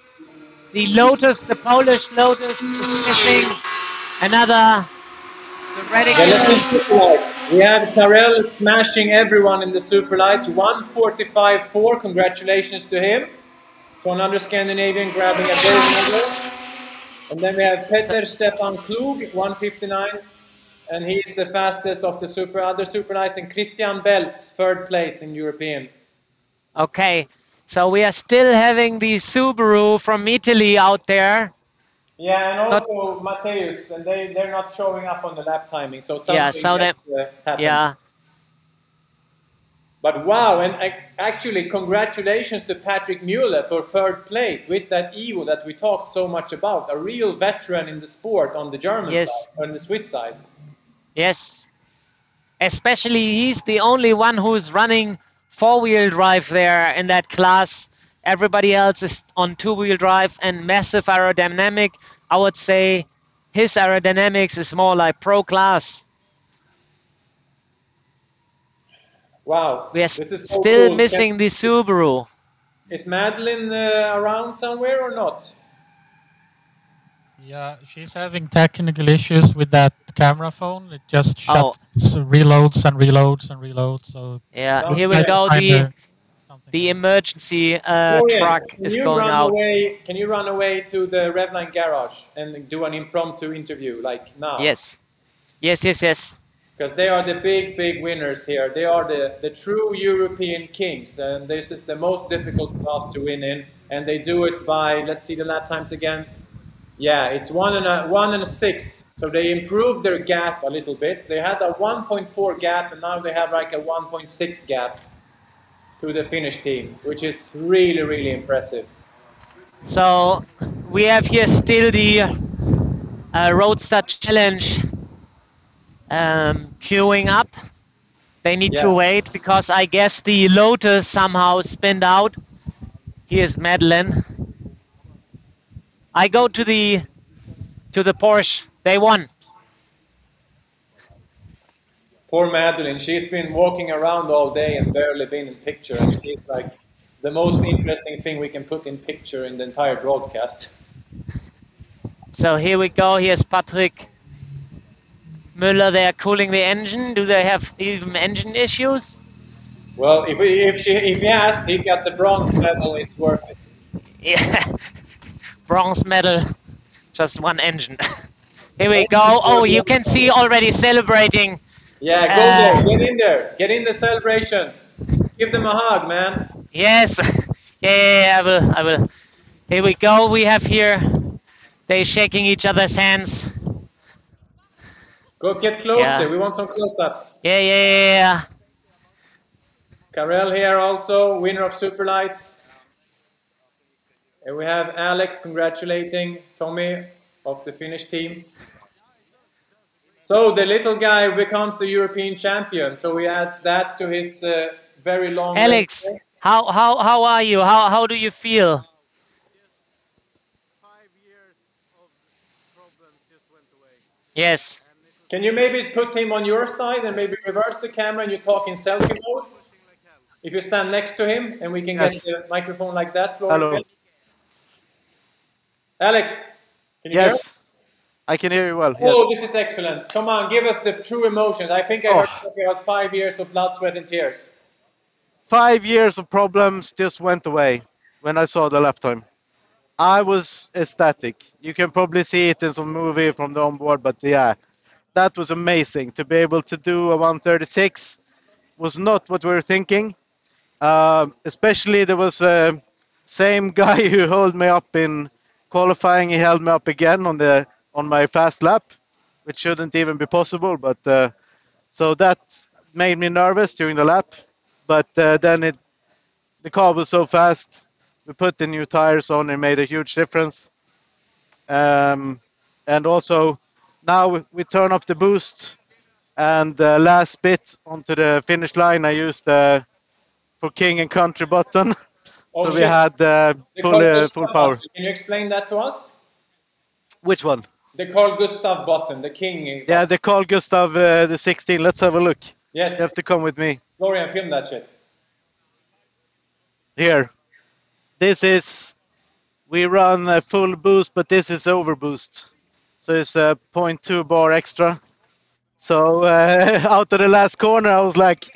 the Lotus, the Polish Lotus, is missing another. We have Karel smashing everyone in the super lights. 145.4. Congratulations to him. So another Scandinavian grabbing a gold medal. And then we have Peter Stefan Klug, 159. And he is the fastest of the other super lights. And Christian Beltz, third place in European. Okay, so we are still having the Subaru from Italy out there. Yeah, and also Matteus, and they're not showing up on the lap timing, so something happened. Yeah. But wow, and actually congratulations to Patrick Muller for third place with that Evo that we talked so much about. A real veteran in the sport on the German side, on the Swiss side. Yes, especially he's the only one who's running four-wheel drive there in that class. Everybody else is on two-wheel drive and massive aerodynamic. I would say his aerodynamics is more like pro class. Wow. We are this is still cool. missing the Subaru. Is Madlyn around somewhere or not? Yeah, she's having technical issues with that camera phone. It just shuts, reloads and reloads and reloads. So yeah, here we go. The emergency truck is going out. Can you run away to the Revline garage and do an impromptu interview like now? Yes. Because they are the big winners here. They are the true European kings, and this is the most difficult class to win in. And they do it by, let's see the lap times again. Yeah, it's 1 and a 6. So they improved their gap a little bit. They had a 1.4 gap, and now they have like a 1.6 gap to the Finnish team, which is really impressive. So we have here still the Roadster Challenge queuing up. They need to wait because I guess the Lotus somehow spinned out. Here's Madlyn. I go to the Porsche. They won. Poor Madlyn, she's been walking around all day and barely been in picture, and she's like the most interesting thing we can put in picture in the entire broadcast. So here we go, here's Patrick Müller, they are cooling the engine. Do they have even engine issues? Well, if he has, he got the bronze medal, it's worth it. Yeah, bronze medal, just one engine. Here we go, oh, you can see already celebrating. Yeah, go there, get in the celebrations. Give them a hug, man. Yes, yeah, I will. Here we go, we have here, they shaking each other's hands. Go get closer, we want some close-ups. Yeah. Karel here also, winner of Superlights. And we have Alex congratulating Tomi of the Finnish team. So the little guy becomes the European champion. So he adds that to his very long... Alex, How are you? How do you feel? Yes. Can you maybe put him on your side and maybe reverse the camera and you talk in selfie mode? If you stand next to him and we can get the microphone like that, Florian. Hello. Alex, can you hear? Yes, I can hear you well. Oh, Yes. this is excellent. Come on, give us the true emotions. I think I heard talking about 5 years of blood, sweat, and tears. 5 years of problems just went away when I saw the lap time. I was ecstatic. You can probably see it in some movie from the onboard, but yeah, that was amazing. To be able to do a 136 was not what we were thinking. Especially there was a same guy who held me up in qualifying. He held me up again on my fast lap, which shouldn't even be possible. But so that made me nervous during the lap. But then the car was so fast. We put the new tires on. It made a huge difference. And also now we turn up the boost. And the last bit onto the finish line, I used for King and Country button. So Oh, we yes. had full power. Can you explain that to us? Which one? The Carl Gustav button, the King. Yeah, the Carl Gustav the 16. Let's have a look. Yes. You have to come with me. Florian, film that shit. Here. This is, we run a full boost, but this is overboost. So it's a 0.2 bar extra. So out of the last corner, I was like,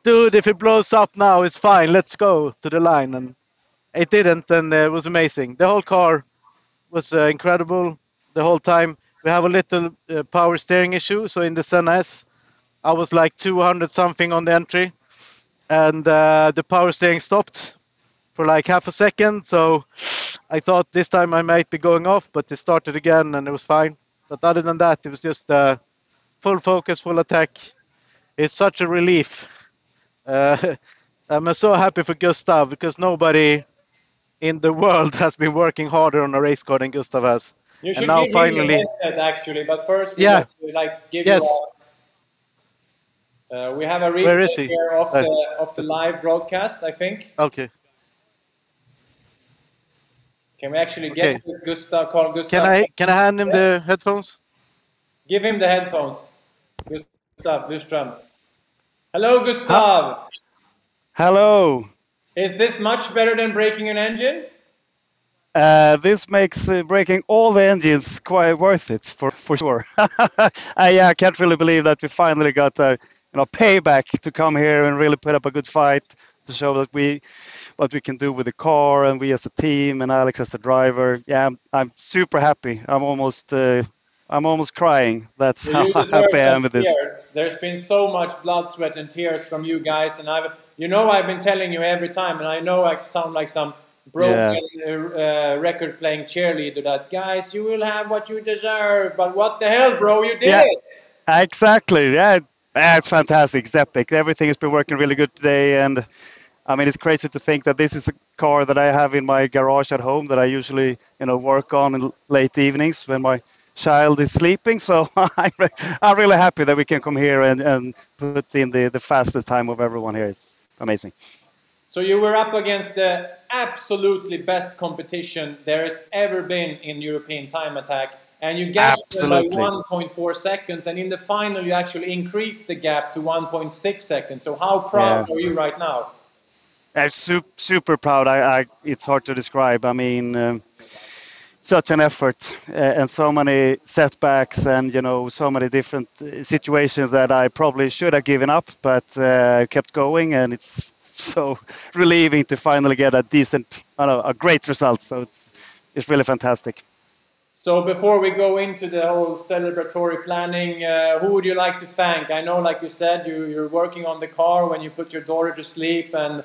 dude, if it blows up now, it's fine. Let's go to the line. And it didn't, and it was amazing. The whole car was incredible the whole time. We have a little power steering issue. So in the Senna S, I was like 200 something on the entry. And the power steering stopped for like half a second. So I thought this time I might be going off, but it started again and it was fine. But other than that, it was just full focus, full attack. It's such a relief. I'm so happy for Gustav because nobody in the world has been working harder on a race car than Gustav has. You should and now give finally, him the headset actually, but first we Yeah. have to, like give Yes. you we have a Where is replay he? here of the live broadcast, I think. Okay. Can we actually get Okay. Gustav, Carl Gustav? Can I hand him the headphones? Give him the headphones. Gustav Byström. Hello, Gustav. Hello. Is this much better than breaking an engine? This makes breaking all the engines quite worth it for sure. I can't really believe that we finally got a payback to come here and really put up a good fight to show that what we can do with the car and we as a team and Alex as a driver. Yeah, I'm super happy. I'm almost crying. That's how You deserve happy I am some with this. tears. There's been so much blood, sweat, and tears from you guys, and I've been telling you every time, and I know I sound like some broken record-playing cheerleader. That guys, you will have what you deserve. But what the hell, bro? You did it. Exactly. Yeah, it's fantastic. It's epic. Everything has been working really good today, and I mean, it's crazy to think that this is a car that I have in my garage at home that I usually, work on in late evenings when my child is sleeping. So I'm really happy that we can come here and put in the fastest time of everyone here. It's amazing. So you were up against the absolutely best competition there has ever been in European time attack, and you gapped them by 1.4 seconds, and in the final you actually increased the gap to 1.6 seconds. So how proud are you right now? I'm super proud. It's hard to describe. I mean, such an effort and so many setbacks and, so many different situations that I probably should have given up, but kept going. And it's so relieving to finally get a decent, a great result. So it's really fantastic. So before we go into the whole celebratory planning, who would you like to thank? I know, like you said, you're working on the car when you put your daughter to sleep, and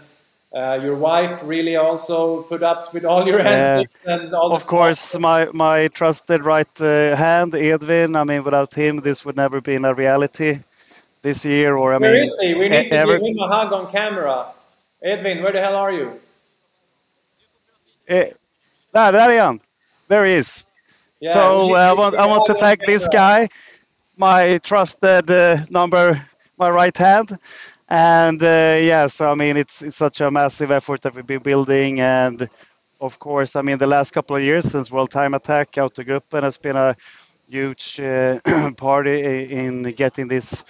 your wife really also put up with all your antics and all the Of course, my trusted right hand, Edwin. I mean, without him, this would never been a reality this year. Or Where is he? We need to give him a hug on camera. Edwin, where the hell are you? There I am. There he is. Yeah, so I want to thank this guy, my trusted my right hand. And yeah, so I mean, it's such a massive effort that we've been building, and of course, I mean, the last couple of years since World Time Attack, Autogruppen has been a huge party in getting this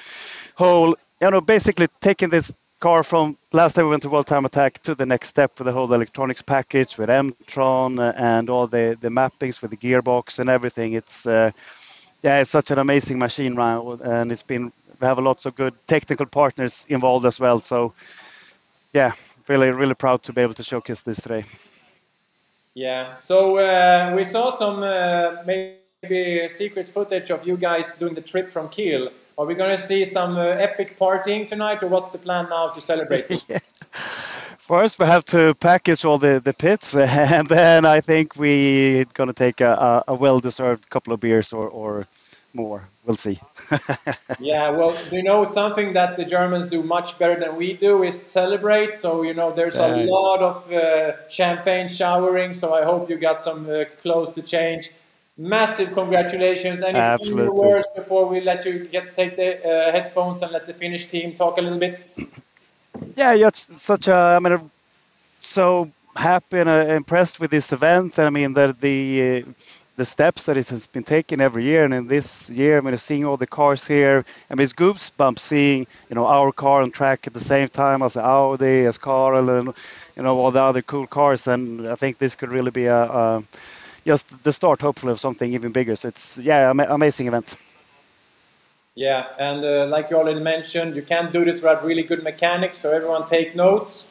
whole, basically taking this car from last time we went to World Time Attack to the next step with the whole electronics package with M-Tron and all the mappings with the gearbox and everything. It's yeah, it's such an amazing machine, Ryan, and we have lots of good technical partners involved as well. So yeah, really proud to be able to showcase this today. Yeah, so we saw some maybe secret footage of you guys doing the trip from Kiel. Are we going to see some epic partying tonight, or what's the plan now to celebrate? First, we have to package all the pits, and then I think we're going to take a well-deserved couple of beers or more. We'll see. Yeah, well, you know, something that the Germans do much better than we do is celebrate. So, you know, there's a lot of champagne showering. So I hope you got some clothes to change. Massive congratulations. Any final words before we let you take the headphones and let the Finnish team talk a little bit? Yeah, it's such a, I mean, I'm so happy and impressed with this event. I mean, that the steps that it has been taken every year, and in this year, I mean, seeing all the cars here, I mean, it's goosebumps seeing, our car on track at the same time as Audi, as Karel, and, all the other cool cars. And I think this could really be just the start, hopefully, of something even bigger. So it's, yeah, amazing event. Yeah, and like you already mentioned, you can't do this without really good mechanics, so everyone take notes.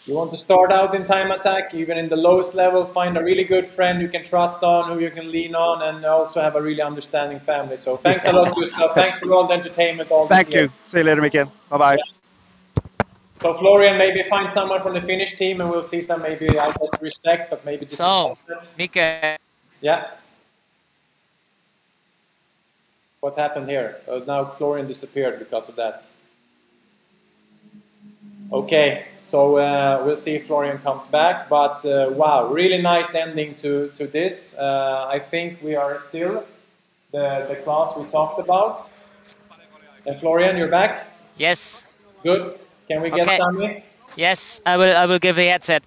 You want to start out in Time Attack, even in the lowest level, find a really good friend you can trust on, who you can lean on, and also have a really understanding family. So thanks a lot, Gustav. Thanks for all the entertainment all this year. Thank you. See you later, Mikael. Bye-bye. Yeah. So Florian, maybe find someone from the Finnish team, and we'll see some maybe, I guess, respect, but maybe disappointment. So, Mikael. Yeah. What happened here? Now Florian disappeared because of that. Okay, so we'll see if Florian comes back. But wow, really nice ending to this. I think we are still the class we talked about. And Florian, you're back? Yes. Good. Can we get Sami? Yes, I will give the headset.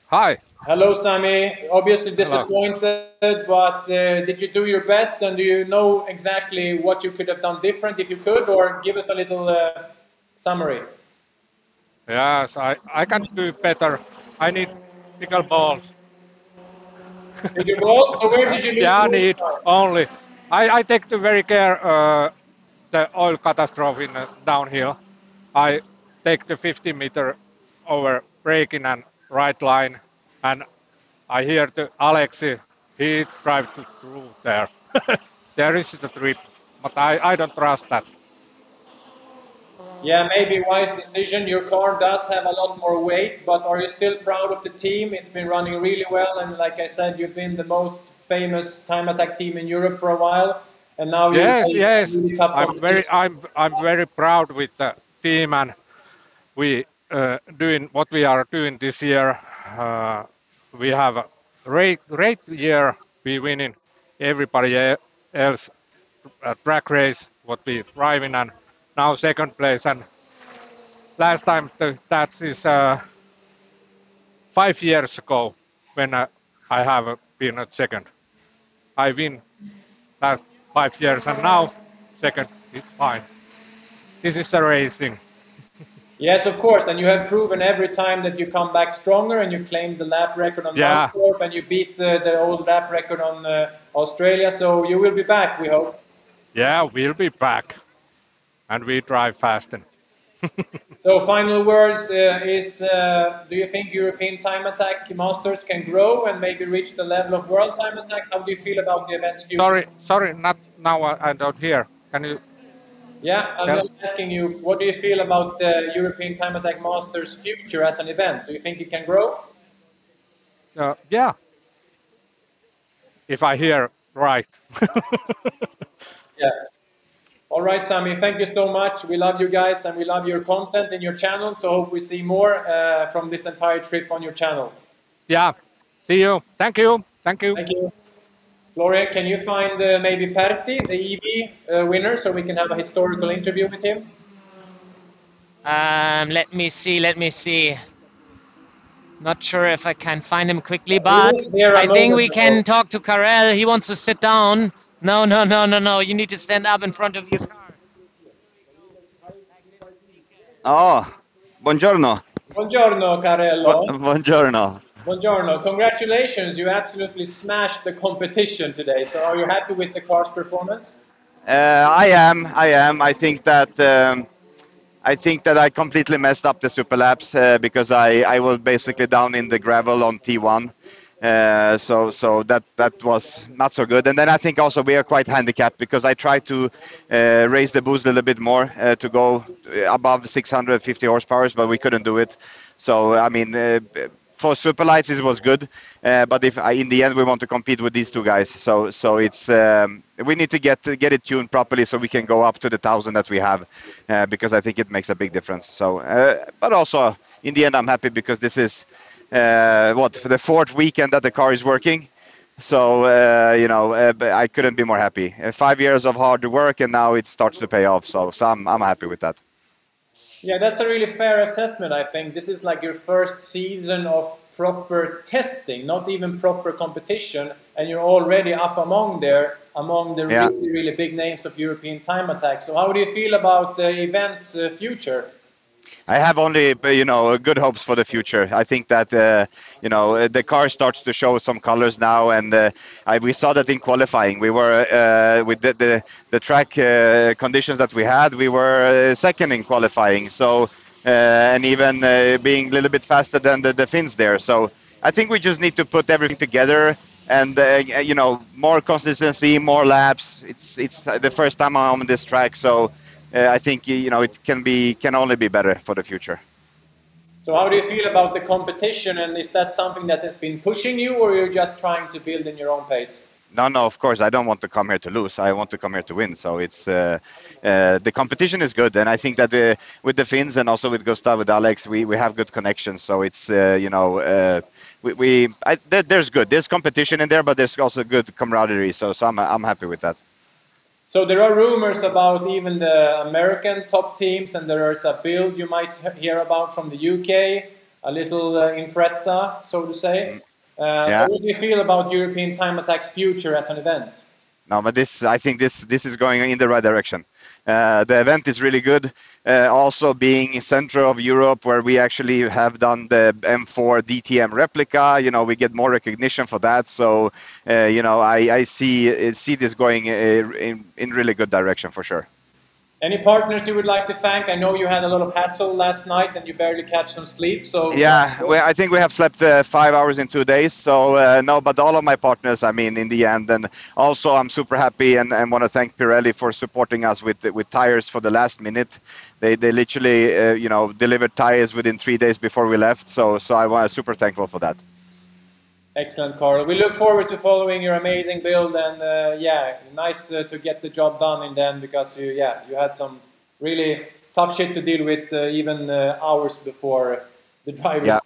Hi. Hello, Sami. Obviously disappointed, but did you do your best? And do you know exactly what you could have done different if you could? Or give us a little summary. Yes, I can do better. I need bigger balls. Bigger balls? So where did you lose? Yeah, I need only. I take the very care the oil catastrophe in downhill. I take the 50-meter over braking and right line, and I hear the Alexi, he drive through there. There is the trip, but I don't trust that. Yeah, maybe wise decision. Your car does have a lot more weight, but are you still proud of the team? It's been running really well, and like I said, you've been the most famous Time Attack team in Europe for a while, and now yes. Really I'm very proud with the team, and we doing what we are doing this year. We have a great year. We winning everybody else track race what we driving, and now second place. And last time that is 5 years ago when I have been at second. I win last 5 years, and now second is fine. This is a racing. Yes, of course, and you have proven every time that you come back stronger, and you claim the lap record on Northcorp, and you beat the old lap record on Australia, so you will be back, we hope. Yeah, we'll be back, and we drive faster. So final words is, do you think European Time Attack Masters can grow and maybe reach the level of World Time Attack? How do you feel about the event's future? Sorry, not now. I don't hear. Can you? Yeah, I'm just asking you, what do you feel about the European Time Attack Masters future as an event? Do you think it can grow? Yeah. If I hear right. Yeah. All right, Sami, thank you so much. We love you guys, and we love your content in your channel, so hope we see more from this entire trip on your channel. Yeah. See you. Thank you. Thank you. Florian, can you find maybe Pertti, the EV winner, so we can have a historical interview with him? Let me see. Not sure if I can find him quickly, but I think we can talk to Karel. He wants to sit down. No. You need to stand up in front of your car. Oh, buongiorno. Buongiorno, Carello. Buongiorno. Buongiorno. Congratulations. You absolutely smashed the competition today. So are you happy with the car's performance? I am. I think that I completely messed up the super laps because I was basically down in the gravel on T1. So that was not so good. And then I think also we are quite handicapped because I tried to raise the boost a little bit more to go above 650 horsepower, but we couldn't do it. So I mean, for super lights it was good, but if in the end we want to compete with these two guys, so it's we need to get it tuned properly so we can go up to the 1,000 that we have, because I think it makes a big difference. So, but also in the end I'm happy because this is for the 4th weekend that the car is working. So I couldn't be more happy. 5 years of hard work and now it starts to pay off. So I'm happy with that. Yeah, that's a really fair assessment, I think. This is like your first season of proper testing, not even proper competition, and you're already up among the really big names of European time attack. So how do you feel about the event's future? I have only, good hopes for the future. I think that, the car starts to show some colors now, and we saw that in qualifying. We were, with the track conditions that we had, we were second in qualifying. So, and even being a little bit faster than the Finns there. So I think we just need to put everything together and, more consistency, more laps. It's the first time I'm on this track, so I think it can only be better for the future. So how do you feel about the competition, and is that something that has been pushing you, or you're just trying to build in your own pace? No, of course I don't want to come here to lose. I want to come here to win. So it's the competition is good, and I think that with the Finns and also with Gustav, with Alex, we have good connections. So it's there's competition in there, but there's also good camaraderie. So I'm happy with that. So there are rumors about even the American top teams, and there is a build you might hear about from the UK, a little Impreza, so to say. So what do you feel about European Time Attack's future as an event? No, but I think this is going in the right direction. The event is really good. Also being center of Europe, where we actually have done the M4 DTM replica, we get more recognition for that. So, I see this going in really good direction for sure. Any partners you would like to thank? I know you had a lot of hassle last night and you barely catch some sleep. So yeah, I think we have slept 5 hours in 2 days. So no, but all of my partners, I mean, in the end, and also I'm super happy and want to thank Pirelli for supporting us with tires for the last minute. They literally delivered tires within 3 days before we left. So I was super thankful for that. Excellent, Carl. We look forward to following your amazing build, and nice to get the job done in the end, because you had some really tough shit to deal with even hours before the drivers.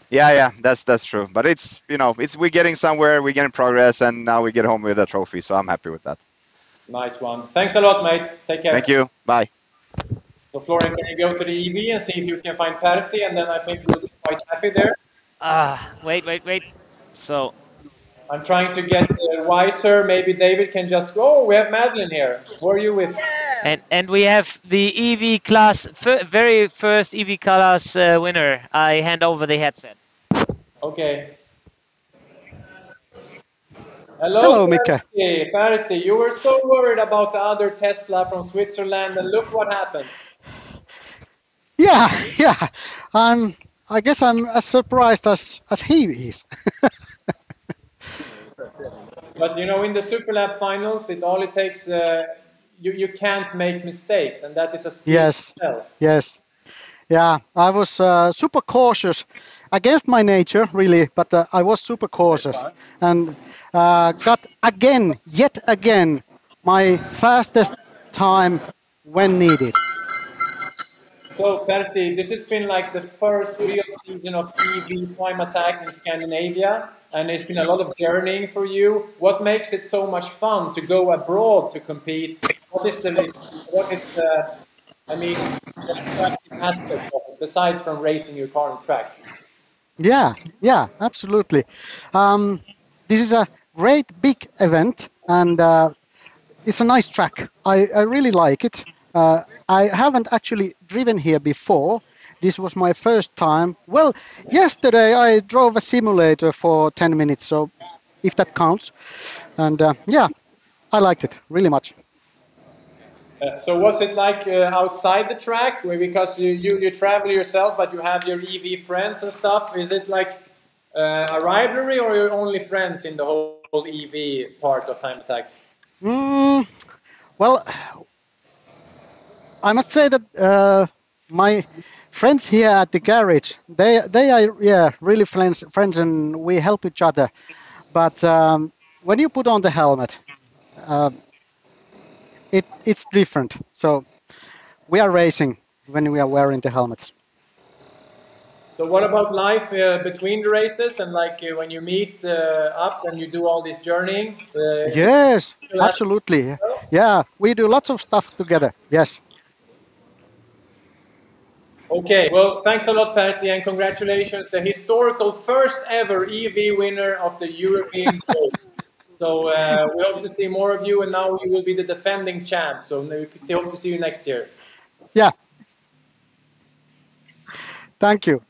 Yeah, that's true. But it's we're getting somewhere, we're getting progress, and now we get home with a trophy. So I'm happy with that. Nice one. Thanks a lot, mate. Take care. Thank you. Bye. So Florian, can you go to the EV and see if you can find Pertti, and then I think we'll be quite happy there. Wait. So I'm trying to get wiser. Maybe David can just go. Oh, we have Madlyn here. Who are you with? And we have the EV class, very first EV class winner. I hand over the headset. Okay. Hello, Mikael. Pertti, you were so worried about the other Tesla from Switzerland, and look what happens. Yeah. I guess I'm as surprised as he is. But in the Superlab finals, it only takes you can't make mistakes, and that is a skill itself. Yes. Yeah, I was super cautious against my nature, really, but I was super cautious and got yet again, my fastest time when needed. So, Pertti, this has been like the first real season of EV Time Attack in Scandinavia, and it's been a lot of journeying for you. What makes it so much fun to go abroad to compete? What is the I mean, the attractive aspect of it, besides from racing your car on track? Yeah, yeah, absolutely. This is a great big event, and it's a nice track. I really like it. I haven't actually driven here before. This was my first time. Well, yesterday I drove a simulator for 10 minutes, so if that counts. And yeah, I liked it really much. So what's it like outside the track? Because you travel yourself, but you have your EV friends and stuff. Is it like a rivalry, or you're only friends in the whole EV part of Time Attack? Well, I must say that my friends here at the garage, they are really friends, and we help each other. But when you put on the helmet, it's different. So we are racing when we are wearing the helmets. So what about life between the races and like when you meet up and you do all this journeying? Yes, absolutely. Yeah, we do lots of stuff together. Yes. Okay, well, thanks a lot, Pertti, and congratulations, the historical first ever EV winner of the European Gold. So we hope to see more of you, and now you will be the defending champ. So we hope to see you next year. Yeah. Thank you.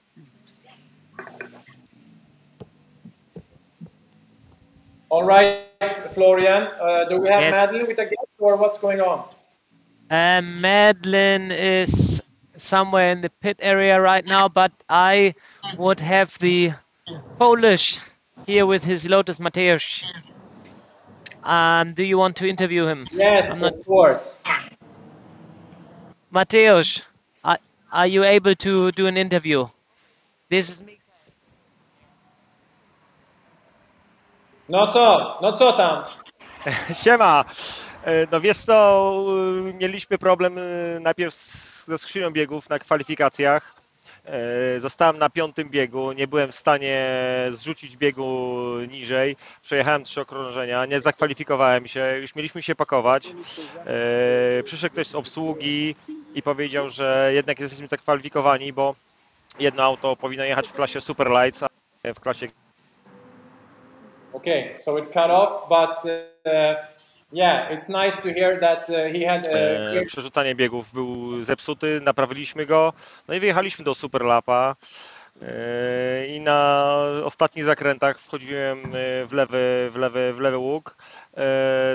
All right, Florian, do we have Yes. Madlyn with a guest, or what's going on? Madlyn is somewhere in the pit area right now, but I would have the Polish here with his Lotus Mateusz. Do you want to interview him? Yes, of course. Mateusz, are you able to do an interview? This is Mikael. No co tam? Siema! No wiesz co, mieliśmy problem najpierw ze skrzynią biegów na kwalifikacjach. Zostałem na 5. biegu, nie byłem w stanie zrzucić biegu niżej. Przejechałem 3 okrążenia, nie zakwalifikowałem się, już mieliśmy się pakować. Przyszedł ktoś z obsługi i powiedział, że jednak jesteśmy zakwalifikowani, bo jedno auto powinno jechać w klasie Super Lights, a nie w klasie... Okay, so it cut off, but yeah, it's nice to hear that he had Przerzucanie biegów był zepsuty, naprawiliśmy go, no i wyjechaliśmy do Superlapa i na ostatnich zakrętach wchodziłem w lewy łuk,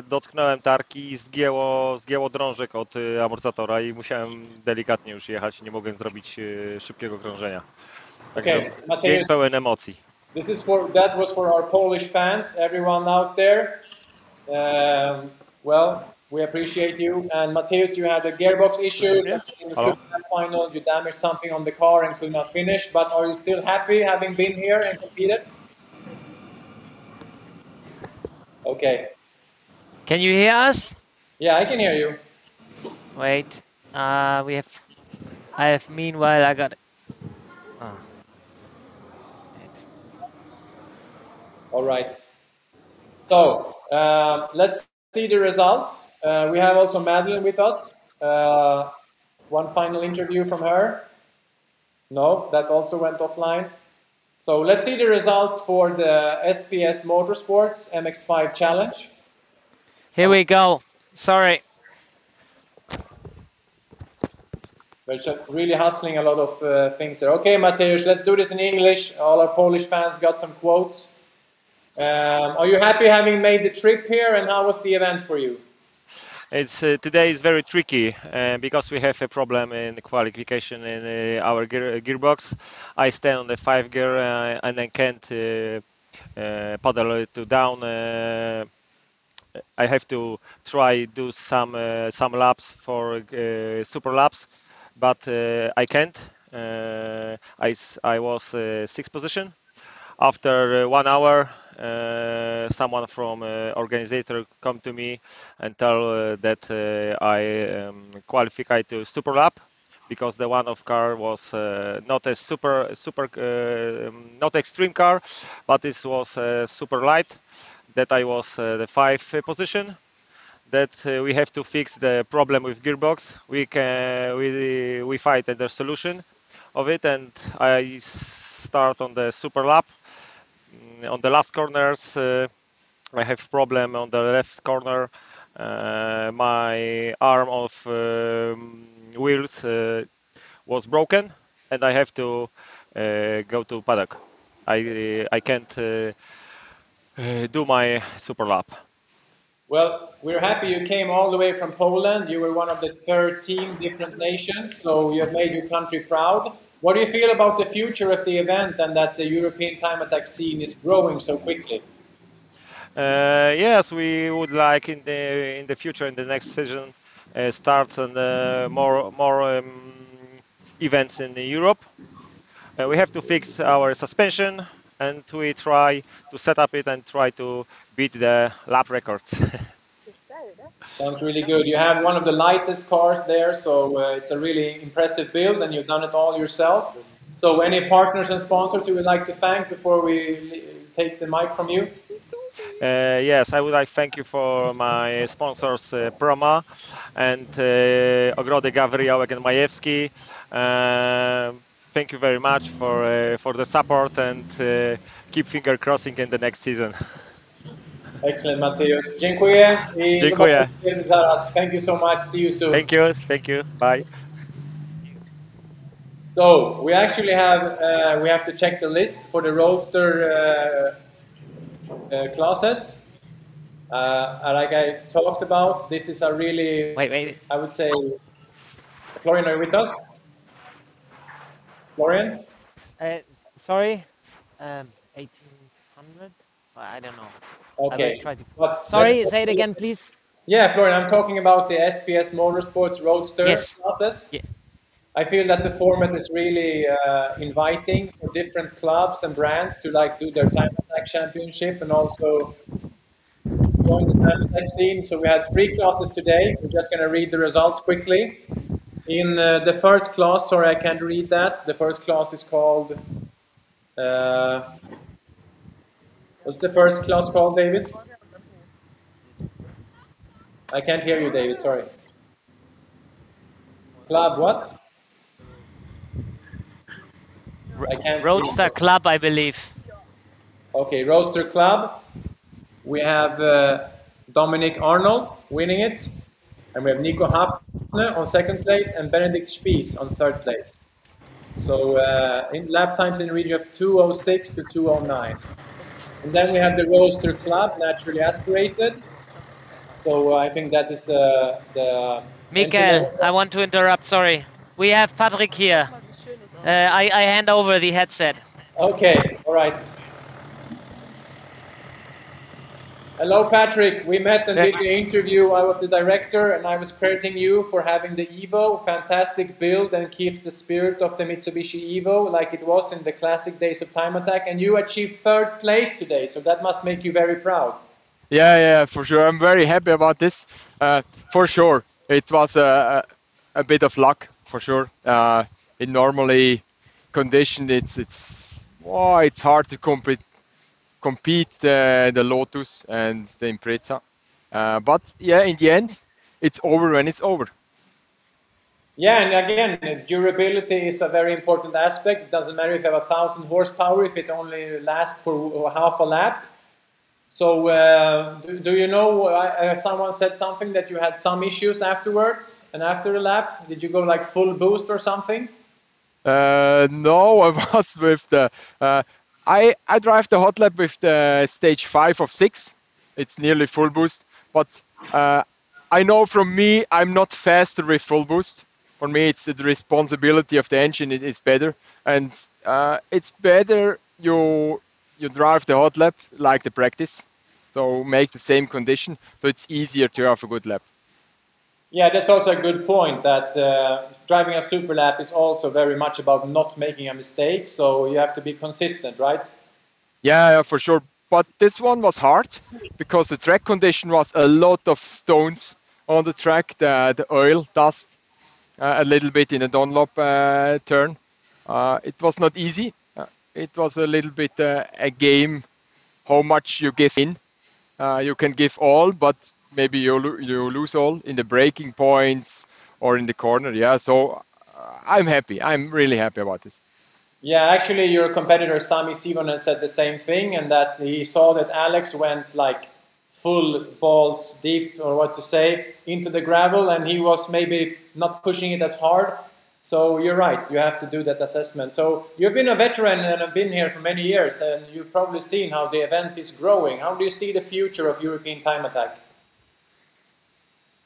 dotknąłem tarki i zgięło drążek od amortyzatora i musiałem delikatnie już jechać, nie mogłem zrobić szybkiego krążenia. Także dzień pełen emocji. That was for our Polish fans, everyone out there. Well, we appreciate you. And Mateusz, you had a gearbox issue in the Super final. You damaged something on the car and could not finish. But are you still happy having been here and competed? Okay. Can you hear us? Yeah, I can hear you. Wait, meanwhile, I got it. Oh. All right. So let's see the results. We have also Madlyn with us. One final interview from her. No, that also went offline. So let's see the results for the SPS Motorsports MX5 Challenge. Here we go. Sorry. We're just really hustling a lot of things there. Okay, Mateusz, let's do this in English. All our Polish fans got some quotes. Are you happy having made the trip here, and how was the event for you? Today is very tricky because we have a problem in the qualification in our gearbox. I stand on the 5 gear and I can't pedal to down. I have to try do some laps for super laps, but I can't. I was 6th position. After 1 hour, someone from organizer come to me and tell that I qualified to super lap because the one of car was not a not extreme car, but this was super light. That I was the 5th position. That we have to fix the problem with gearbox. We find the solution of it, and I start on the super lap. On the last corners, I have problem on the left corner. My arm of wheels was broken, and I have to go to paddock. I can't do my super lap. Well, we're happy you came all the way from Poland. You were one of the 13 different nations, so you have made your country proud. What do you feel about the future of the event and that the European time attack scene is growing so quickly? Yes, we would like in the future, in the next season, start and more events in Europe. We have to fix our suspension, and we try to set up it and try to beat the lap records. Sounds really good. You have one of the lightest cars there, so it's a really impressive build, and you've done it all yourself. So any partners and sponsors you would like to thank before we take the mic from you? Yes, I would like to thank you for my sponsors, Proma and Ogrody Gawryjołek and Majewski. Thank you very much for the support, and keep finger crossing in the next season. Excellent, Mateusz. Dziękuję. Dziękuję. Zaraz. Thank you so much. See you soon. Thank you. Thank you. Bye. So we actually have to check the list for the roadster classes. Like I talked about, this is a really, I would say, Florian, are you with us? Florian? Sorry, 1800? I don't know. Okay. Sorry, say it again, please. Yeah, Florian, I'm talking about the SPS Motorsports Roadster classes. Yeah. I feel that the format is really inviting for different clubs and brands to do their time attack championship and also join the time attack scene. So we had 3 classes today. We're just going to read the results quickly. In the first class, sorry, I can't read that. The first class is called. What's the first class called, David? I can't hear you, David. Sorry. Club what? Roadster Club, I believe. Okay, Roadster Club. We have Dominic Arnold winning it. And we have Nico Hafner on 2nd place and Benedikt Spies on 3rd place. So in lap times in the region of 2:06 to 2:09. And then we have the Roadster Club, naturally aspirated. So I think that is the Mikael, I want to interrupt, sorry. We have Patrick here. I hand over the headset. Okay, all right. Hello, Patrick. We met and did the interview. I was the director, and I was crediting you for having the Evo. Fantastic build and keeps the spirit of the Mitsubishi Evo like it was in the classic days of time attack. And you achieved 3rd place today, so that must make you very proud. Yeah, for sure. I'm very happy about this. For sure, it was a bit of luck, for sure. In normally condition, it's hard to compete the Lotus and the Impreza. But yeah, in the end, it's over when it's over. Yeah, and again, durability is a very important aspect. It doesn't matter if you have 1,000 horsepower, if it only lasts for half a lap. So, do you know, someone said something that you had some issues afterwards and after the lap? Did you go like full boost or something? No, I was with the... I drive the hot lap with the stage 5 of 6. It's nearly full boost. But I know from me, I'm not faster with full boost. For me, it's the responsibility of the engine is better. And it's better you drive the hot lap like the practice, so make the same condition, so it's easier to have a good lap. Yeah, that's also a good point, that driving a super lap is also very much about not making a mistake, so you have to be consistent, right? Yeah, for sure, but this one was hard because the track condition was a lot of stones on the track, the oil, dust, a little bit in a Dunlop turn. It was not easy. It was a little bit a game, how much you give in. You can give all, but maybe you lose all in the braking points or in the corner. Yeah, so I'm happy. I'm really happy about this. Yeah, actually, your competitor Sami Sivonen said the same thing, and that he saw that Alex went like full balls deep, or what to say, into the gravel, and he was maybe not pushing it as hard. So you're right, you have to do that assessment. So you've been a veteran and have been here for many years, and you've probably seen how the event is growing. How do you see the future of European Time Attack?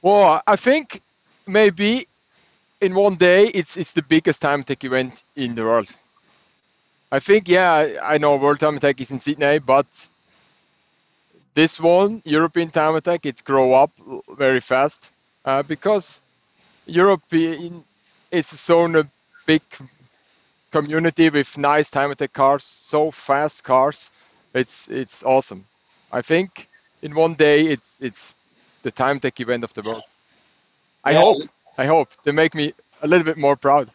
Well, I think maybe in one day it's the biggest time attack event in the world. I think, yeah, I know World Time Attack is in Sydney, but this one, European Time Attack, it's grow up very fast because Europe is so a big community with nice time attack cars, so fast cars. It's awesome. I think in one day it's the time attack event of the world. I hope they make me a little bit more proud.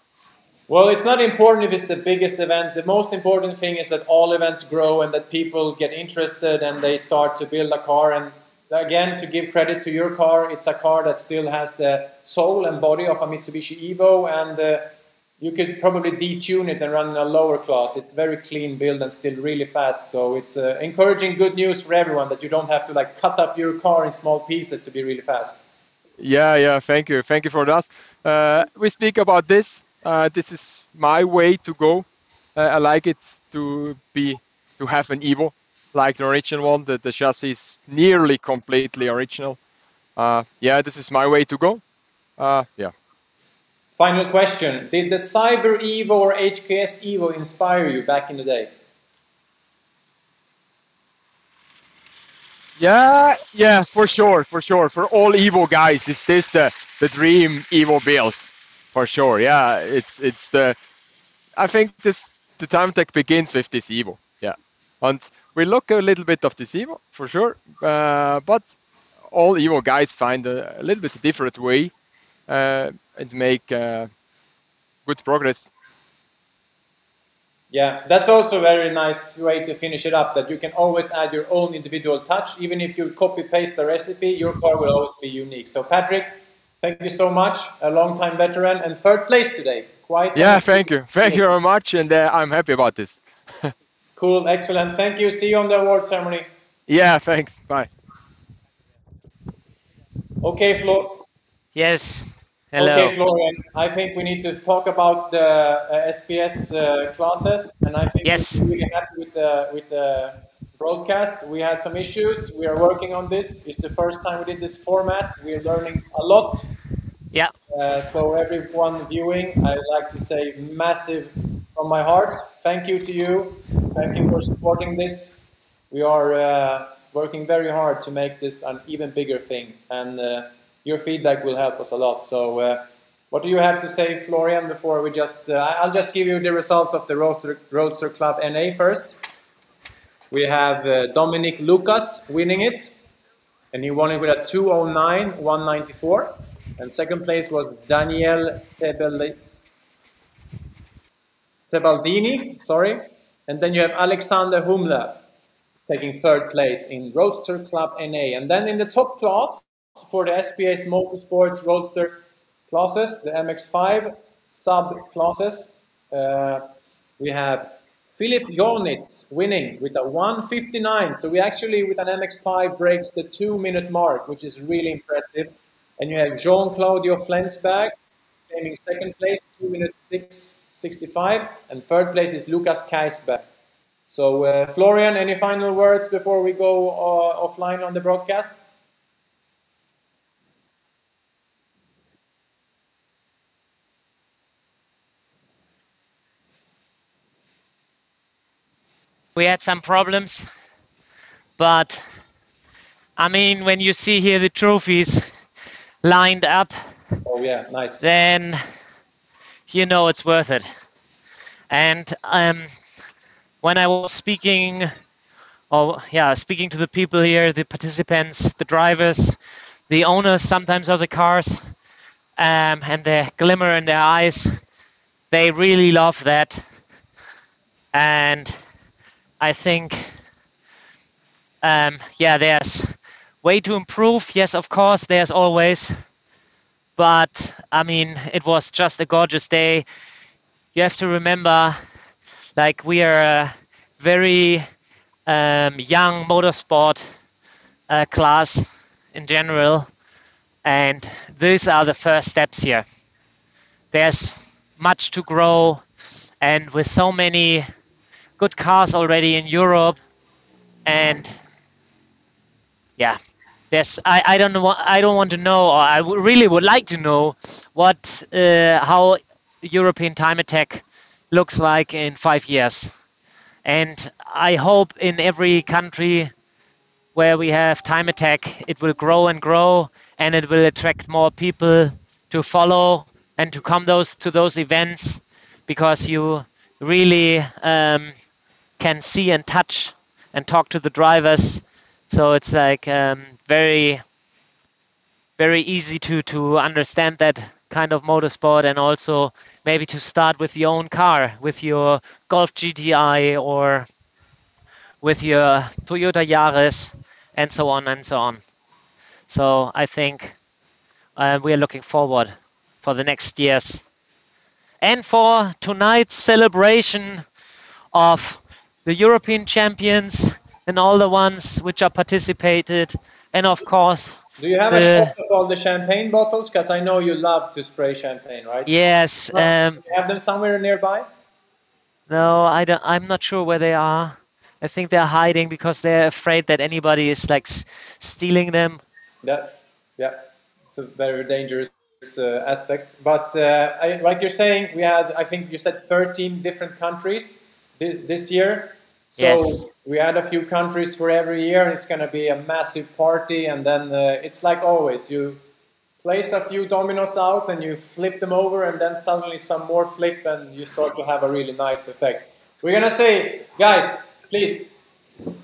Well, it's not important if it's the biggest event. The most important thing is that all events grow and that people get interested and they start to build a car. And again, to give credit to your car, it's a car that still has the soul and body of a Mitsubishi Evo, and you could probably detune it and run in a lower class. It's very clean build and still really fast. So it's encouraging good news for everyone that you don't have to like cut up your car in small pieces to be really fast. Yeah, thank you for that. We speak about this. This is my way to go. I like it to have an Evo, like the original one. The chassis is nearly completely original. Yeah, this is my way to go. Yeah. Final question: did the Cyber Evo or HKS Evo inspire you back in the day? Yeah, for sure. For all Evo guys, is this the dream Evo build? For sure, yeah. It's the. I think the time attack begins with this Evo, yeah. And we look a little bit of this Evo for sure, but all Evo guys find a little bit different way and make good progress. Yeah, that's also a very nice way to finish it up, that you can always add your own individual touch. Even if you copy-paste the recipe, your car will always be unique. So Patrick, thank you so much, a long-time veteran, and third place today. Yeah, thank you very much, and I'm happy about this. Cool, excellent. Thank you. See you on the award ceremony. Yeah, thanks. Bye. Okay, Flo. Yes. Hello. Okay, Florian. I think we need to talk about the SPS classes, and I think we're really happy with the broadcast. We had some issues. We are working on this. It's the first time we did this format. We are learning a lot. Yeah. So everyone viewing, I'd like to say massive from my heart. Thank you to you. Thank you for supporting this. We are working very hard to make this an even bigger thing, and your feedback will help us a lot. So what do you have to say, Florian, before we just... I'll just give you the results of the Roadster Club NA first. We have Dominic Lucas winning it, and he won it with a 209.194. And second place was Daniel Tebaldini, sorry. And then you have Alexander Humle taking third place in Roadster Club NA. And then in the top class, for the SPS Motorsports Roadster classes, the MX5 sub-classes, we have Filip Jonitz winning with a 1:59. So we actually, with an MX5, breaks the 2-minute mark, which is really impressive. And you have Jean-Claudio Flensberg claiming second place, 2 minutes 6:65. And third place is Lucas Kaisberg. So Florian, any final words before we go offline on the broadcast? We had some problems, but I mean, when you see here the trophies lined up, oh yeah, nice, then you know it's worth it. And when I was speaking to the people here, the participants, the drivers, the owners sometimes of the cars, and the glimmer in their eyes. They really love that. And I think, yeah, there's way to improve. Yes, of course, there's always. But, I mean, it was just a gorgeous day. You have to remember, like, we are a very young motorsport class in general. And these are the first steps here. There's much to grow. And with so many good cars already in Europe, and yeah, I don't know. I don't want to know, or I really would like to know what how European time attack looks like in 5 years. And I hope in every country where we have time attack, it will grow and grow, and it will attract more people to follow and to come to those events, because you really can see and touch and talk to the drivers. So it's like very, very easy to understand that kind of motorsport, and also maybe to start with your own car, with your Golf GTI or with your Toyota Yaris, and so on and so on. So I think we are looking forward for the next years. And for tonight's celebration of the European champions and all the ones which are participated, and of course. Do you have a shot of all the champagne bottles? Because I know you love to spray champagne, right? Yes. Do you have them somewhere nearby? No, I don't. I'm not sure where they are. I think they're hiding because they're afraid that anybody is like stealing them. Yeah, it's a very dangerous aspect. But like you're saying, we had, I think you said 13 different countries this year. So yes. We had a few countries for every year, and it's going to be a massive party. And then it's like always, you place a few dominoes out and you flip them over, and then suddenly some more flip, and you start to have a really nice effect. We're going to say, guys, please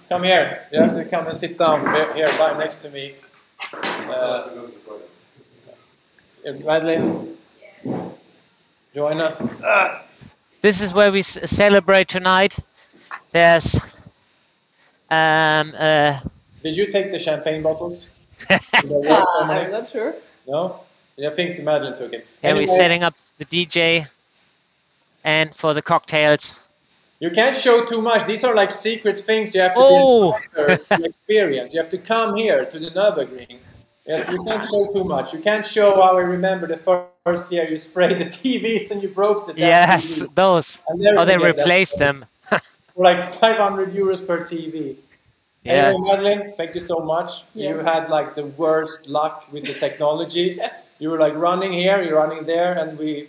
come here. You have to come and sit down here right next to me. Madlyn, join us. This is where we celebrate tonight. There's Did you take the champagne bottles? I'm not sure. No? I think Madlyn took it. Yeah, anyway, we're setting up the DJ and for the cocktails. You can't show too much. These are like secret things you have to to experience. You have to come here to the Nürburgring. Yes, you can't show too much. You can't show how I remember the first year you sprayed the TVs and you broke the Yes, TVs. those. Oh, they replaced them. For like 500 euros per TV. Yeah. Anyway, Madlyn, thank you so much. Yeah. You had like the worst luck with the technology. You were like running here, you're running there, and we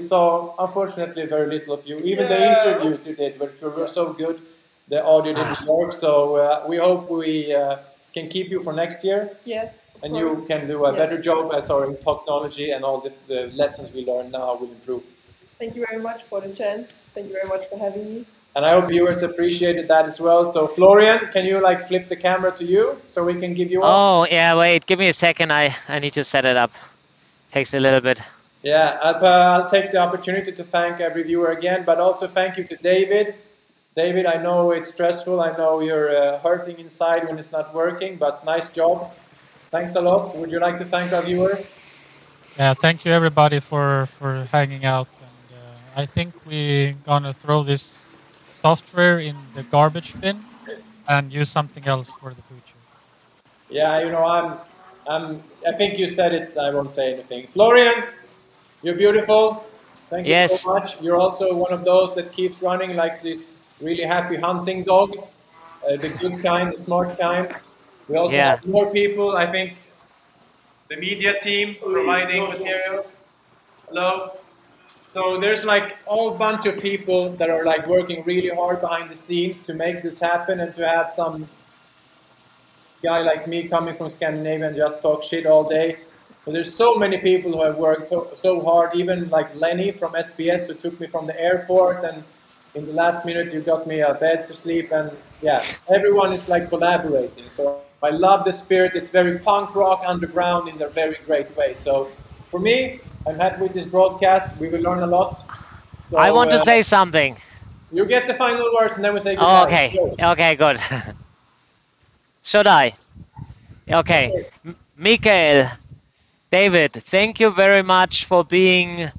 saw, unfortunately, very little of you. Even the interviews you did, which were so good, the audio didn't work. So we hope we can keep you for next year. Yes. And you can do a better job as our technology, and all the lessons we learn now will improve. Thank you very much for the chance. Thank you very much for having me. And I hope viewers appreciated that as well. So Florian, can you like flip the camera to you so we can give you off? Oh, yeah, wait, give me a second. I need to set it up. Takes a little bit. Yeah, I'll take the opportunity to thank every viewer again, but also thank you to David. David, I know it's stressful. I know you're hurting inside when it's not working, but nice job. Thanks a lot. Would you like to thank our viewers? Yeah, thank you everybody for hanging out. And I think we're gonna throw this software in the garbage bin and use something else for the future. Yeah, you know, I think you said it. I won't say anything. Florian, you're beautiful. Thank you so much. You're also one of those that keeps running like this really happy hunting dog, the good kind, the smart kind. We also have more people. I think the media team providing material. Hello. So there's like a whole bunch of people that are like working really hard behind the scenes to make this happen, and to have some guy like me coming from Scandinavia and just talk shit all day. But there's so many people who have worked so hard, even like Lenny from SBS, who took me from the airport, and in the last minute you got me a bed to sleep, and yeah, everyone is like collaborating. So I love the spirit. It's very punk rock underground in a very great way. So for me, I'm happy with this broadcast. We will learn a lot. So, I want to say something. You get the final words and then we say goodbye. Oh, okay. Okay, good. Should I? Okay. Mikael, David, thank you very much for being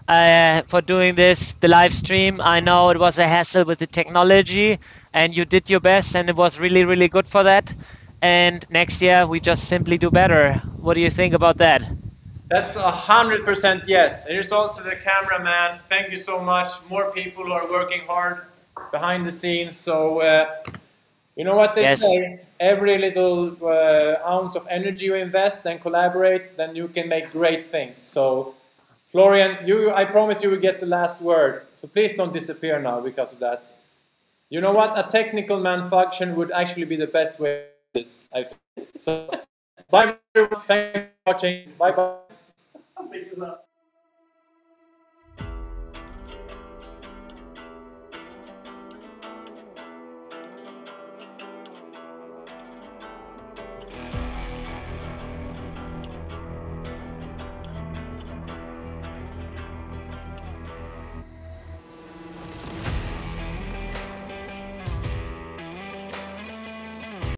for doing this, the live stream. I know it was a hassle with the technology and you did your best and it was really, really good for that. And next year we just simply do better. What do you think about that? That's 100% yes. Here's also the cameraman. Thank you so much. More people are working hard behind the scenes. So, you know what they say? Every little ounce of energy you invest and collaborate, then you can make great things. So, Florian, I promise you will get the last word. So please don't disappear now because of that. You know what? A technical malfunction would actually be the best way to do this, I think. So, bye everyone. Thanks for watching. Bye-bye.